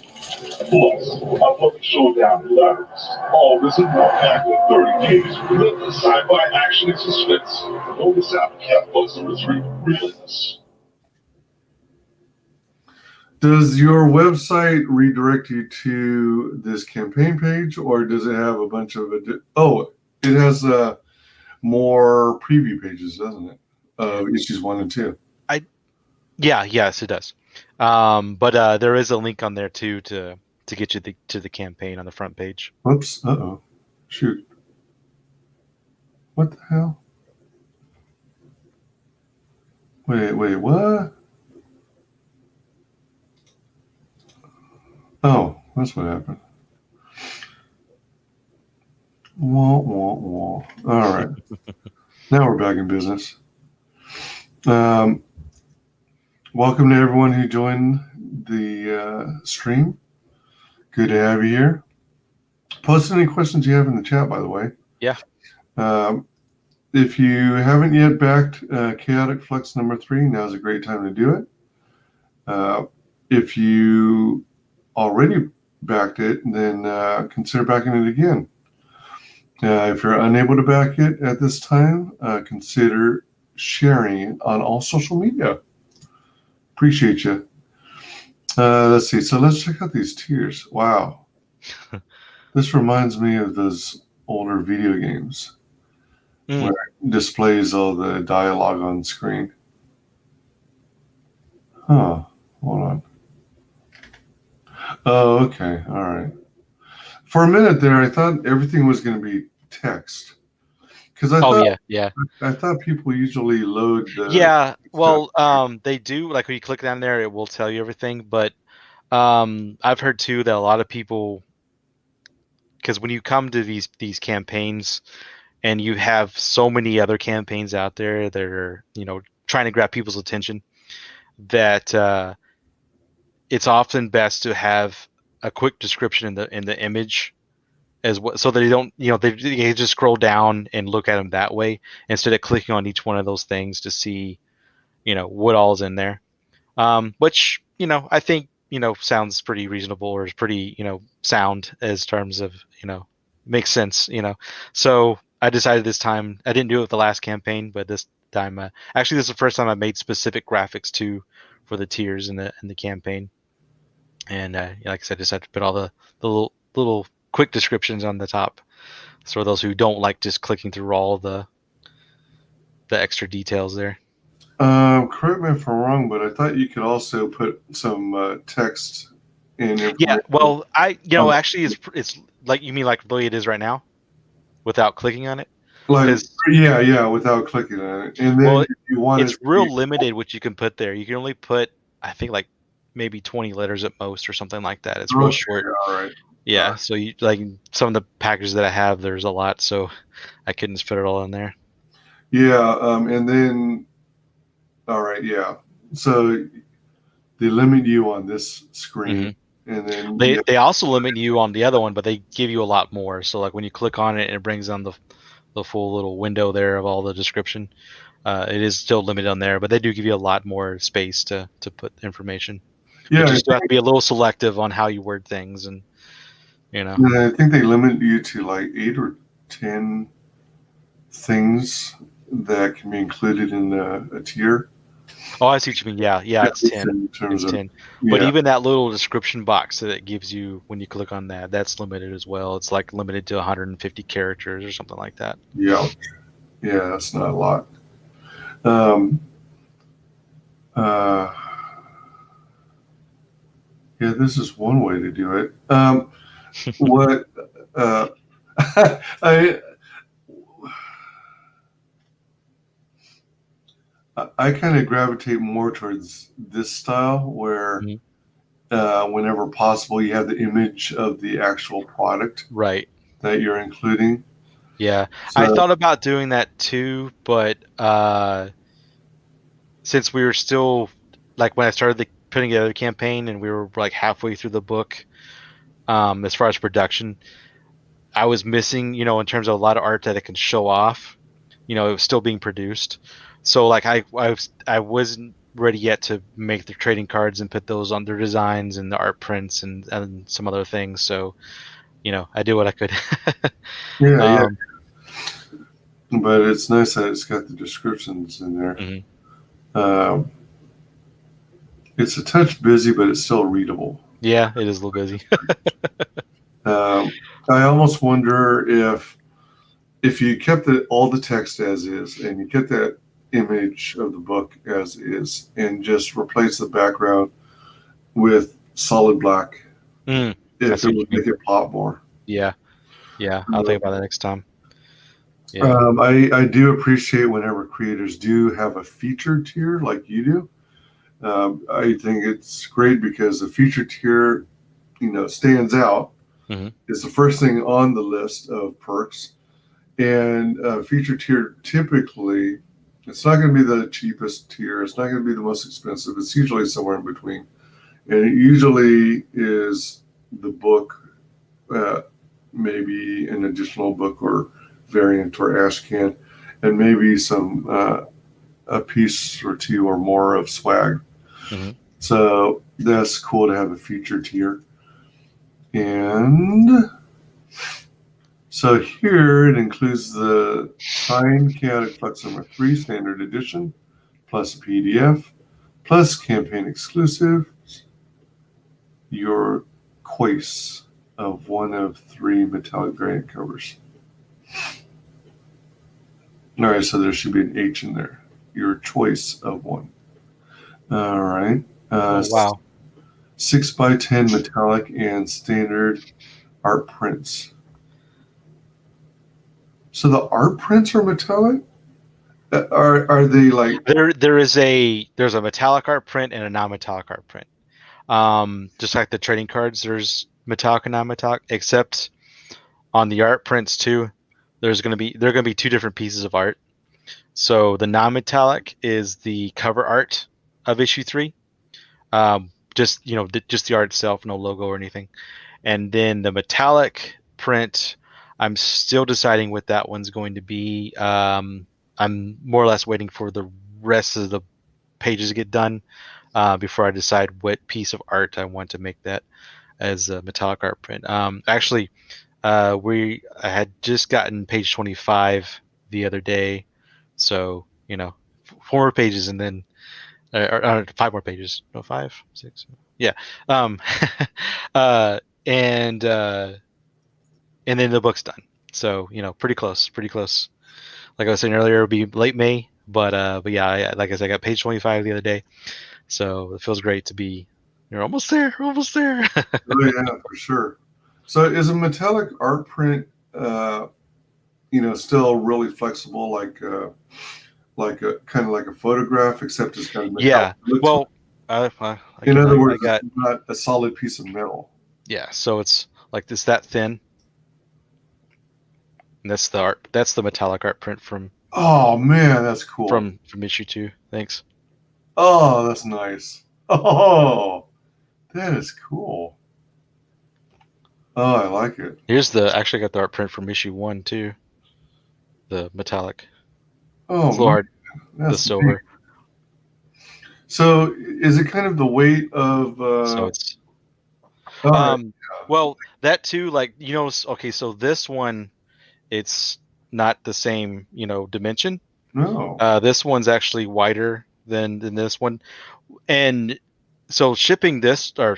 Flux, a public showdown in Labyrinth. All this and more packed in 30 days. Relentless sci-fi action and suspense. Don't miss out. Cat Flux number 3, Relentless. Does your website redirect you to this campaign page, or does it have a bunch of it has more preview pages, doesn't it? Issues 1 and 2. Yes, it does. But there is a link on there too to get you to the campaign on the front page. Whoops. Uh-oh. Shoot. What the hell? Wait, what? Oh, that's what happened. Wah, wah, wah. All right. Now we're back in business. Welcome to everyone who joined the stream. Good to have you here. Post any questions you have in the chat, by the way. Yeah. If you haven't yet backed Chaotic Flux number 3, now's a great time to do it. If you already backed it, then consider backing it again. If you're unable to back it at this time, consider sharing it on all social media. Appreciate you. Let's see. So let's check out these tiers. Wow. This reminds me of those older video games where it displays all the dialogue on screen. Huh. Hold on. Oh, okay. All right. For a minute there, I thought everything was going to be text. Because I thought people usually load the they do, like when you click down there it will tell you everything, but I've heard too that a lot of people, because when you come to these campaigns and you have so many other campaigns out there that are trying to grab people's attention, that it's often best to have a quick description in the image as well, so that they don't, they just scroll down and look at them that way instead of clicking on each one of those things to see, what all's in there. Which, I think, sounds pretty reasonable, or is pretty, sound as terms of, makes sense, So I decided this time, I didn't do it with the last campaign, but this time, actually this is the first time I made specific graphics too for the tiers in the campaign. And like I said, just had to put all the little quick descriptions on the top, so those who don't like just clicking through all the extra details there. Correct me if I'm wrong, but I thought you could also put some text in. Yeah, well, actually, it's like, you mean like the way it is right now, without clicking on it. Without clicking on it. And then if you want, it's real limited what you can put there. You can only put, I think, like maybe 20 letters at most, or something like that. It's real short. All right. Yeah, so you, like some of the packages that I have, there's a lot, so I couldn't fit it all in there. Yeah, and then, all right, yeah. So they limit you on this screen, and then they also limit you on the other one, but they give you a lot more. So like when you click on it, it brings on the full little window there of all the description. It is still limited on there, but they do give you a lot more space to put information. Yeah, But you still have to be a little selective on how you word things, and I think they limit you to like 8 or 10 things that can be included in a tier. Oh, I see what you mean. Yeah, it's 10. In terms It's of 10. But even that little description box that it gives you when you click on that, that's limited as well. It's like limited to 150 characters or something like that. Yeah, that's not a lot. Yeah, this is one way to do it. What I kind of gravitate more towards this style where whenever possible you have the image of the actual product right that you're including. Yeah, So, I thought about doing that too, but since we were still like when I started putting together the campaign and we were like halfway through the book, as far as production, I was missing, in terms of a lot of art that it can show off. It was still being produced, so like I wasn't ready yet to make the trading cards and put those on their designs and the art prints and some other things. So, I did what I could. yeah. But it's nice that it's got the descriptions in there. Mm-hmm. It's a touch busy, but it's still readable. Yeah, it is a little busy. I almost wonder if you kept all the text as is and you get that image of the book as is and just replace the background with solid black, if it would make it pop more. Yeah, I'll think about that next time. Yeah. I do appreciate whenever creators do have a feature tier like you do. I think it's great because the feature tier, stands out. Mm-hmm. It's the first thing on the list of perks. And feature tier, typically, it's not going to be the cheapest tier. It's not going to be the most expensive. It's usually somewhere in between. And it usually is the book, maybe an additional book or variant or ash can, and maybe some a piece or two or more of swag. Mm-hmm. So that's cool to have a feature tier. And so here it includes the Time Chaotic Flux number 3 standard edition, plus a PDF, plus campaign exclusives, your choice of one of 3 metallic variant covers. All right, so there should be an H in there. Your choice of one. All right. Wow. 6x10 metallic and standard art prints. So the art prints are metallic? Are they like there's a metallic art print and a non-metallic art print. Just like the trading cards, there's metallic and non-metallic, except on the art prints too, there are going to be 2 different pieces of art. So the non-metallic is the cover art of issue 3. Just the art itself, no logo or anything. And then the metallic print, I'm still deciding what that one's going to be. I'm more or less waiting for the rest of the pages to get done before I decide what piece of art I want to make that as a metallic art print. Actually, I had just gotten page 25 the other day, so 4 more pages and then 5 more pages. No, 5, 6. Yeah. And then the book's done. So pretty close. Like I was saying earlier, it'll be late May, but yeah, like I said, I got page 25 the other day, so it feels great to be. You're almost there. Oh yeah, for sure. So is a metallic art print, still really flexible, like a kind of like a photograph, except it's got a metallic look to it? In other words, it's not a solid piece of metal. Yeah, so it's like this that thin. And that's the art. That's the metallic art print from. Oh man, that's cool. From issue 2. Thanks. Oh, that's nice. Oh, that is cool. Oh, I like it. Here's actually got the art print from issue 1 too. The metallic. Oh, it's a little hard. the silver. Neat. So is it kind of the weight of? So it's. Right. Well, that too, like okay, so this one, it's not the same, dimension. No. This one's actually wider than this one, and so shipping, if I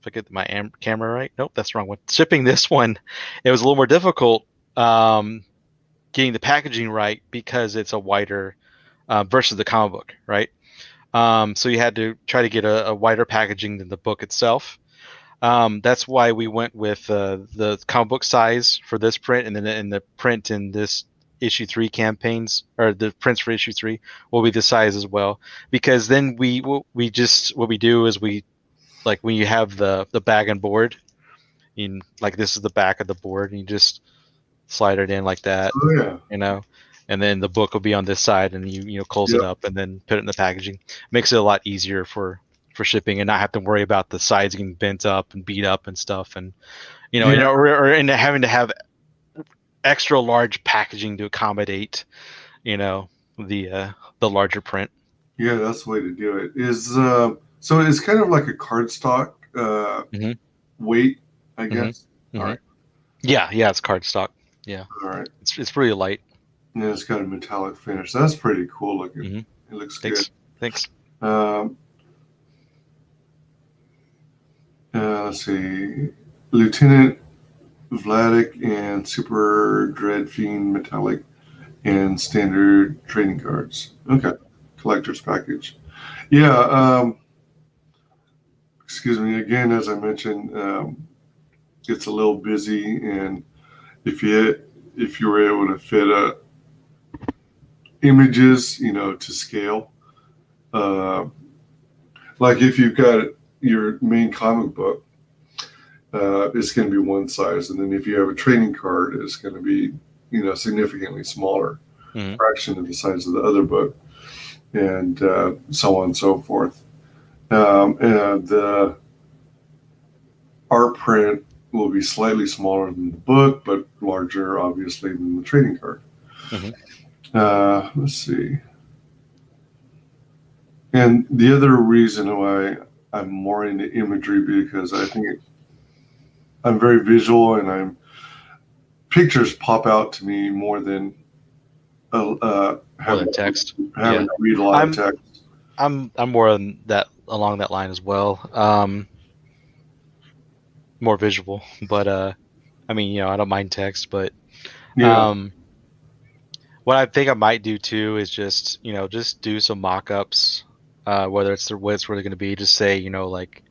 get my camera right. Nope, that's the wrong one. Shipping this one, it was a little more difficult getting the packaging right because it's a wider versus the comic book, right? So you had to try to get a wider packaging than the book itself. That's why we went with the comic book size for this print, and then in the print in this issue 3 campaigns, or the prints for issue 3 will be the size as well, because then what we do is we, like, when you have the bag and board, like this is the back of the board, and you just slide it in like that. Oh, yeah. And then the book will be on this side, and you close it up and then put it in the packaging. Makes it a lot easier for shipping, and not have to worry about the sides getting bent up and beat up and stuff, and or having to have extra large packaging to accommodate the larger print. Yeah, that's the way to do it. Is so it's kind of like a cardstock weight, I guess. Mm-hmm. All right. Yeah, it's cardstock. Yeah. All right. It's pretty light. Yeah, it's got a metallic finish. That's pretty cool looking. Mm-hmm. It looks Thanks. good. Thanks. Let's see, Lieutenant Vladik and Super Dread Fiend metallic and standard trading cards. Okay, collector's package. Yeah. Excuse me again. As I mentioned, it's a little busy, and if you were able to fit images, to scale, like if you've got your main comic book, it's going to be one size, and then if you have a trading card, it's going to be significantly smaller, fraction of the size of the other book, and so on and so forth. And the art print will be slightly smaller than the book, but larger, obviously, than the trading card. Let's see. And the other reason why I'm more into imagery, because I think I'm very visual, and pictures pop out to me more than having text. To read a lot of text. I'm more along that line as well. More visual, but I don't mind text, but what I think I might do too is just do some mock-ups, whether it's what it's really going to be. Just say like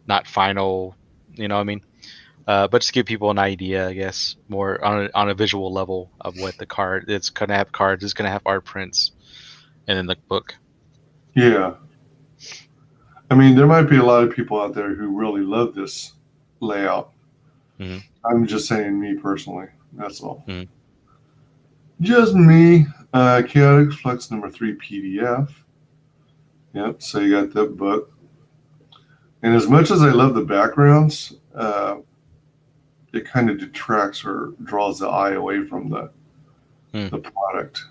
not final, but just give people an idea, I guess, more on a visual level of what the card. It's going to have cards. It's going to have art prints, and then the book. Yeah. I mean, there might be a lot of people out there who really love this layout. I'm just saying, me personally. That's all. Just me. Chaotic Flux number 3 PDF. Yep. So you got that book. And as much as I love the backgrounds, it kind of detracts or draws the eye away from the product.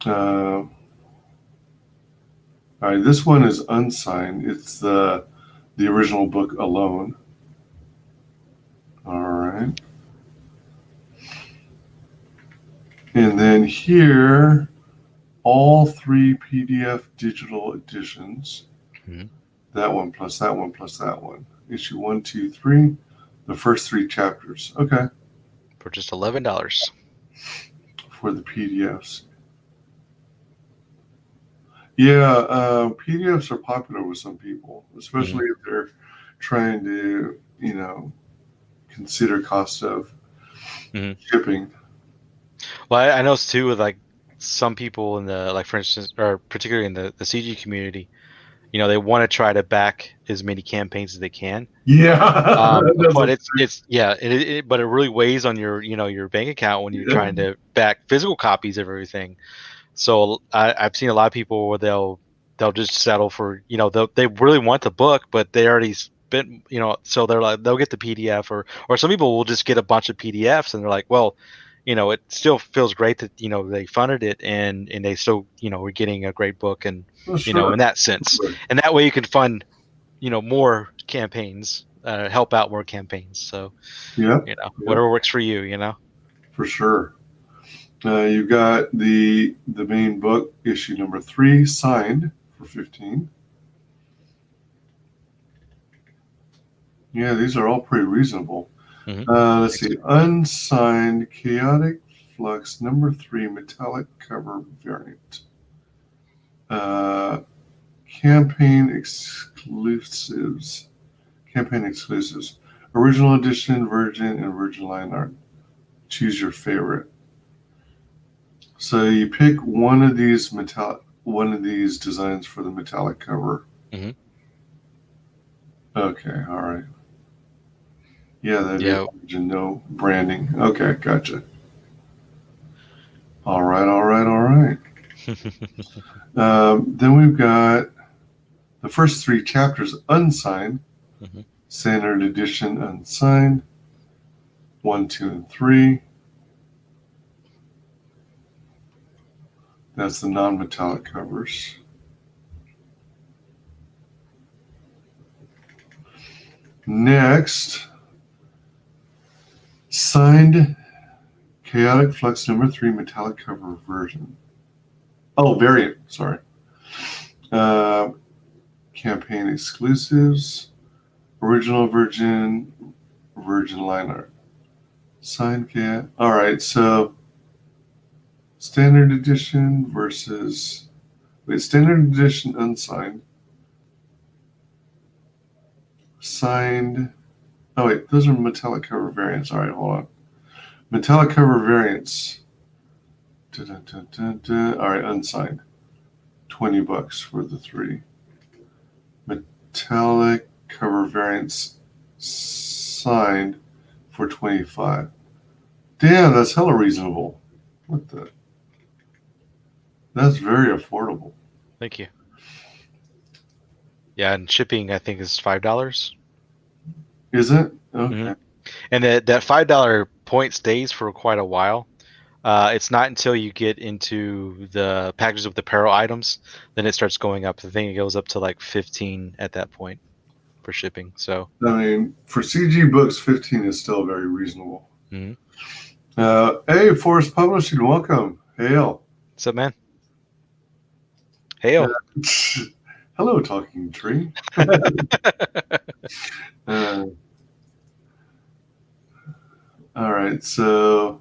All right, this one is unsigned. It's the original book alone. All right. And then here, all 3 PDF digital editions. That one plus that one plus that one. Issue 1, 2, 3. The first 3 chapters. Okay. For just $11. For the PDFs. Yeah, PDFs are popular with some people, especially if they're trying to, consider cost of shipping. Well, I noticed too with like some people in the, like, for instance, or particularly in the CG community, they want to try to back as many campaigns as they can. Yeah. But but it really weighs on your, your bank account when you're trying to back physical copies of everything. So I've seen a lot of people where they'll just settle for, they really want the book, but they already spent, so they're like, they'll get the PDF, or some people will just get a bunch of PDFs, and they're like, well, it still feels great that they funded it and they still we're getting a great book and Oh, sure. in that sense, and that way you can fund more campaigns, help out more campaigns. So whatever works for you. For sure. You've got the main book, issue number 3, signed for 15. Yeah, these are all pretty reasonable. Let's see. Unsigned Chaotic Flux number 3 metallic cover variant. Campaign exclusives. Original edition, Virgin, and Virgin line art. Choose your favorite. So you pick one of these designs for the metallic cover. Okay, all right. Yeah, that is no branding. Okay, gotcha. All right. Then we've got the first 3 chapters unsigned. Standard edition unsigned. 1, 2, and 3. That's the non-metallic covers. Next, signed Chaotic Flux number 3 metallic cover version. Oh, variant, sorry. Campaign exclusives, original Virgin line art. Signed cat. All right, so standard edition versus standard edition unsigned. Signed. Oh wait, those are metallic cover variants. All right, hold on. Metallic cover variants. All right, unsigned. $20 for the 3. Metallic cover variants signed for $25. Damn, that's hella reasonable. What the? That's very affordable. Thank you. Yeah, and shipping I think is $5. Is it? Okay. And that $5 point stays for quite a while. It's not until you get into the packages with apparel items, then it starts going up. I think it goes up to like 15 at that point for shipping. So I mean, for CG books, 15 is still very reasonable. Hey, Forest Publishing, welcome. Hail. What's up, man? Hail. Hello, talking tree. All right, so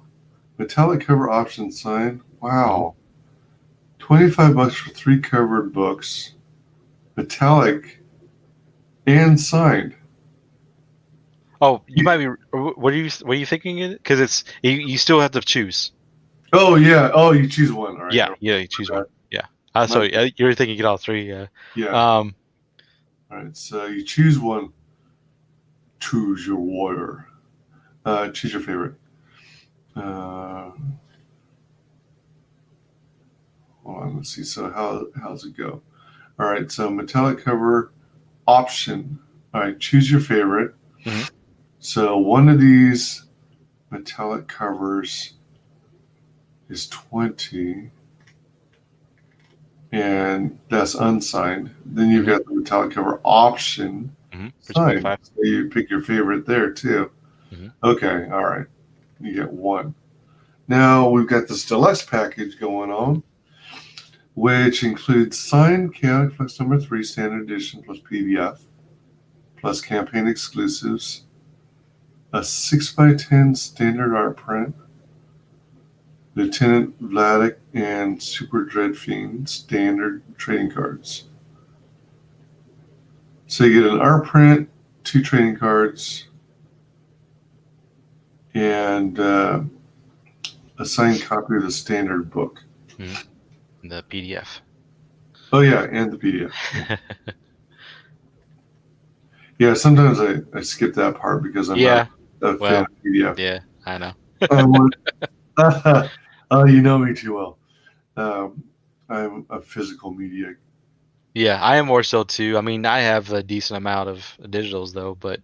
metallic cover option signed. Wow. $25 for 3 covered books. Metallic and signed. Oh, you might be. What are you thinking? Because it's you still have to choose. Oh yeah. Oh, you choose one. All right. Yeah, you choose one. Yeah. So you're thinking get all 3. Yeah. All right. So you choose one. Choose your warrior. Choose your favorite. Hold on. Let's see. So how's it go? All right. So metallic cover option. All right. Choose your favorite. So one of these metallic covers is 20, and that's unsigned. Then you've got the metallic cover option signed. So you pick your favorite there too. Okay, all right. You get 1. Now we've got this deluxe package going on, which includes signed Chaotic Flux number 3 standard edition plus PDF, plus campaign exclusives, a 6x10 standard art print, Lieutenant Vladik and Super Dread Fiend standard trading cards. So you get an art print, 2 trading cards, and a signed copy of the standard book. The PDF. Oh yeah, and the PDF. Yeah, sometimes I skip that part because I'm not a fan of PDF. Yeah, I know. Oh, you know me too well. I'm a physical media. Yeah, I am more so too. I mean, I have a decent amount of digitals though, but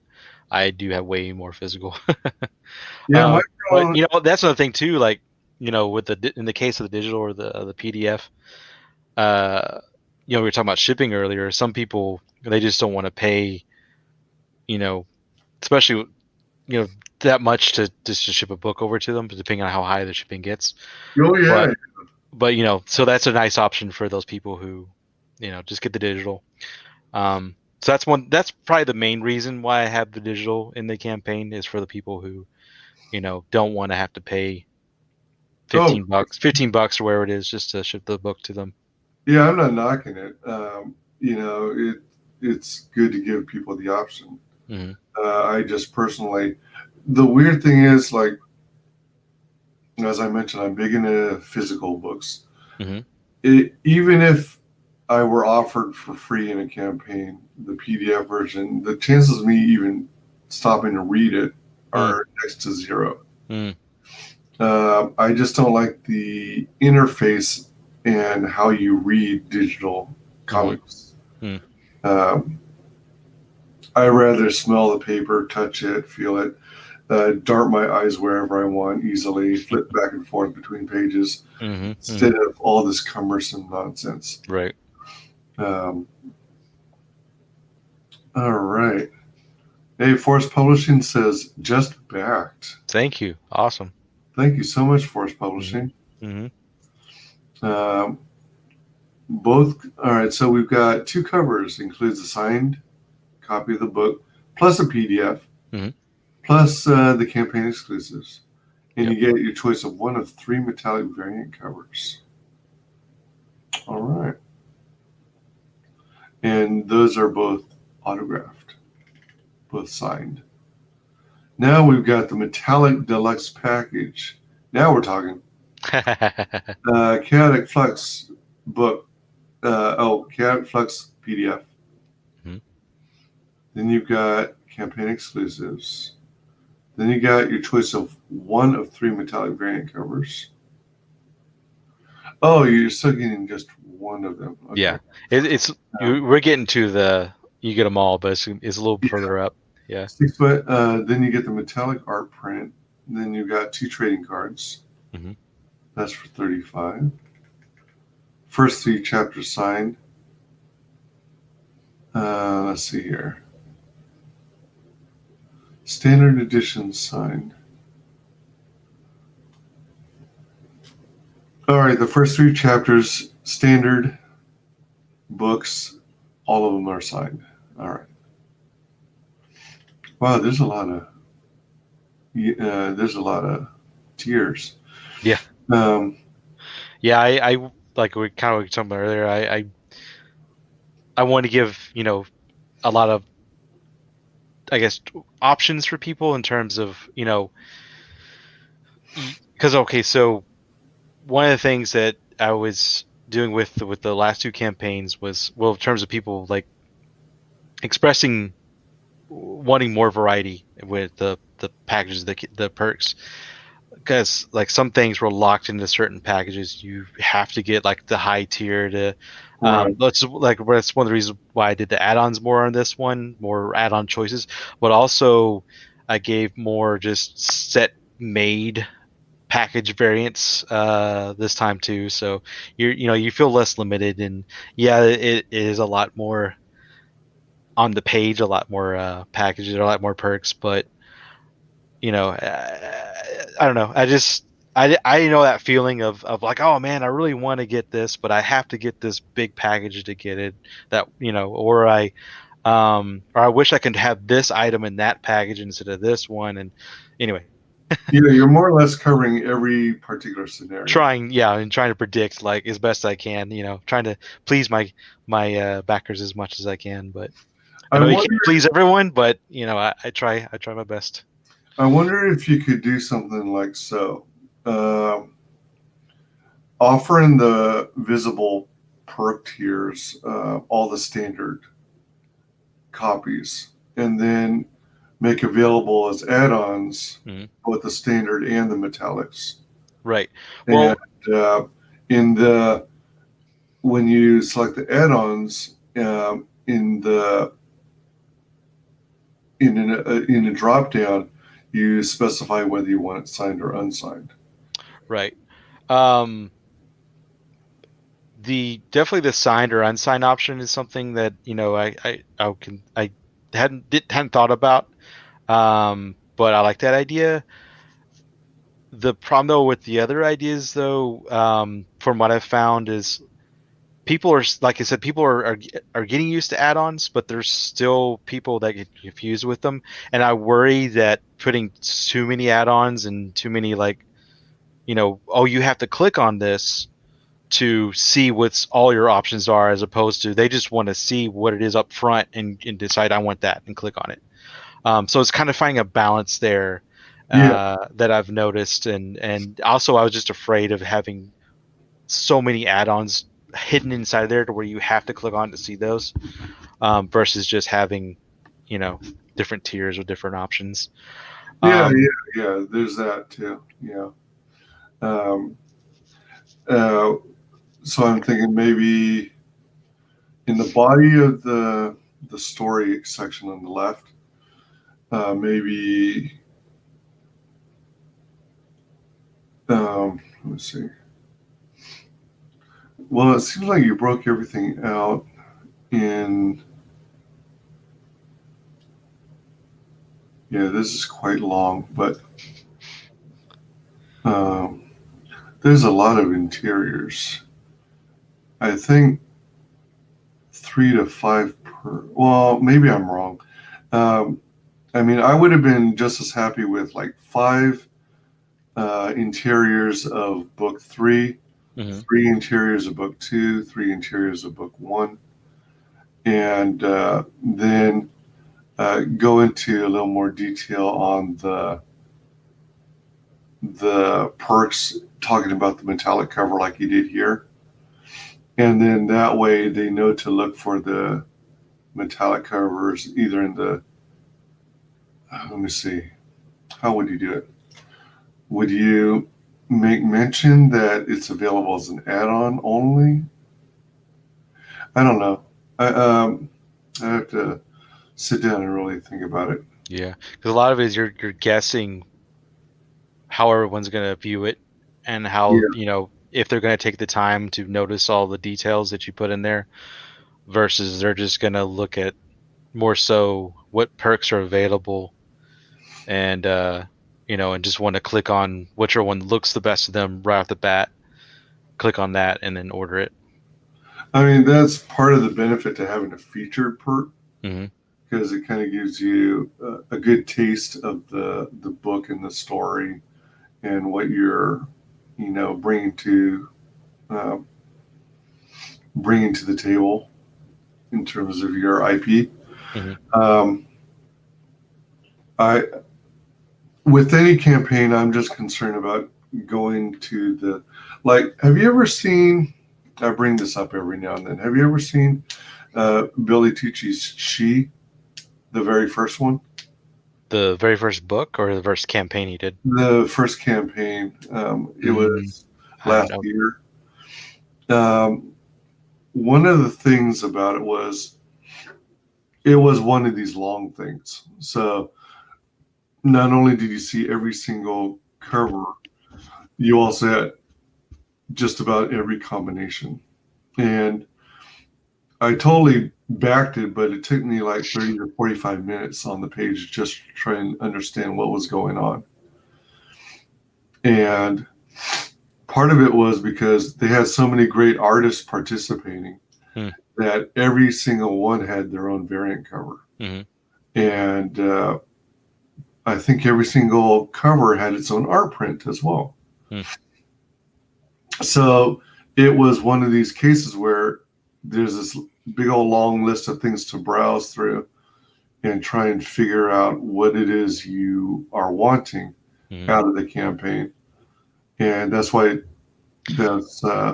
I do have way more physical. Yeah, my But that's another thing too. Like with in the case of the digital or the PDF, we were talking about shipping earlier. Some people they just don't want to pay, especially that much to just to ship a book over to them, depending on how high the shipping gets. Oh yeah. But so that's a nice option for those people who, just get the digital. So that's probably the main reason why I have the digital in the campaign is for the people who, don't want to have to pay $15 or wherever it is just to ship the book to them. Yeah, I'm not knocking it. It's good to give people the option. Mm-hmm. I just personally, the weird thing is, like, as I mentioned, I'm big into physical books. Mm-hmm. Even if I were offered for free in a campaign, the PDF version, the chances of me even stopping to read it are next to zero. I just don't like the interface and how you read digital comics. I rather smell the paper, touch it, feel it, dart my eyes wherever I want easily, flip back and forth between pages instead of all this cumbersome nonsense. Right. All right. Hey, Force Publishing says, just backed. Thank you. Awesome. Thank you so much, Force Publishing. Both. All right. So we've got 2 covers. Includes a signed copy of the book, plus a PDF, plus the campaign exclusives. And you get your choice of 1 of 3 metallic variant covers. All right. And those are both autographed, both signed. Now we've got the metallic deluxe package. Now we're talking. Chaotic Flux book. Chaotic Flux PDF. Then you've got campaign exclusives. Then you got your choice of 1 of 3 metallic variant covers. Oh, you're still getting just 1 of them. Okay. Yeah, we're getting to you get them all, but it's a little further up. Yeah. 6 foot. Then you get the metallic art print. Then you've got 2 trading cards. That's for $35. First 3 chapters signed. Let's see here. Standard edition signed. All right, the first 3 chapters, standard books, all of them are signed. All right. Wow, there's a lot of tiers. Yeah. Yeah, I like we kind of talked about earlier. I want to give a lot of, I guess, options for people in terms of because so one of the things that I was doing with the last 2 campaigns was, well, in terms of people like expressing wanting more variety with the packages, the perks, because like some things were locked into certain packages. You have to get like the high tier to that's one of the reasons why I did the add-ons more on this one, more add-on choices, but also I gave more just set made package variants this time too. So you feel less limited, and it is a lot more on the page, a lot more packages, a lot more perks, but I don't know. I know that feeling of like, oh man, I really want to get this, but I have to get this big package to get it. That or I wish I could have this item in that package instead of this one. And anyway, you're more or less covering every particular scenario. Trying to predict like as best I can. Trying to please my backers as much as I can, but I know you can't please everyone. But I try my best. I wonder if you could do something like so. Offering the visible perk tiers, all the standard copies, and then make available as add-ons both the standard and the metallics. Right. Well, and when you select the add-ons in a drop down, you specify whether you want it signed or unsigned. Right. Definitely the signed or unsigned option is something that I hadn't thought about, but I like that idea. The problem though with the other ideas though, from what I've found is people are, like I said, people are getting used to add-ons, but there's still people that get confused with them, and I worry that putting too many add-ons and too many you have to click on this to see what's all your options are, as opposed to they just want to see what it is up front and decide I want that and click on it. So it's kind of finding a balance there that I've noticed, and also I was just afraid of having so many add-ons hidden inside there to where you have to click on to see those, versus just having different tiers with different options. Yeah. There's that too. Yeah. So I'm thinking maybe in the body of the story section on the left, maybe let me see. Well, it seems like you broke everything out in. Yeah, this is quite long, but there's a lot of interiors. I think 3 to 5 per. Well, maybe I'm wrong. I mean, I would have been just as happy with like 5 interiors of book 3, 3 interiors of book 2, 3 interiors of book 1, and then go into a little more detail on the perks, talking about the metallic cover like you did here. And then that way they know to look for the metallic covers either in the, let me see, how would you do it? Would you make mention that it's available as an add-on only? I don't know. I have to sit down and really think about it. Yeah, because a lot of it is you're guessing how everyone's going to view it, and how if they're going to take the time to notice all the details that you put in there, versus they're just going to look at more so what perks are available, and and just want to click on whichever one looks the best to them right off the bat, click on that and then order it. I mean, that's part of the benefit to having a featured perk, because it kind of gives you a good taste of the book and the story and what you're bringing to the table in terms of your IP. With any campaign, I'm just concerned about going to the, have you ever seen, I bring this up every now and then, have you ever seen Billy Tucci's She, the very first one? The very first book or the first campaign he did? The first campaign. It was last year. One of the things about it was one of these long things. So not only did you see every single cover, you also had just about every combination. And I totally backed it, but it took me like 30 to 45 minutes on the page just to try and understand what was going on. And part of it was because they had so many great artists participating that every single one had their own variant cover. And I think every single cover had its own art print as well. So it was one of these cases where there's this big old long list of things to browse through and try and figure out what it is you are wanting out of the campaign. And that's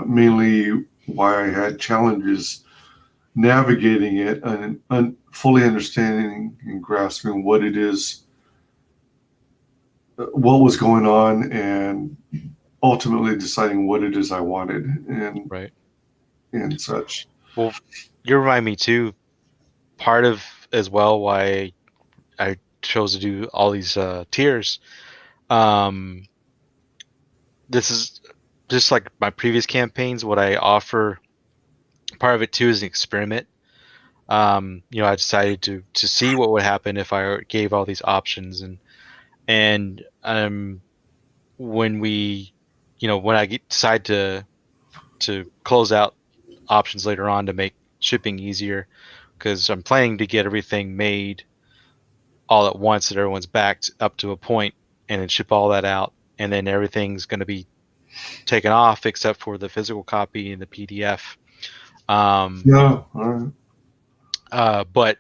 mainly why I had challenges navigating it and fully understanding and grasping what it is, what was going on, and ultimately deciding what it is I wanted and such. Well, you remind me too, part of as well why I chose to do all these tiers. This is just like my previous campaigns. What I offer, part of it too, is an experiment. I decided to see what would happen if I gave all these options, and when I decide to close out options later on to make shipping easier, because I'm planning to get everything made all at once that everyone's backed up to a point, and then ship all that out, and then everything's going to be taken off except for the physical copy and the PDF. Yeah. All right. But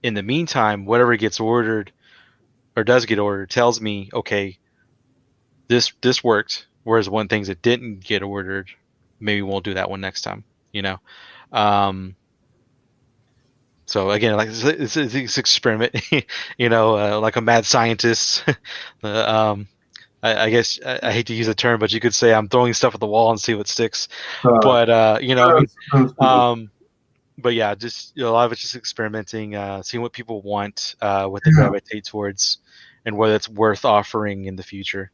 in the meantime, whatever gets ordered or does get ordered tells me, okay, this worked. Whereas one things that didn't get ordered, maybe won't do that one next time. So again, like it's experiment, like a mad scientist. I guess I hate to use the term, but you could say I'm throwing stuff at the wall and see what sticks. But but yeah, just a lot of it's just experimenting, seeing what people want, what they gravitate towards, and whether it's worth offering in the future.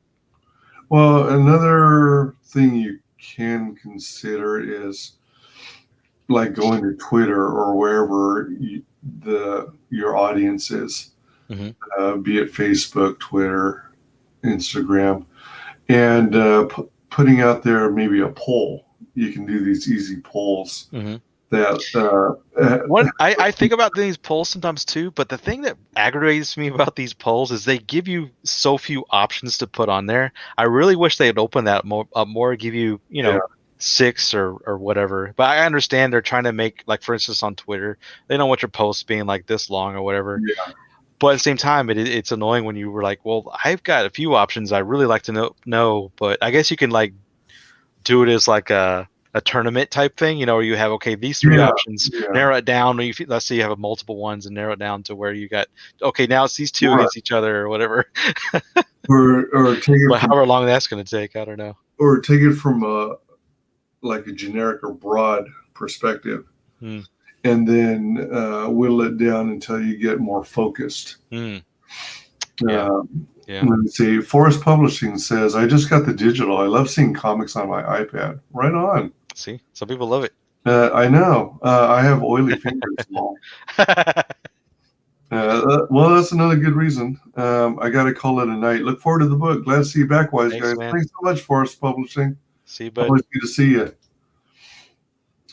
Well, another thing you can consider is like going to Twitter or wherever your audience is, be it Facebook, Twitter, Instagram, and putting out there maybe a poll. You can do these easy polls. That I think about these polls sometimes too, but the thing that aggravates me about these polls is they give you so few options to put on there. I really wish they'd open that more, give you 6 or whatever. But I understand they're trying to make, like, for instance, on Twitter, they don't want your posts being like this long or whatever. Yeah. But at the same time, it's annoying when you were like, well, I've got a few options I really like to know, but I guess you can like do it as like a tournament type thing, where you have, okay, these 3 options, narrow it down. Let's say you have multiple ones and narrow it down to where you got, okay, now it's these 2 against each other or whatever. or take it but however long that's going to take, I don't know. Or take it from a generic or broad perspective, and then whittle it down until you get more focused. Let's see. Forest Publishing says, I just got the digital. I love seeing comics on my iPad. Right on. See, some people love it. I know. I have oily fingers. Well, that's another good reason. I got to call it a night. Look forward to the book. Glad to see you back, WyzGyz. Thanks so much, Forest Publishing. See you, bud. Always good to see you.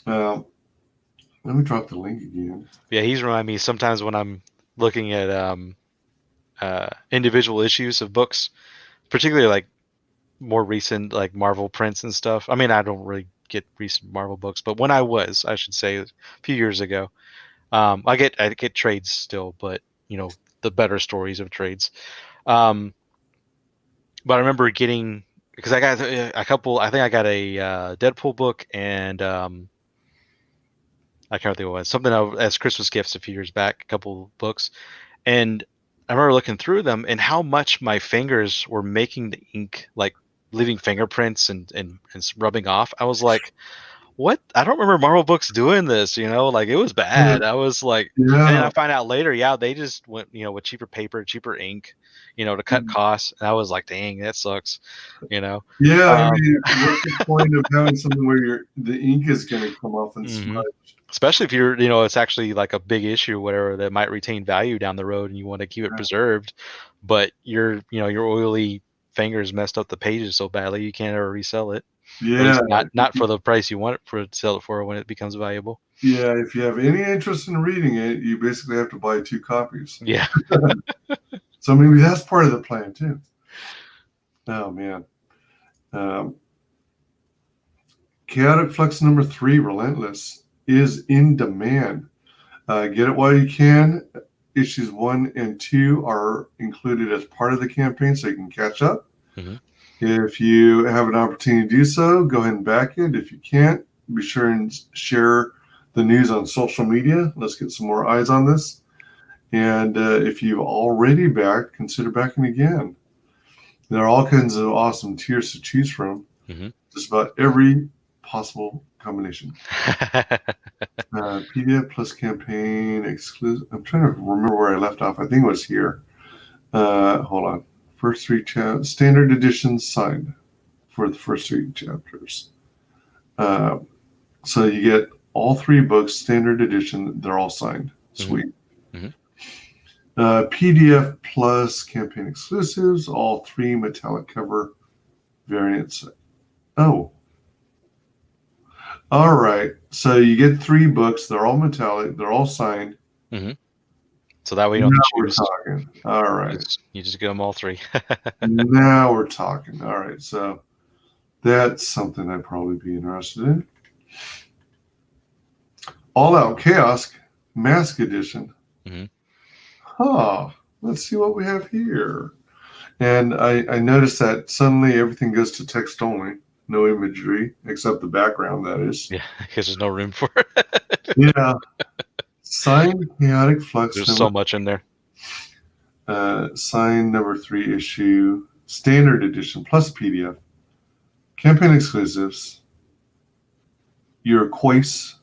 Let me drop the link again. Yeah, he's reminding me sometimes when I'm looking at individual issues of books, particularly like more recent, like Marvel prints and stuff. I mean, I don't really get recent Marvel books, but when I should say a few years ago, I get trades still, but the better stories of trades. But I remember getting, because I got a couple. I think I got a Deadpool book and I can't think what it was, something as Christmas gifts a few years back. A couple books, and I remember looking through them and how much my fingers were making the ink, like leaving fingerprints and rubbing off. I was like, what? I don't remember Marvel books doing this, like it was bad. I was like, and I find out later, they just went, with cheaper paper, cheaper ink, to cut costs. And I was like, dang, that sucks, Yeah, I mean, what's the point of having something where the ink is going to come off and smudge? Especially if you're, it's actually like a big issue or whatever that might retain value down the road and you want to keep it preserved, but your oily fingers messed up the pages so badly you can't ever resell it. Yeah, not for the price you want to sell it for when it becomes valuable. Yeah, if you have any interest in reading it, you basically have to buy 2 copies. Yeah. So maybe that's part of the plan too. Oh man. Chaotic Flux number 3, Relentless, is in demand. Get it while you can. Issues 1 and 2 are included as part of the campaign, so you can catch up. If you have an opportunity to do so, go ahead and back it. If you can't, be sure and share the news on social media. Let's get some more eyes on this. And if you've already backed, consider backing again. There are all kinds of awesome tiers to choose from. Just about every possible combination. PDF plus campaign exclusive. I'm trying to remember where I left off. I think it was here. Hold on. First 3 standard editions signed for the first 3 chapters. So you get all 3 books, standard edition. They're all signed. Sweet. Mm-hmm. PDF plus campaign exclusives, all 3 metallic cover variants. Oh. All right. So you get 3 books. They're all metallic. They're all signed. Mm-hmm. So that way you don't choose. We're talking. All right. You just get them all 3. Now we're talking. All right. So that's something I'd probably be interested in. All Out Chaos Mask Edition. Mm-hmm. Let's see what we have here. And I noticed that suddenly everything goes to text only. No imagery, except the background, that is. Yeah, because there's no room for it. Yeah. Signed Chaotic Flux. There's so much in there. Signed number 3 issue. Standard edition plus PDF. Campaign exclusives. Your Quoice.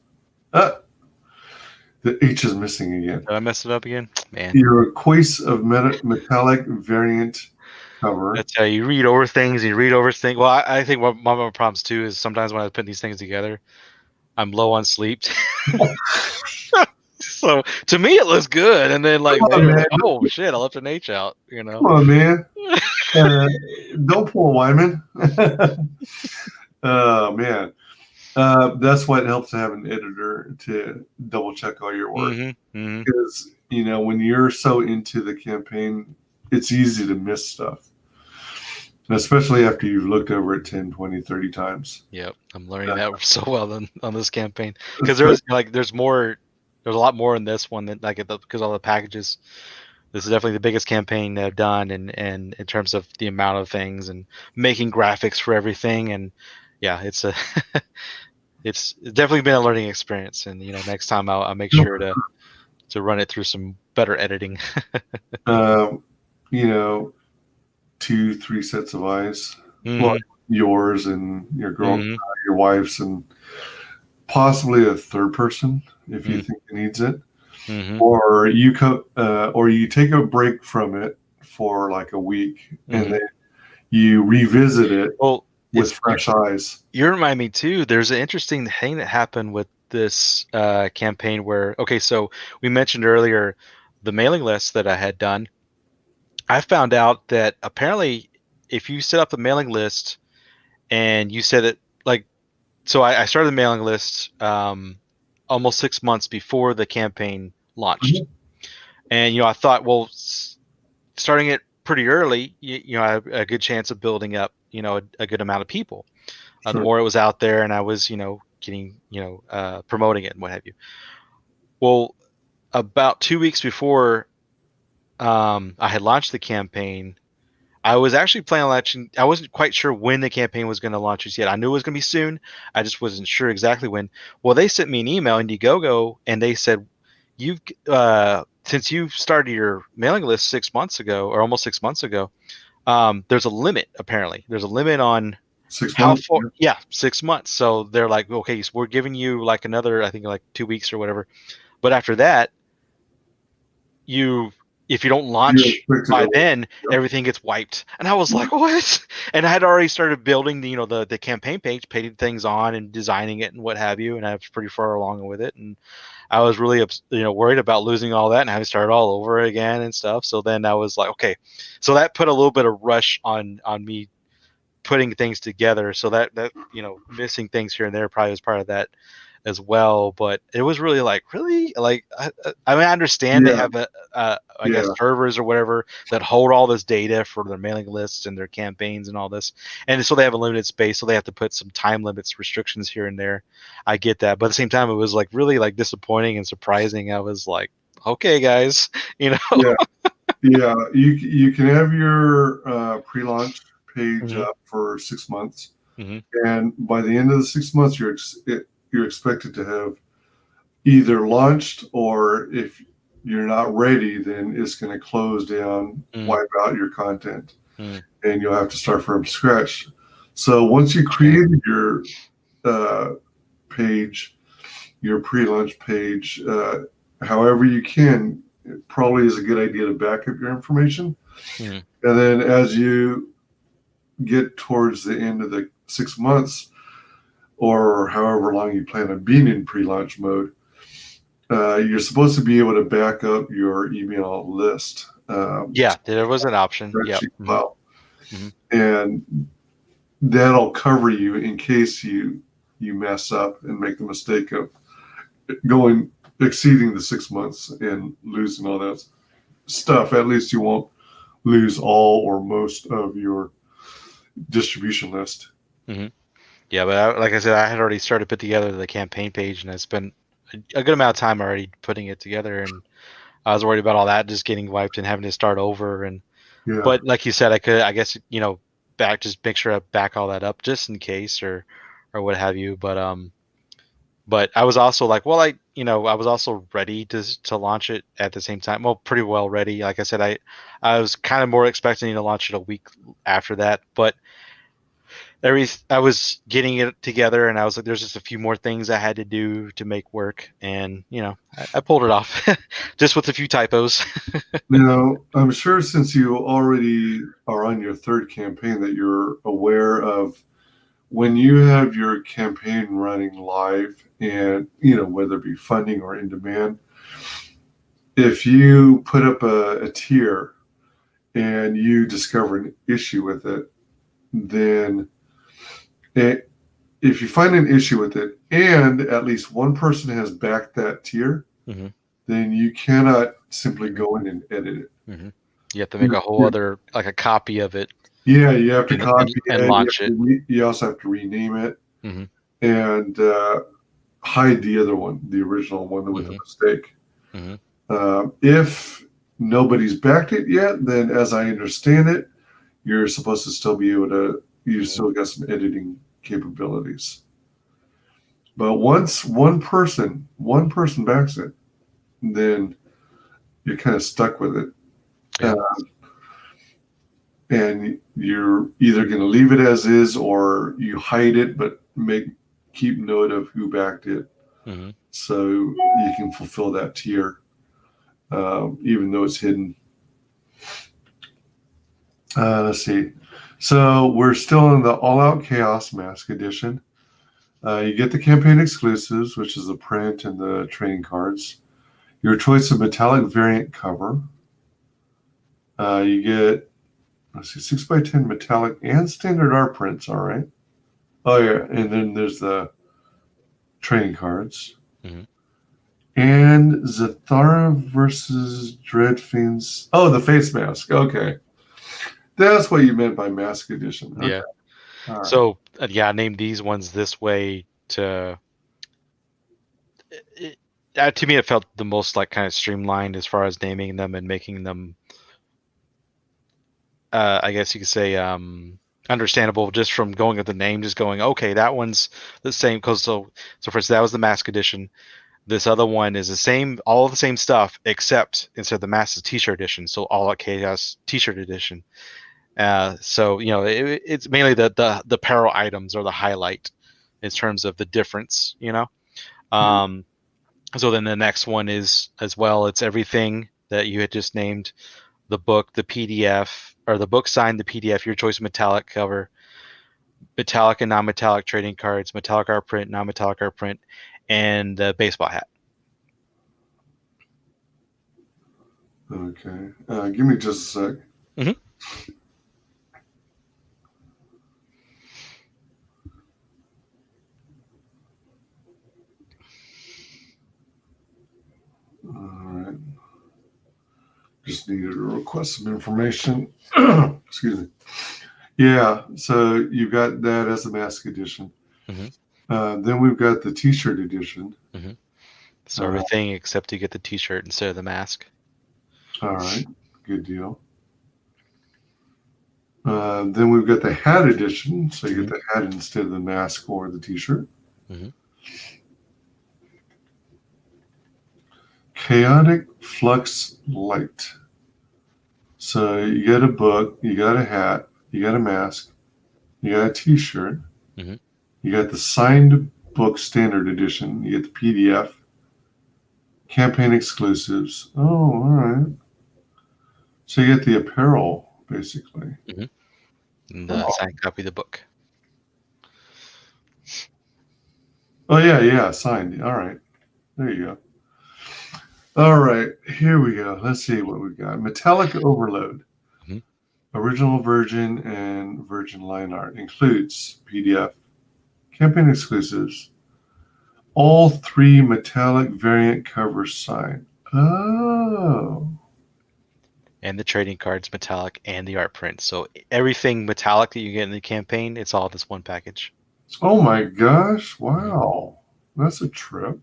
The H is missing again. Did I mess it up again? Man. Your Quoice of metallic variant cover. That's how you read over things. Well, I think one of my problems too is sometimes when I put these things together, I'm low on sleep. So to me it looks good, and then like, oh shit, I left an H out. You know. Come on, man. Don't pull Wyman. Oh man. That's why it helps to have an editor to double check all your work. Because, when you're so into the campaign, it's easy to miss stuff. Especially after you've looked over it 10, 20, 30 times. Yep. I'm learning that so well on this campaign. Because there's a lot more in this one than because all the packages. This is definitely the biggest campaign I've done, and in terms of the amount of things and making graphics for everything. And yeah, it's definitely been a learning experience. And next time I'll make sure to run it through some better editing. 2-3 sets of eyes, well, yours and your girl, your wife's, and possibly a third person if you think it needs it. Or you take a break from it for like a week and then you revisit it with fresh eyes. You remind me too, there's an interesting thing that happened with this campaign where, so we mentioned earlier the mailing list that I had done. I found out that apparently if you set up the mailing list and you said it so I started the mailing list almost 6 months before the campaign launched. And, I thought, well, starting it pretty early, I have a good chance of building up, a good amount of people. The more it was out there and I was, getting, promoting it and what have you. Well, about 2 weeks before I had launched the campaign, I was actually planning on launching. I wasn't quite sure when the campaign was going to launch just yet. I knew it was going to be soon. I just wasn't sure exactly when. Well, they sent me an email, Indiegogo, and they said, since you started your mailing list 6 months ago, or almost 6 months ago, there's a limit. Apparently, there's a limit on 6 months. 6 months. So they're like, okay, so we're giving you like another, I think like 2 weeks or whatever. But after that, if you don't launch by then, everything gets wiped. And I was like, what? And I had already started building the campaign page, painting things on and designing it and what have you. And I was pretty far along with it. And I was really, worried about losing all that and having to start all over again and stuff. So then I was like, okay. So that put a little bit of rush on me putting things together. So that missing things here and there probably was part of that as well. But it was really I understand they have I guess servers or whatever that hold all this data for their mailing lists and their campaigns and all this, and so they have a limited space, so they have to put some time limits, restrictions here and there. I get that, but at the same time it was really disappointing and surprising. I was like, okay guys, you can have your pre-launch page up for 6 months, and by the end of the 6 months you're expected to have either launched, or if you're not ready, then it's going to close down, wipe out your content, and you'll have to start from scratch. So once you created your page, your pre-launch page, however you can, it probably is a good idea to back up your information And then as you get towards the end of the 6 months, or however long you plan on being in pre-launch mode, you're supposed to be able to back up your email list. Yeah, there was an option. Yeah. And that'll cover you in case you mess up and make the mistake of exceeding the 6 months and losing all that stuff. At least you won't lose all or most of your distribution list. Yeah, but like I said, I had already started to put together the campaign page, and I spent a good amount of time already putting it together, and I was worried about all that just getting wiped and having to start over. And but like you said, I guess just make sure I back all that up just in case or what have you. But I was also like, well, I was also ready to launch it at the same time. Well, pretty well ready. Like I said, I was kind of more expecting to launch it a week after that, but I was getting it together, and I was like, there's just a few more things I had to do to make work, and I pulled it off, just with a few typos. I'm sure since you already are on your third campaign that you're aware of when you have your campaign running live, and whether it be funding or in demand, if you put up a tier and you discover an issue with it, then if you find an issue with it and at least one person has backed that tier, then you cannot simply go in and edit it. You have to make a whole other, like a copy of it. Yeah, you have to copy and it. Launch it. You also have to rename it and hide the other one, the original one with the mistake. If nobody's backed it yet, then as I understand it, you're supposed to still be able to. You still got some editing capabilities. But once one person backs it, then you're kind of stuck with it. Yeah. And you're either going to leave it as is, or you hide it, but keep note of who backed it, so you can fulfill that tier, even though it's hidden. Let's see. So we're still in the All-Out Chaos Mask Edition. You get the campaign exclusives, which is the print and the trading cards. Your choice of metallic variant cover. You get, 6x10 metallic and standard art prints. All right. Oh yeah, and then there's the trading cards. And Zathara versus Dreadfiends. Oh, the face mask. Okay. That's what you meant by Mask Edition. Okay. Yeah. Right. So, I named these ones this way to me, it felt the most like kind of streamlined as far as naming them and making them, I guess you could say, understandable just from going at the name, just going, okay, that one's the same. Cause so for instance, that was the Mask Edition. This other one is the same, all the same stuff, except instead of the Mask, is T-shirt edition. So All Out Chaos T-shirt edition. So it's mainly the apparel items are the highlight in terms of the difference. So then the next one is as well. It's everything that you had just named: the book, the PDF, or the book signed, the PDF, your choice of metallic cover, metallic and non-metallic trading cards, metallic art print, non-metallic art print, and the baseball hat. Okay. Give me just a sec. All right. Just needed to request some information. Excuse me. Yeah, so you've got that as the Mask Edition. Then we've got the T-shirt edition. So everything except you get the T-shirt instead of the mask. All right, good deal. Then we've got the hat edition. So you get the hat instead of the mask or the T-shirt. Chaotic Flux Light. So you get a book, you got a hat, you got a mask, you got a T-shirt, you got the signed book standard edition, you get the PDF, campaign exclusives. Oh, all right. So you get the apparel, basically. And the signed copy of the book. Oh, yeah, signed. All right. There you go. All right, here we go. Let's see what we got. Metallic Overload. Original version and virgin line art. Includes PDF, campaign exclusives, all 3 metallic variant covers signed. Oh. And the trading cards metallic and the art print. So everything metallic that you get in the campaign, it's all this one package. Oh my gosh. Wow. That's a trip.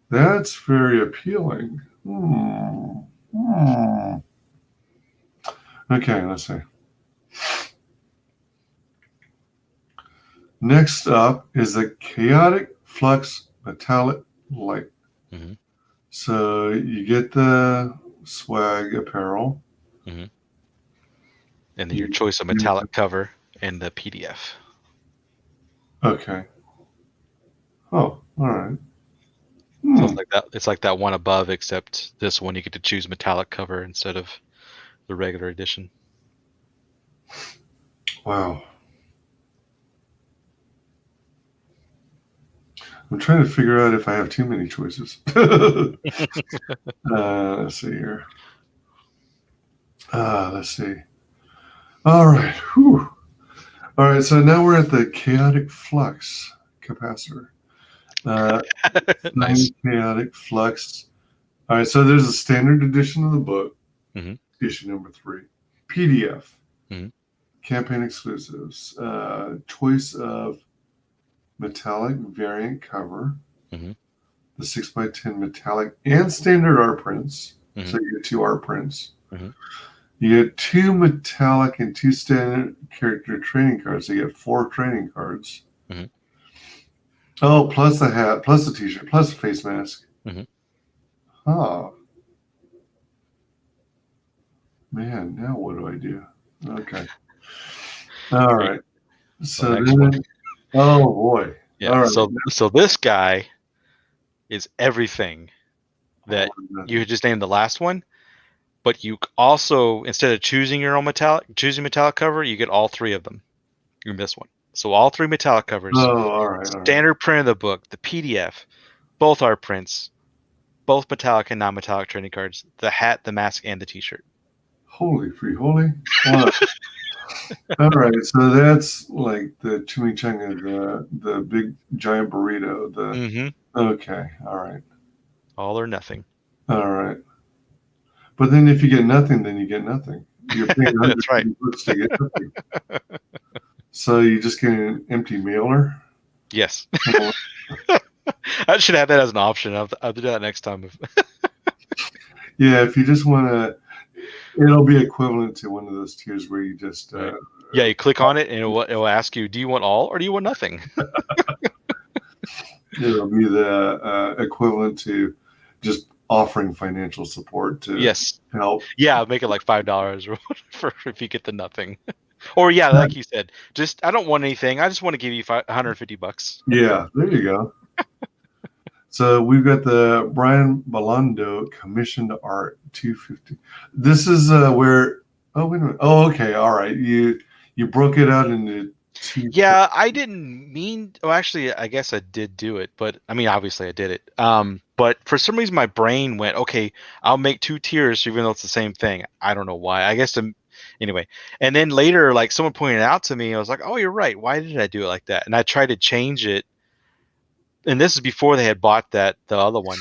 That's very appealing. Okay, let's see. Next up is the Chaotic Flux Metallic Light. So you get the swag apparel. And then your choice of metallic cover and the PDF. Okay. Oh, all right. So it's like that. It's like that one above, except this one you get to choose metallic cover instead of the regular edition. Wow. I'm trying to figure out if I have too many choices. Let's see here. Let's see. All right. Whew. All right. So now we're at the Chaotic Flux capacitor. Nice. Chaotic Flux. All right. So there's a standard edition of the book, issue number 3, PDF, campaign exclusives, choice of metallic variant cover, the 6x10 metallic and standard art prints. So you get 2 art prints. You get 2 metallic and 2 standard character trading cards. So you get 4 trading cards. Oh, plus the hat, plus the t-shirt, plus the face mask. Oh. Man, now what do I do? Okay. All right. So then, oh boy. Yeah. All right. So this guy is everything that you just named the last one, but you also, instead of choosing your own metallic cover, you get all 3 of them in this one. So all 3 metallic covers. Oh, all right. Standard print of the book, the PDF, both art prints, both metallic and non-metallic trading cards, the hat, the mask, and the t-shirt. Holy free holy. Wow. All right, so that's like the chimichanga, the big giant burrito. Okay, all right. All or nothing. All right. But then if you get nothing, then you get nothing. You're paying That's right. $100 to get nothing. So you just get an empty mailer? Yes. I should have that as an option. I'll do that next time. Yeah, if you just want to, it'll be equivalent to one of those tiers where you just... yeah, you click on it and it'll ask you, do you want all or do you want nothing? It'll be the equivalent to just offering financial support to help. Yeah, make it like $5 or whatever if you get the nothing. Or yeah, like you said, just I don't want anything. I just want to give you $150. Yeah, there you go. So we've got the Brian Belando commissioned art $250. This is where. Oh wait a minute. Oh okay, all right. You broke it out into 2. Yeah, I didn't mean. Oh, actually, I guess I did do it, but I mean, obviously, I did it. But for some reason, my brain went, okay, I'll make 2 tiers, even though it's the same thing. I don't know why. I guess anyway. And then later, like someone pointed out to me, I was like, oh, you're right. Why did I do it like that? And I tried to change it. And this is before they had bought the other one,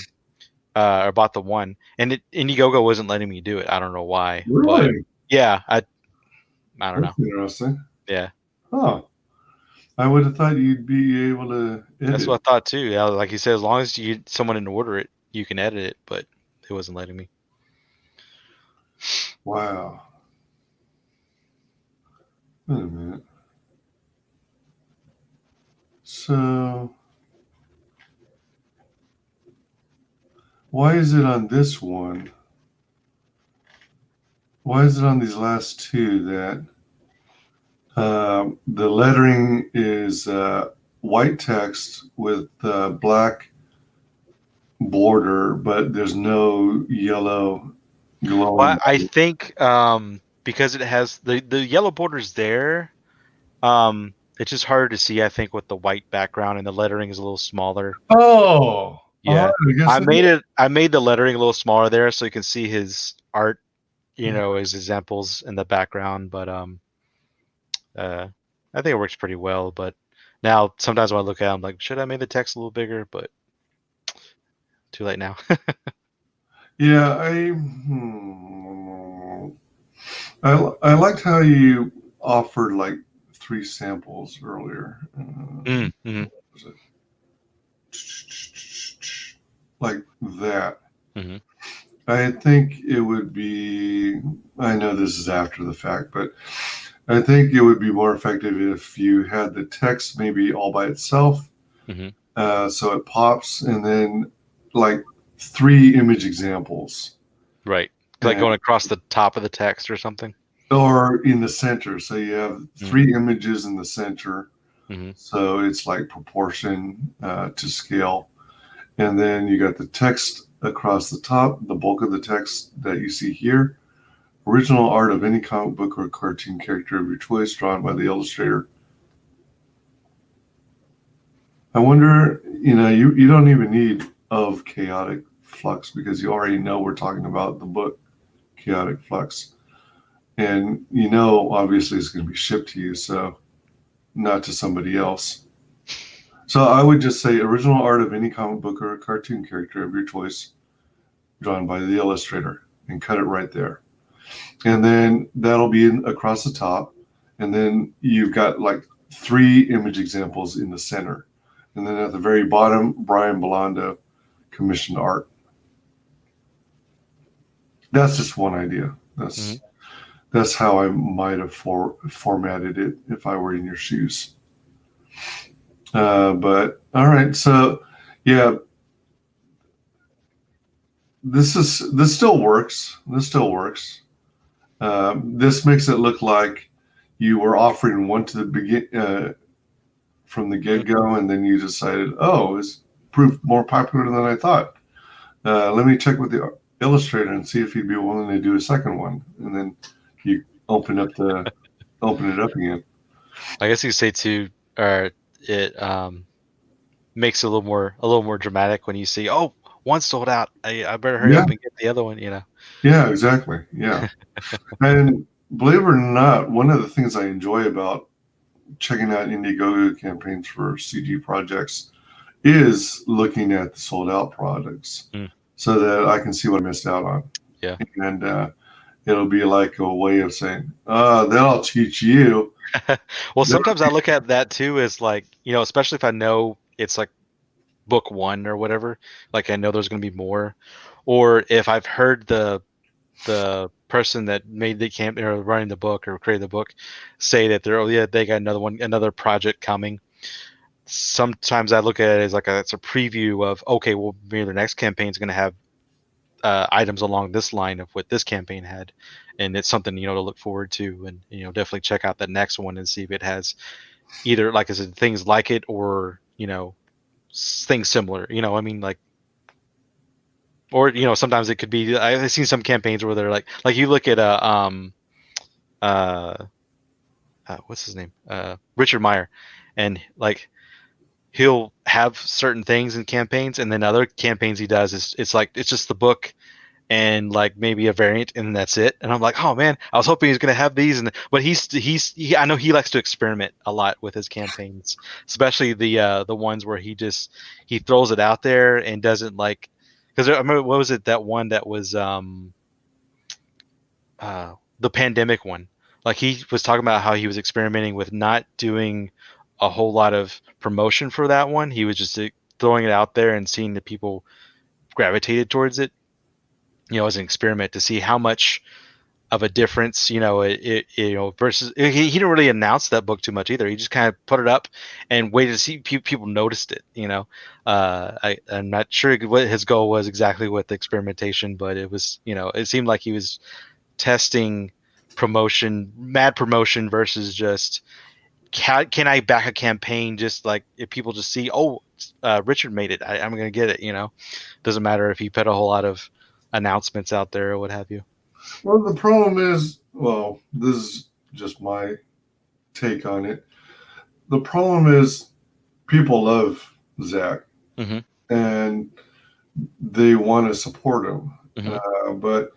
or bought the one, and Indiegogo wasn't letting me do it. I don't know why. Really? But yeah, I don't know. Interesting. Yeah. Oh, I would have thought you'd be able to edit. That's what I thought too. Yeah, like you said, as long as someone didn't order it, you can edit it, but it wasn't letting me. Wow. Wait a minute. So, why is it on this one? Why is it on these last 2 that the lettering is white text with black border, but there's no yellow glowing. Well, I think because it has the yellow borders there, it's just harder to see. I think with the white background and the lettering is a little smaller. Oh, Yeah, I guess I made the lettering a little smaller there so you can see his art, as examples in the background. But I think it works pretty well. But now sometimes when I look at it, I'm like, should I make the text a little bigger? But too late now. Yeah, I liked how you offered like 3 samples earlier. Mm-hmm. Was it? Like that. Mm-hmm. I think it would be. I know this is after the fact, but I think it would be more effective if you had the text maybe all by itself, so it pops, and then like 3 image examples. Right. Like going across the top of the text or something. Or in the center. So you have 3 images in the center. So it's like proportion to scale. And then you got the text across the top, the bulk of the text that you see here. Original art of any comic book or cartoon character of your choice, drawn by the illustrator. I wonder, you don't even need of Chaotic Flux, because you already know we're talking about the book Chaotic Flux. And obviously it's going to be shipped to you, so not to somebody else. So I would just say original art of any comic book or cartoon character of your choice, drawn by the illustrator, and cut it right there. And then that'll be across the top. And then you've got like 3 image examples in the center. And then at the very bottom, Brian Belando commissioned art. That's just one idea. That's how I might have formatted it if I were in your shoes. But all right, so yeah, this still works. This makes it look like you were offering one to the begin from the get-go, and then you decided, it's proved more popular than I thought. Let me check with the illustrator and see if he'd be willing to do a second one, and then you open it up again. I guess you could say too, it makes it a little more dramatic when you see, one sold out. I better hurry up and get the other one. Yeah, exactly. Yeah, and believe it or not, one of the things I enjoy about checking out Indiegogo campaigns for CG projects is looking at the sold out products, so that I can see what I missed out on. Yeah, and it'll be like a way of saying, that'll teach you. Well, sometimes I look at that too as like, especially if I know it's like book 1 or whatever, like I know there's going to be more, or if I've heard the person that made the campaign or running the book or created the book say that they got another project coming. Sometimes I look at it as like it's a preview of, okay, well, maybe the next campaign is going to have items along this line of what this campaign had, and it's something to look forward to, and definitely check out the next one and see if it has either, like I said, things like it or things similar. I mean, like, or sometimes it could be. I've seen some campaigns where they're like you look at what's his name, Richard Meyer, and like he'll have certain things in campaigns, and then other campaigns he does is it's just the book and like maybe a variant, and that's it. And I'm like, oh man, I was hoping he's gonna have these, but I know he likes to experiment a lot with his campaigns, especially the ones where he throws it out there and doesn't like, because I remember, what was it, that one that was the pandemic one, like he was talking about how he was experimenting with not doing a whole lot of promotion for that one. He was just throwing it out there and seeing the people gravitated towards it, as an experiment to see how much of a difference, versus he didn't really announce that book too much either. He just kind of put it up and waited to see people noticed it. I'm not sure what his goal was exactly with the experimentation, but it was, it seemed like he was testing mad promotion versus just, can I back a campaign just like if people just see, Richard made it, I'm going to get it, doesn't matter if he put a whole lot of announcements out there or what have you. Well, the problem is, well, this is just my take on it. The problem is people love Zach and they want to support him. But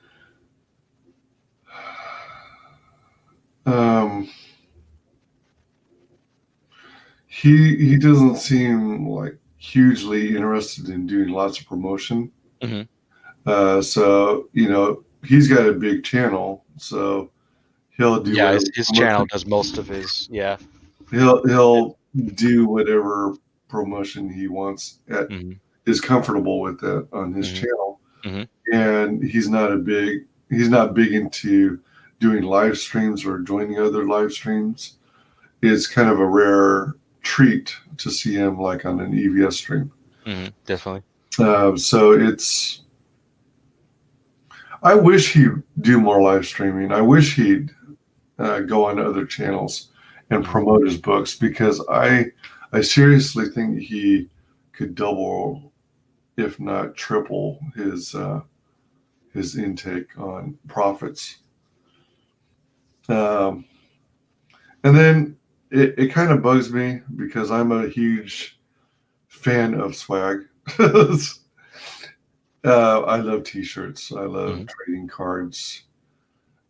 he doesn't seem like hugely interested in doing lots of promotion. So, you know, he's got a big channel, so he'll do his channel does most of his he'll do whatever promotion he wants is comfortable with that on his channel. And he's not big into doing live streams or joining other live streams. It's kind of a rare treat to see him like on an EVS stream. Definitely. So I wish he'd do more live streaming. I wish he'd go on other channels and promote his books, because I seriously think he could double, if not triple, his intake on profits. And then it kind of bugs me because I'm a huge fan of swag. I love t-shirts. I love trading cards.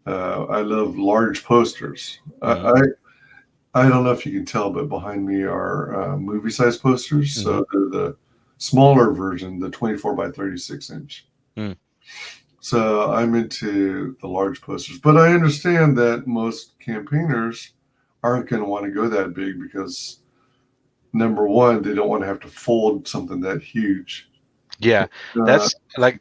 I love large posters. I don't know if you can tell, but behind me are movie-size posters. So they're the smaller version, the 24 by 36 inch. So I'm into the large posters. But I understand that most campaigners aren't going to want to go that big because, number one, they don't want to have to fold something that huge. Yeah, that's like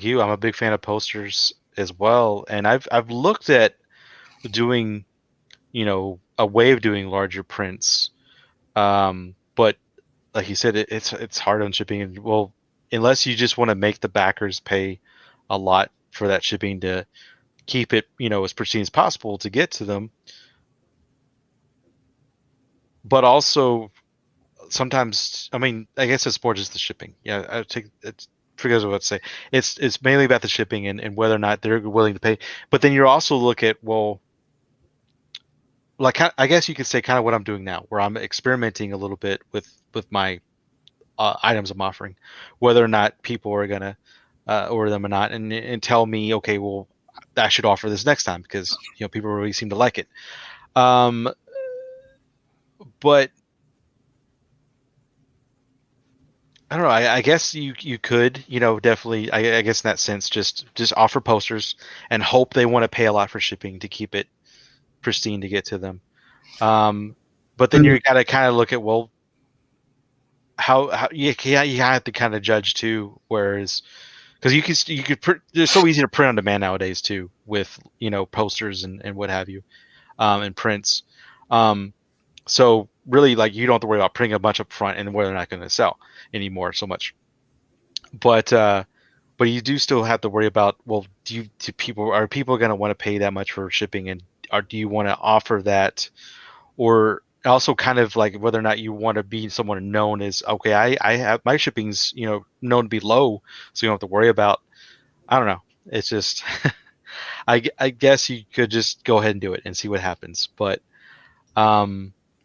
you. I'm a big fan of posters as well, and I've looked at doing, you know, a way of doing larger prints, but like you said, it's hard on shipping. And well, unless you just want to make the backers pay a lot for that shipping to keep it, you know, as pristine as possible to get to them, but also sometimes, I mean, I guess it's more just the shipping. Yeah, I take it's forget what to say. It's mainly about the shipping and whether or not they're willing to pay. But then you also look at, well, like I guess you could say kind of what I'm doing now, where I'm experimenting a little bit with my items I'm offering, whether or not people are gonna order them or not, and tell me, okay, well, I should offer this next time because, you know, people really seem to like it. But I don't know. I guess you could, you know, definitely. I guess in that sense, just offer posters and hope they want to pay a lot for shipping to keep it pristine to get to them. But then you got to kind of look at, well, how you have to kind of judge too. Whereas, because you could it's so easy to print on demand nowadays too, with, you know, posters and what have you, and prints. So really, like, you don't have to worry about printing a bunch up front and where they're not going to sell anymore so much. But you do still have to worry about, well, are people going to want to pay that much for shipping, and do you want to offer that, or also kind of like whether or not you want to be someone known as, okay, I have my shipping's, you know, known to be low, so you don't have to worry about. I don't know. It's just I guess you could just go ahead and do it and see what happens, but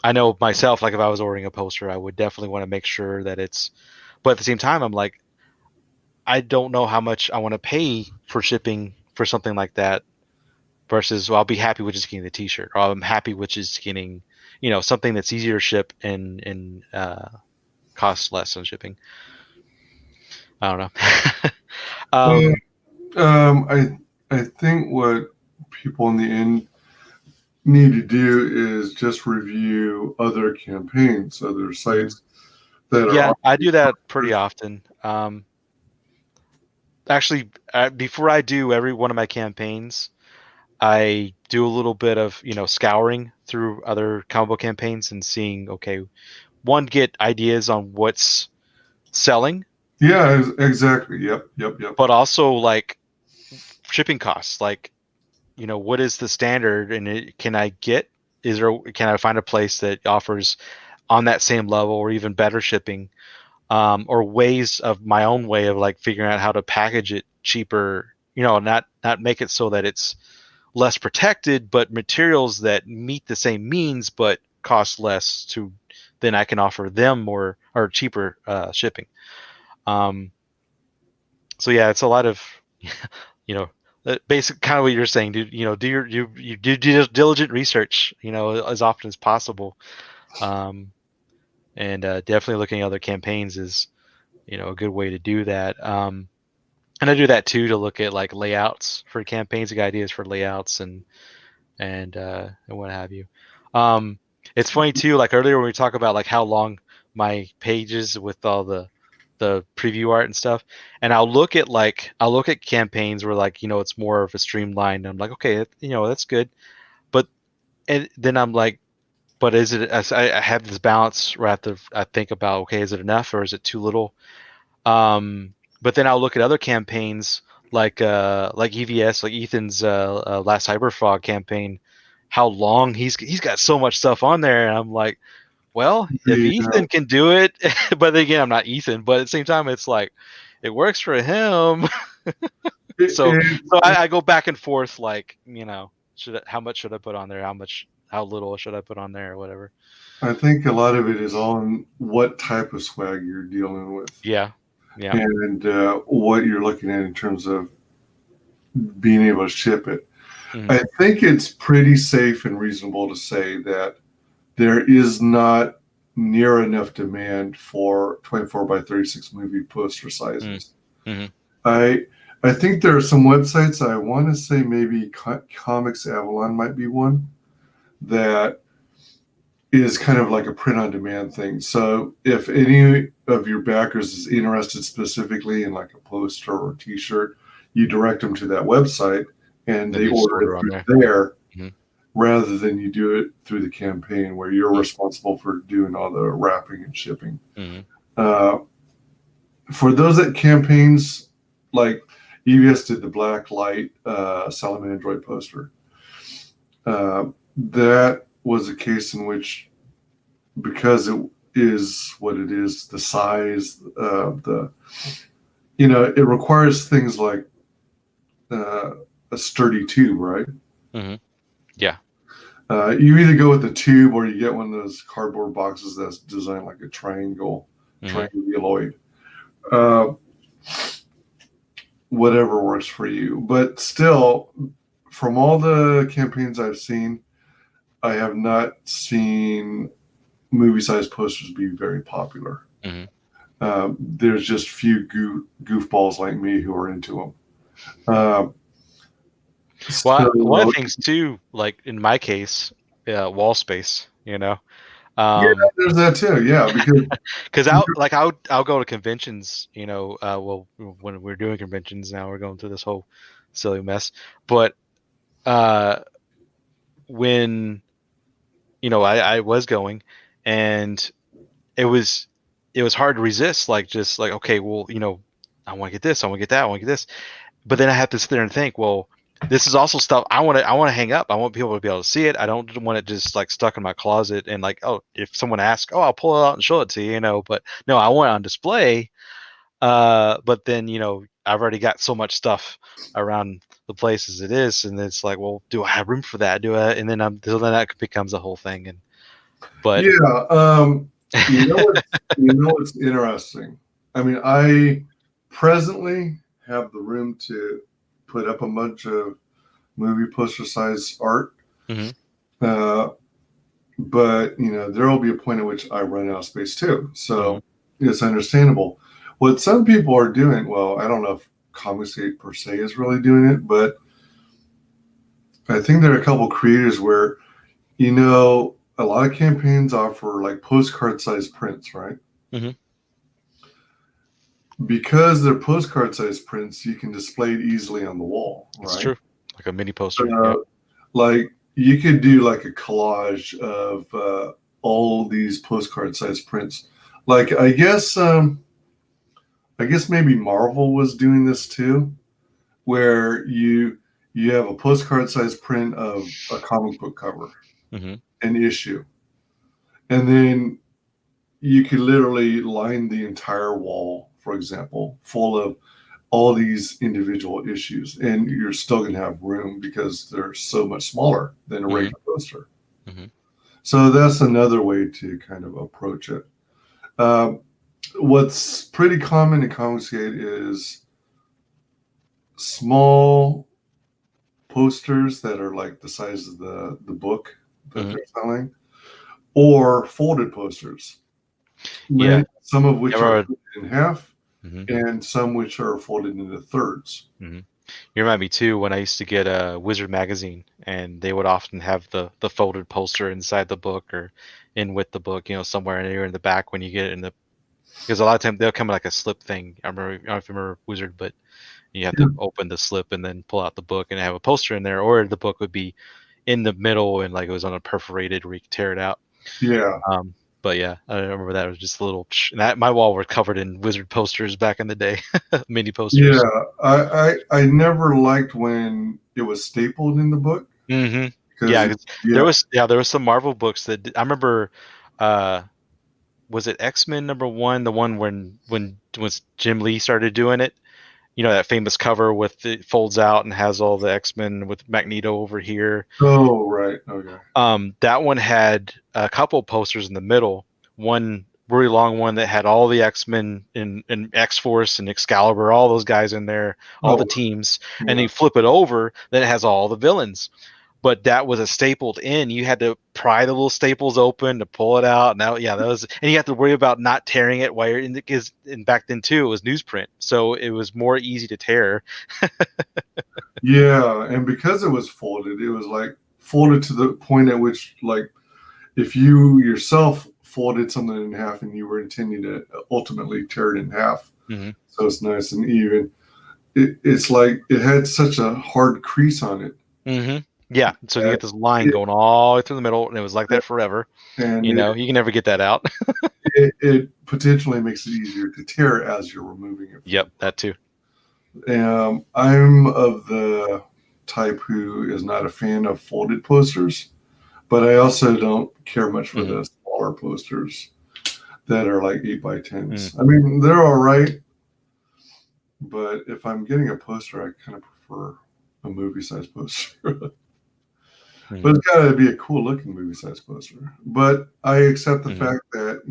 I know myself, like if I was ordering a poster, I would definitely want to make sure that it's, but at the same time, I'm like, I don't know how much I want to pay for shipping for something like that versus, well, I'll be happy with just getting the t-shirt, or I'm happy with just getting, you know, something that's easier to ship and costs less on shipping. I don't know. I think what people in the end need to do is just review other campaigns, other sites that are. Yeah, I do that pretty often. Actually, before I do every one of my campaigns, I do a little bit of, you know, scouring through other comic book campaigns and seeing, okay, one, get ideas on what's selling. Yeah, exactly. Yep. But also, like, shipping costs, like, you know, what is the standard, and can I find a place that offers on that same level or even better shipping, or ways of my own way of like figuring out how to package it cheaper, not make it so that it's less protected, but materials that meet the same means but cost less to, then I can offer them more or cheaper shipping. So yeah, it's a lot of, basic kind of what you're saying, dude. Do you do diligent research, as often as possible, and definitely looking at other campaigns is, a good way to do that. And I do that too, to look at like layouts for campaigns, like ideas for layouts and what have you. It's funny too, like earlier when we talk about like how long my pages with all the preview art and stuff, and I'll look at campaigns where like, it's more of a streamlined, I'm like, okay, that's good, but and then I'm like, but is it, I have this balance where I think about, okay, is it enough or is it too little? But then I'll look at other campaigns like EVS, like Ethan's last Cyberfrog campaign, how long he's got so much stuff on there, and I'm like, well, if Ethan can do it, but then again, I'm not Ethan, but at the same time, it's like it works for him. so I go back and forth, like, how much should I put on there? How little should I put on there, or whatever. I think a lot of it is on what type of swag you're dealing with. Yeah. And what you're looking at in terms of being able to ship it. Mm-hmm. I think it's pretty safe and reasonable to say that there is not near enough demand for 24 by 36 movie poster sizes. Mm-hmm. I think there are some websites, I want to say maybe Comics Avalon might be one, that is kind of like a print on demand thing. So if any of your backers is interested specifically in like a poster or t-shirt, you direct them to that website and they order it through there, mm-hmm. rather than you do it through the campaign where you're mm-hmm. responsible for doing all the wrapping and shipping. Mm-hmm. For those at campaigns, like EVS did the Black Light Salamandroid poster. That was a case in which, because it is what it is, the size, it requires things like a sturdy tube, right? Mm-hmm. Yeah. You either go with the tube or you get one of those cardboard boxes that's designed like a triangle, trianguloid. Whatever works for you. But still, from all the campaigns I've seen, I have not seen movie-sized posters be very popular. Mm-hmm. There's just few goofballs like me who are into them. Well, one of the things too, like in my case, wall space. Yeah, there's that too. Yeah, because I'll go to conventions. Well, when we're doing conventions now, we're going through this whole silly mess. But when I was going, and it was hard to resist. Like, just like, okay, well, I want to get this, I want to get that, I want to get this, but then I have to sit there and think, well, this is also stuff I want to hang up. I want people to be able to see it. I don't want it just like stuck in my closet and like, oh, if someone asks, oh, I'll pull it out and show it to you, But no, I want it on display. But then I've already got so much stuff around the place as it is, and it's like, well, do I have room for that? And then that becomes a whole thing. And but yeah, what's interesting. I mean, I presently have the room to put up a bunch of movie poster size art. Mm-hmm. But there will be a point at which I run out of space too. So it's understandable. What some people are doing, well, I don't know if Comicsgate per se is really doing it, but I think there are a couple creators where, a lot of campaigns offer like postcard size prints, right? Mm-hmm. Because they're postcard size prints, you can display it easily on the wall. That's right? True. Like a mini poster. Like you could do like a collage of all these postcard size prints. Like I guess maybe Marvel was doing this too, where you have a postcard size print of a comic book cover, mm-hmm. an issue, and then you could literally line the entire wall, for example, full of all these individual issues, and you're still going to have room because they're so much smaller than a regular poster. So that's another way to kind of approach it. What's pretty common in Comicsgate is small posters that are like the size of the book that they're selling, or folded posters. Yeah. Some of which are folded in half, and some which are folded into thirds. You remind me too when I used to get a Wizard magazine, and they would often have the folded poster inside the book or in with the book, somewhere near in the back when you get it in the, because a lot of times they'll come in like a slip thing. I don't know if you remember Wizard, but you have to open the slip and then pull out the book and have a poster in there, or the book would be in the middle and like it was on a perforated where you could tear it out. Yeah. But yeah, I remember that. It was just a little. That my wall were covered in Wizard posters back in the day, mini posters. Yeah, I never liked when it was stapled in the book. Yeah, there was some Marvel books that I remember. Was it X-Men #1, the one when Jim Lee started doing it? That famous cover with it folds out and has all the X-Men with Magneto over here. Oh, right. Okay. That one had a couple posters in the middle. One really long one that had all the X-Men and X-Force and Excalibur, all those guys in there, all the teams. Yeah. And then you flip it over, then it has all the villains. But that was a stapled in. You had to pry the little staples open to pull it out. Now, that was, and you have to worry about not tearing it while you're in. Because back then too, it was newsprint, so it was more easy to tear. Yeah, and because it was folded, it was like folded to the point at which, like, if you yourself folded something in half and you were intending to ultimately tear it in half, so it's nice and even. It's like it had such a hard crease on it. Yeah, so you get this line going all the way through the middle, and it was like that forever. And you can never get that out. it potentially makes it easier to tear as you're removing it. Yep, that too. I'm of the type who is not a fan of folded posters, but I also don't care much for the smaller posters that are like 8x10s. I mean, they're all right, but if I'm getting a poster, I kind of prefer a movie-sized poster. But it's got to be a cool looking movie size poster. But I accept the fact that,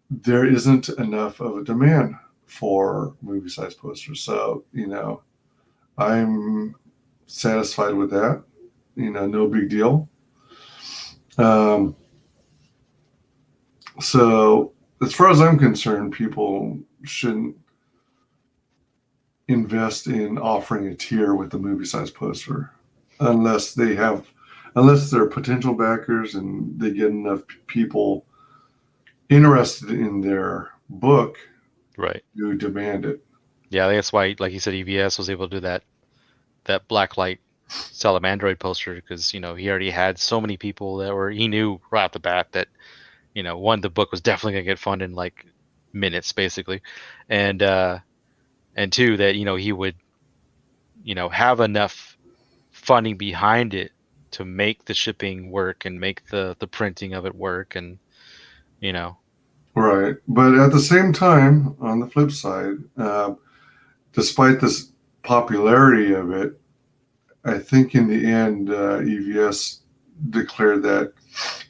there isn't enough of a demand for movie size posters. So, I'm satisfied with that. No big deal. So as far as I'm concerned, people shouldn't invest in offering a tier with a movie size poster. Unless they're potential backers and they get enough people interested in their book, right, to demand it. Yeah, that's why, like you said, EVS was able to do that Blacklight Salamandroid poster because he already had so many people he knew right off the bat that one, the book was definitely gonna get funded in like minutes basically, and two, that he would have enough funding behind it to make the shipping work and make the printing of it work, and right. But at the same time, on the flip side, despite this popularity of it, I think in the end, EVS declared that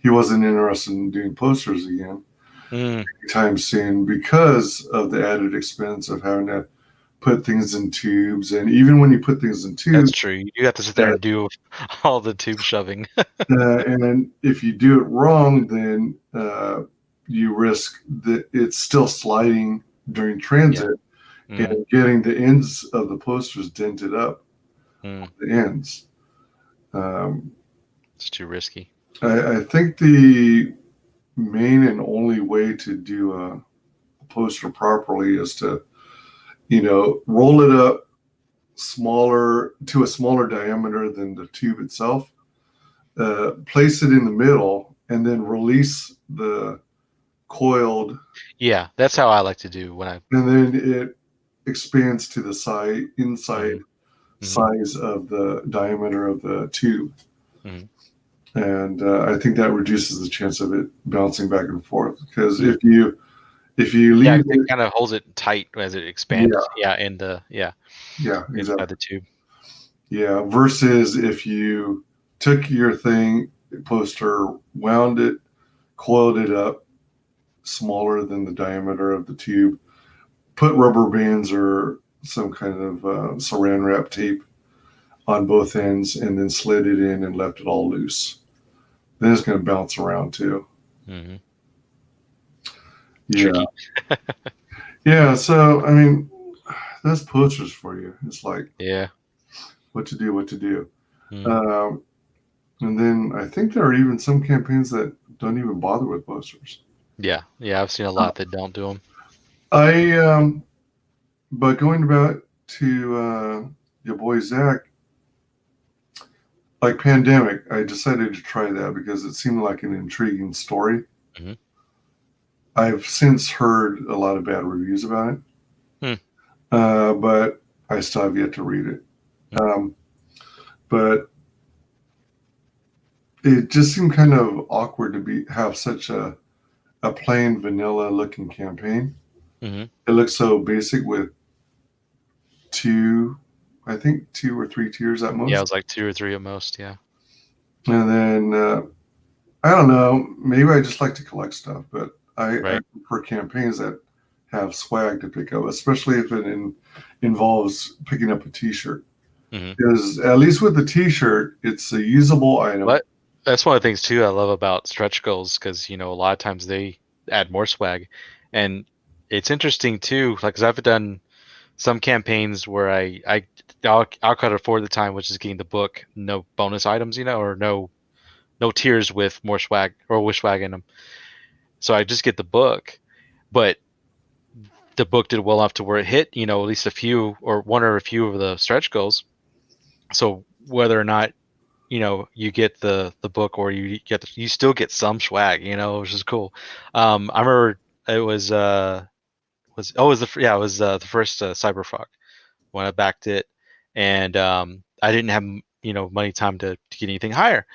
he wasn't interested in doing posters again anytime soon because of the added expense of having to put things in tubes. And even when you put things in tubes, that's true, you have to sit there and do all the tube shoving. And then if you do it wrong, then you risk that it's still sliding during transit and getting the ends of the posters dented up on the ends. It's too risky. I think the main and only way to do a poster properly is to roll it up to a smaller diameter than the tube itself, place it in the middle, and then release the coiled. Yeah, that's how I like to do and then it expands to the inside size of the diameter of the tube. And I think that reduces the chance of it bouncing back and forth. Because if you leave it it, kind of holds it tight as it expands. yeah, Yeah, exactly. inside the tube. Yeah, versus if you took your thing poster, wound it, coiled it up smaller than the diameter of the tube, put rubber bands or some kind of saran wrap tape on both ends, and then slid it in and left it all loose. Then it's going to bounce around too. Mm-hmm. Yeah. Tricky. Yeah. So, I mean, that's posters for you. It's like, what to do. Mm-hmm. And then I think there are even some campaigns that don't even bother with posters. Yeah, I've seen a lot that don't do them. But going back to your boy Zach, like Pandemic, I decided to try that because it seemed like an intriguing story. Mm-hmm. I've since heard a lot of bad reviews about it, but I still have yet to read it. But it just seemed kind of awkward to have such a plain vanilla looking campaign. Mm-hmm. It looks so basic with two or three tiers at most. Yeah, it was like 2 or 3 at most. Yeah. And then I don't know, maybe I just like to collect stuff, but I prefer campaigns that have swag to pick up, especially if it involves picking up a T-shirt. Because at least with the T-shirt, it's a usable item. But that's one of the things too I love about stretch goals, because a lot of times they add more swag, and it's interesting too. Like, cause I've done some campaigns where I'll cut it for the time, which is getting the book, no bonus items, or no tiers with more swag or with swag in them. So I just get the book, but the book did well enough to where it hit, at least a few or one or a few of the stretch goals. So whether or not you get the book, or you still get some swag, which is cool. I remember it was the first Cyberfrog when I backed it, and I didn't have money time to get anything higher,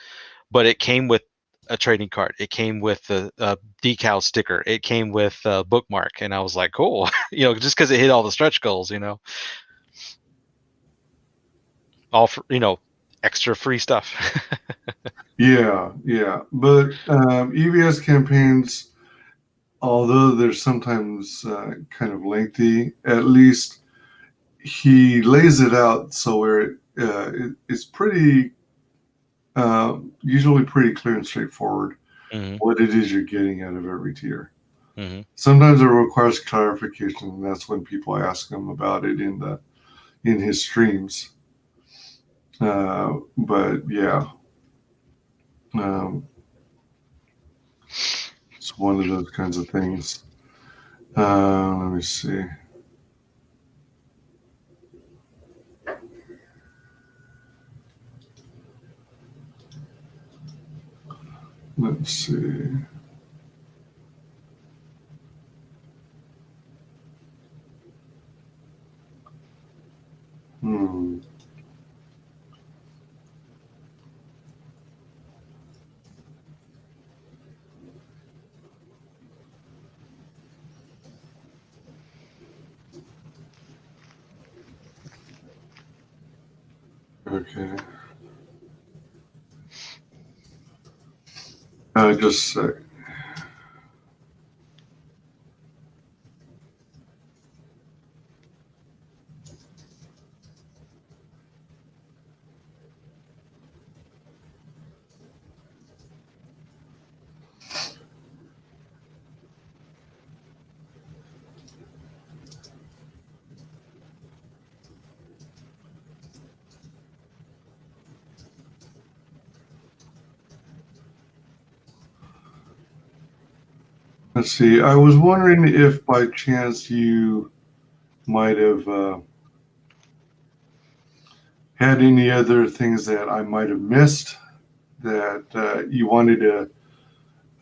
but it came with a trading card, it came with a decal sticker, it came with a bookmark, and I was like, cool, just because it hit all the stretch goals, all for extra free stuff. Yeah. But EVS campaigns, although they're sometimes kind of lengthy, at least he lays it out so where it's pretty, usually pretty clear and straightforward what it is you're getting out of every tier. Sometimes it requires clarification, and that's when people ask him about it in his streams. But yeah, it's one of those kinds of things. Let me see. Let's see. Okay. Just a sec. Let's see. I was wondering if by chance you might have had any other things that I might have missed that you wanted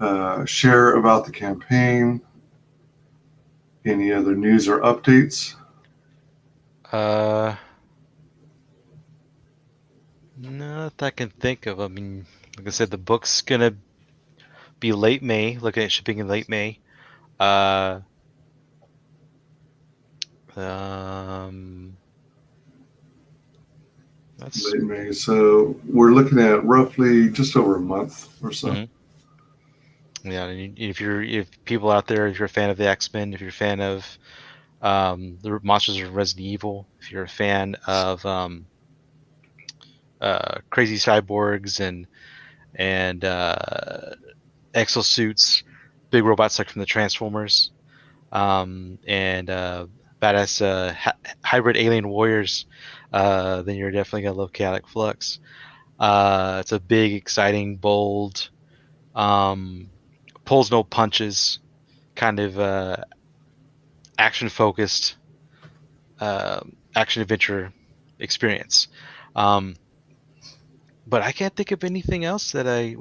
to share about the campaign. Any other news or updates? Not that I can think of. I mean, Like I said, the book's gonna be late May. Looking at shipping in late May. That's Late May. So we're looking at roughly just over a month or so. Yeah, and if people out there, if you're a fan of the X-Men, if you're a fan of the Monsters of Resident Evil, if you're a fan of crazy cyborgs and exosuits, big robots like from the Transformers, and badass hybrid alien warriors, then you're definitely gonna love Chaotic Flux. It's a big, exciting, bold, pulls no punches, kind of action focused action adventure experience. But I can't think of anything else that I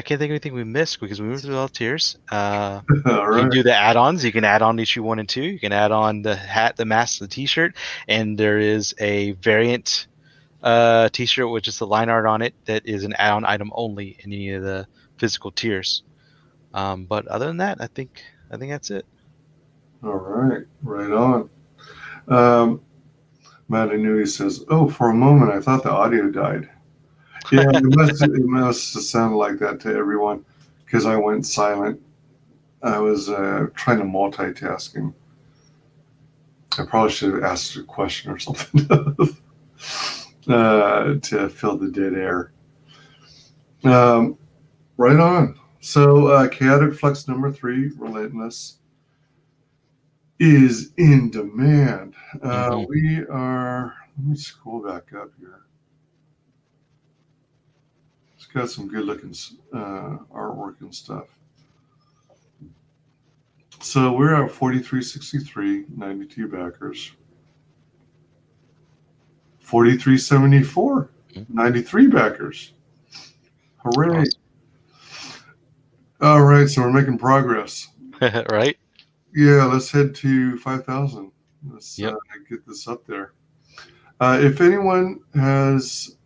can't think of anything we missed because we went through all tiers. All You right. can do the add-ons. You can add on issue 1 and 2. You can add on the hat, the mask, the T-shirt, and there is a variant T-shirt with just the line art on it that is an add-on item only in any of the physical tiers. But other than that, I think that's it. All right. Right on. Matt Inui says, "Oh, for a moment, I thought the audio died." Yeah, it must have sounded like that to everyone because I went silent. I was trying to multitasking. I probably should have asked a question or something to fill the dead air. Right on. So, Chaotic Flux number 3, Relentless, is in demand. We are. Let me scroll back up here. It's got some good looking artwork and stuff. So we're at 43.63, 92 backers. 43.74, 93 backers. Hooray. Awesome. All right, so we're making progress. Right? Yeah, let's head to 5,000. Let's get this up there. If anyone has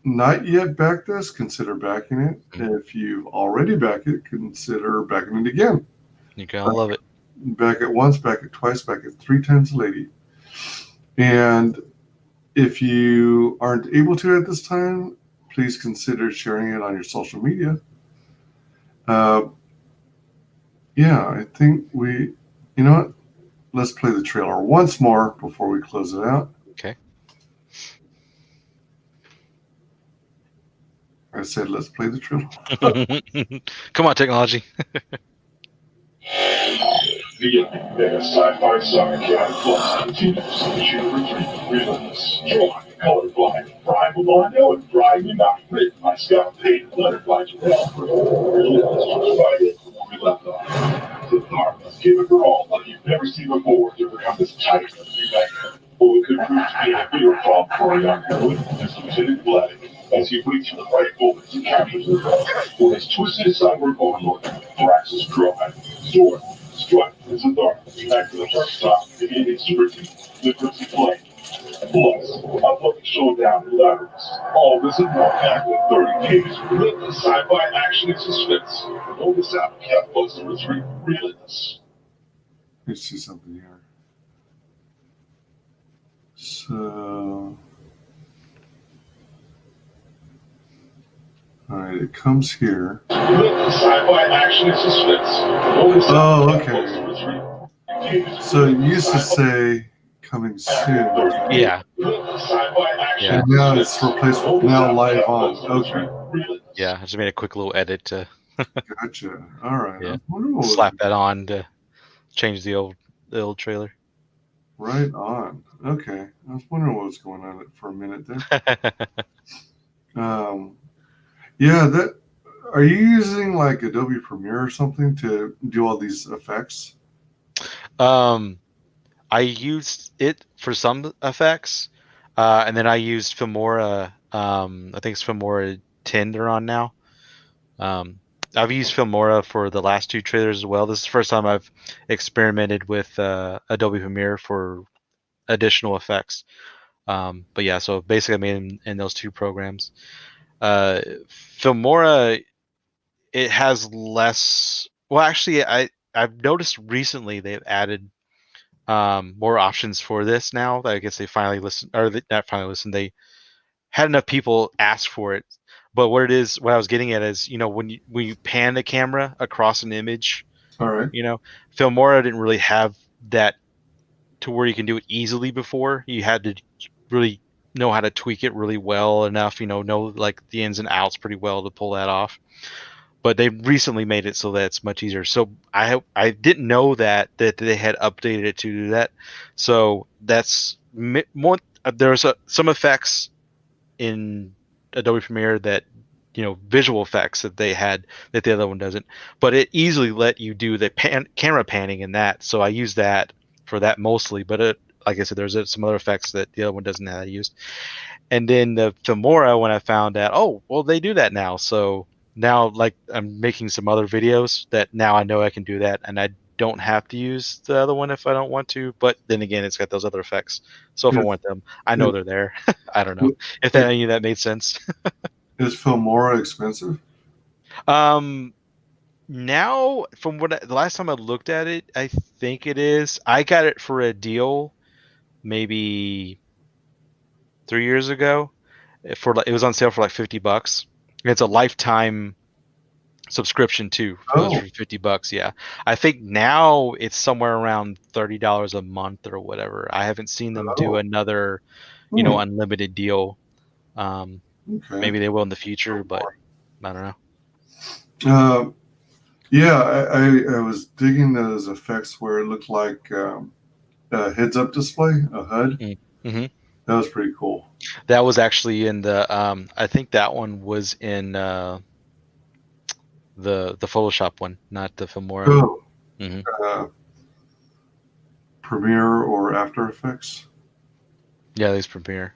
not yet backed this, consider backing it. If you've already backed it, consider backing it again. You're going to love it. Back it once, back it twice, back it 3 times a lady. And if you aren't able to at this time, please consider sharing it on your social media. I think you know what? Let's play the trailer once more before we close it out. Okay. I said, let's play the trailer. Come on, technology. The epic mega sci-fi saga Chaotic Flux continues. Issue number 3, Relentless. Drawn, colored by Brian Bolano and Brian Unite. Written by Scott Payne, lettered by Jarrell. Relentless was fighting where we left off. The darkness gave it her all like you've never seen before to become this titan of the magnet. Or it could prove to be a bigger problem for our young heroine, as Lieutenant Vladimir, as he waits for the right moment to capture the girl. For his twisted cyborg overlord, Thrax's drive. Sword. Strike is a dark, connect to the dark side, the gaming super team, the Crimson Flame. Plus, a fucking showdown in Labyrinths. All this and more packed with 30 pages of relentless sci-fi action and suspense. Don't miss out. Cat Flux number 3, Relentless. Let's see something here. So, all right, it comes here. Relentless sci-fi action and suspense. Don't miss out. Oh, Cat Flux number 3. So it used to say coming soon. Yeah. And now it's replaced with now live on. Okay. Yeah, I just made a quick little edit to Gotcha. All right. Yeah. I wonder what slap that on to change the old trailer. Right on. Okay. I was wondering what was going on for a minute there. Yeah, are you using like Adobe Premiere or something to do all these effects? I used it for some effects, and then I used Filmora. I think it's Filmora 10 they're on now. I've used Filmora for the last 2 trailers as well. This is the first time I've experimented with Adobe Premiere for additional effects. But yeah, so basically I made them in those 2 programs. Filmora, it has less. Well, actually, I've noticed recently they've added more options for this now. I guess they finally listened, or not finally listened. They had enough people ask for it. But what I was getting at is, when you pan the camera across an image, All right. Filmora didn't really have that to where you can do it easily before. You had to really know how to tweak it really well enough, know like the ins and outs pretty well to pull that off. But they recently made it so that it's much easier. So I didn't know that they had updated it to do that. So that's more. There's some effects in Adobe Premiere that visual effects that they had that the other one doesn't. But it easily let you do the camera panning in that. So I use that for that mostly. But like I said, there's some other effects that the other one doesn't have used. And then the Filmora, when I found out, oh well, they do that now. So now, like, I'm making some other videos that now I know I can do that, and I don't have to use the other one if I don't want to. But then again, it's got those other effects. So if I want them, I know they're there. I don't know if any of that made sense. Is Filmora expensive? Now, from the last time I looked at it, I think it is. I got it for a deal maybe 3 years ago. It was on sale for like $50. It's a lifetime subscription too. For $50. Yeah, I think now it's somewhere around $30 a month or whatever. I haven't seen them do another, unlimited deal. Maybe they will in the future, but I don't know. Yeah, I was digging those effects where it looked like a heads-up display, a HUD. Mm-hmm. That was pretty cool. That was actually in the. I think that one was in the Photoshop one, not the Filmora. Oh. Mm-hmm. Premiere or After Effects? Yeah, there's Premiere.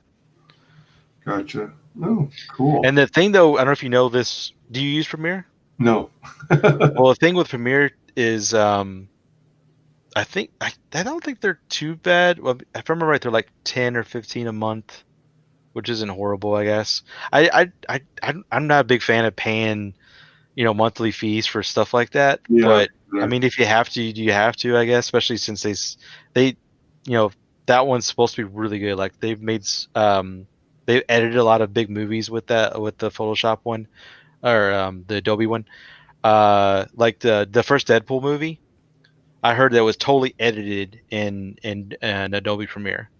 Gotcha. Oh, cool. And the thing, though, I don't know if you know this. Do you use Premiere? No. Well, the thing with Premiere is, I think I don't think they're too bad. Well, if I remember right, they're like 10 or 15 a month, which isn't horrible, I guess. I'm not a big fan of paying, monthly fees for stuff like that. Yeah, but yeah. I mean, if you have to, you have to, I guess. Especially since they, that one's supposed to be really good. Like they've edited a lot of big movies with the Photoshop one, or the Adobe one. Like the first Deadpool movie, I heard that was totally edited in Adobe Premiere.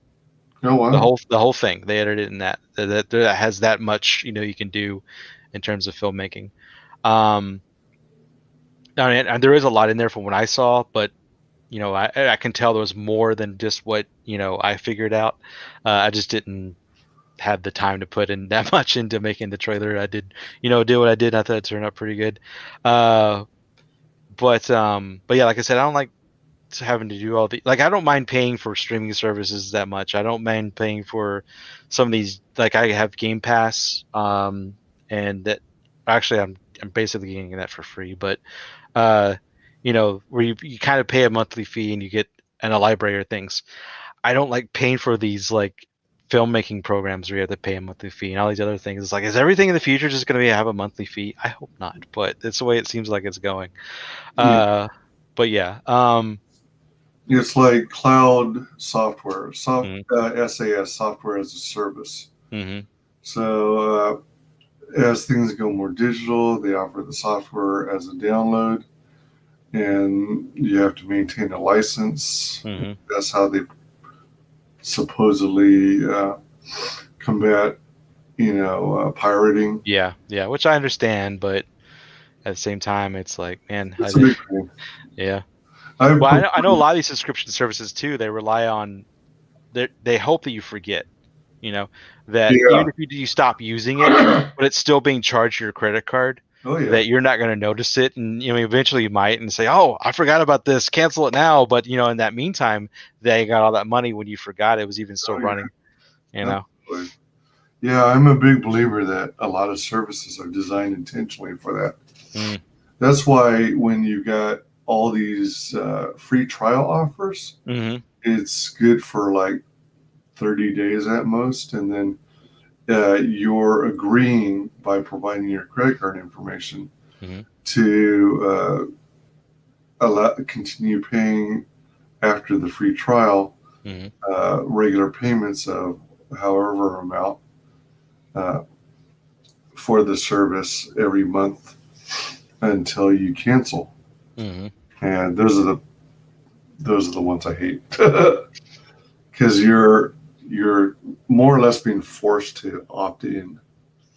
Oh wow. The whole thing, they edited in that has that much you can do in terms of filmmaking. And there is a lot in there from what I saw, but I can tell there was more than just what I figured out. I just didn't have the time to put in that much into making the trailer. I did do what I did. I thought it turned out pretty good. But yeah, like I said, I don't like having to do all the, like, I don't mind paying for streaming services that much. I don't mind paying for some of these, like I have Game Pass, and that actually I'm basically getting that for free, but where you kind of pay a monthly fee and you get a library of things. I don't like paying for these like filmmaking programs where you have to pay a monthly fee and all these other things. It's like, is everything in the future just going to have a monthly fee? I hope not, but it's the way it seems like it's going. But yeah, it's like cloud software, SAS, software as a service. Mm-hmm. So as things go more digital, they offer the software as a download, and you have to maintain a license. Mm-hmm. That's how they supposedly combat, pirating. Yeah, which I understand, but at the same time, it's like, man, It's a big thing. Yeah. I know a lot of these subscription services too. They rely on, they hope that you forget, that even if you stop using it, but it's still being charged your credit card. Oh, yeah. That you're not going to notice it, and eventually you might, and say, "Oh, I forgot about this. Cancel it now." But in that meantime, they got all that money when you forgot it was even still running. Yeah, I'm a big believer that a lot of services are designed intentionally for that. Mm. That's why when you got all these free trial offers, mm-hmm. it's good for like 30 days at most, and then you're agreeing by providing your credit card information to continue paying after the free trial regular payments of however amount for the service every month until you cancel. And those are the ones I hate, because you're more or less being forced to opt in.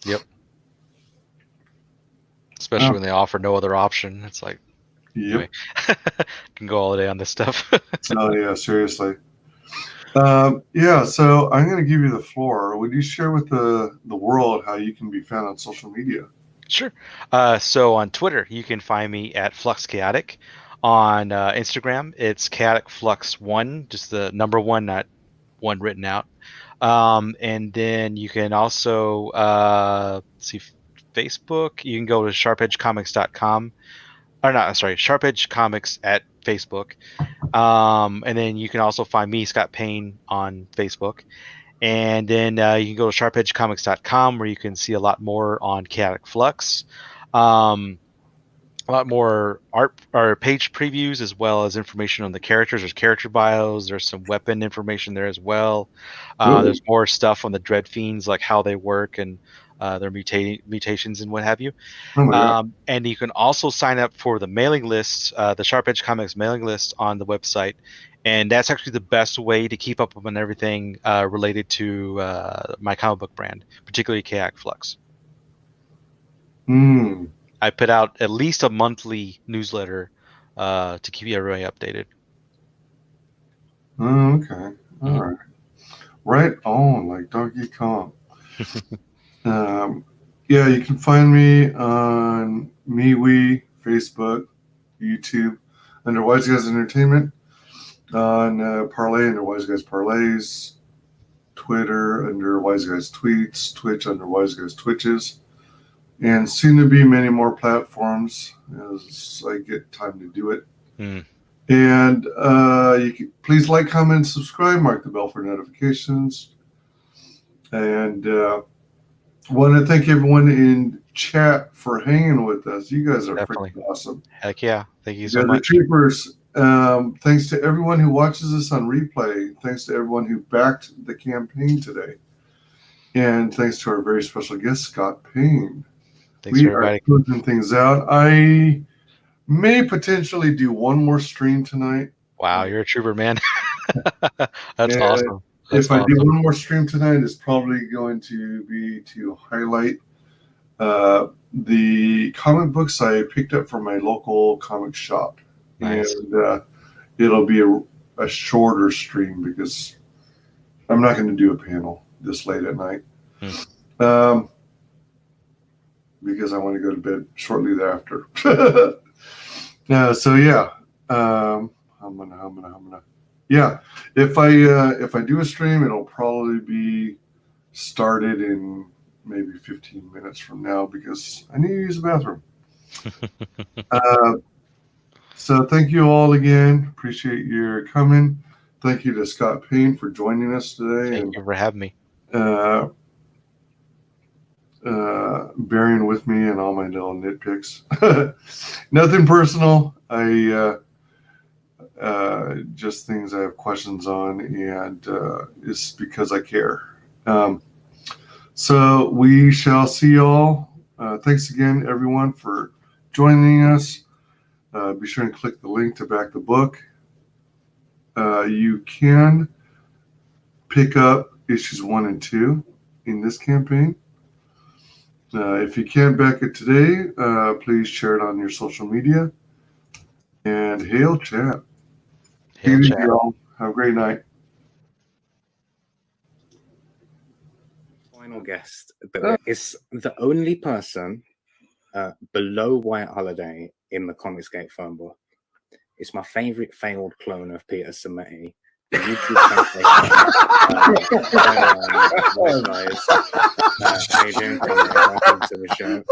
Yep. Especially when they offer no other option. It's like, anyway, can go all day on this stuff. Oh yeah, seriously. Yeah, so I'm going to give you the floor. Would you share with the world how you can be found on social media? Sure. So on Twitter, you can find me at Flux Chaotic. On Instagram, it's Chaotic Flux 1, just the number 1, not 1 written out. And then you can also see Facebook. You can go to sharpedgecomics.com. Or not, sorry, Sharp Edge Comics at Facebook. And then you can also find me, Scott Payne, on Facebook. And then you can go to sharpedgecomics.com, where you can see a lot more on Chaotic Flux. A lot more art or page previews, as well as information on the characters. There's character bios. There's some weapon information there as well. There's more stuff on the Dread Fiends, like how they work and their mutations and what have you. And you can also sign up for the mailing list, the Sharp Edge Comics mailing list on the website. And that's actually the best way to keep up on everything related to my comic book brand, particularly Chaotic Flux. I put out at least a monthly newsletter to keep everybody updated. Okay. All right. Right on, like Donkey Kong. Yeah, you can find me on MeWe, Facebook, YouTube, under WyzGyzEntertainment, on Parler under WyzGyzParlers, Twitter under WyzGyz Tweets, Twitch under WyzGyz Twitches, and soon to be many more platforms as I get time to do it. And you can please like, comment, and subscribe, mark the bell for notifications. And want to thank everyone in chat for hanging with us. You guys are freaking awesome. Heck yeah. Thank you so much. Troopers. Thanks to everyone who watches us on replay. Thanks to everyone who backed the campaign today. And thanks to our very special guest, Scott Payne. Thanks, everybody. We are closing things out. I may potentially do one more stream tonight. Wow, you're a trooper, man. That's awesome. If I do one more stream tonight, it's probably going to be to highlight the comic books I picked up from my local comic shop. Nice. And it'll be a shorter stream because I'm not going to do a panel this late at night. Because I want to go to bed shortly thereafter. So yeah, I'm gonna. Yeah, if I do a stream, it'll probably be started in maybe 15 minutes from now because I need to use the bathroom. So thank you all again. Appreciate your coming. Thank you to Scott Payne for joining us today. Thank you for having me. Bearing with me and all my little nitpicks. Nothing personal. I just things I have questions on, and it's because I care. So we shall see y'all. Thanks again, everyone, for joining us. Be sure and click the link to back the book. You can pick up issues 1 and 2 in this campaign. If you can't back it today, please share it on your social media. And hail chat. Hail chat. Y'all. Have a great night. Final guest that is the only person below White Holiday in the Comicsgate phone book. It's my favorite failed clone of Peter Sameti. The YouTube channel. How you doing, Conrad? Welcome to the show.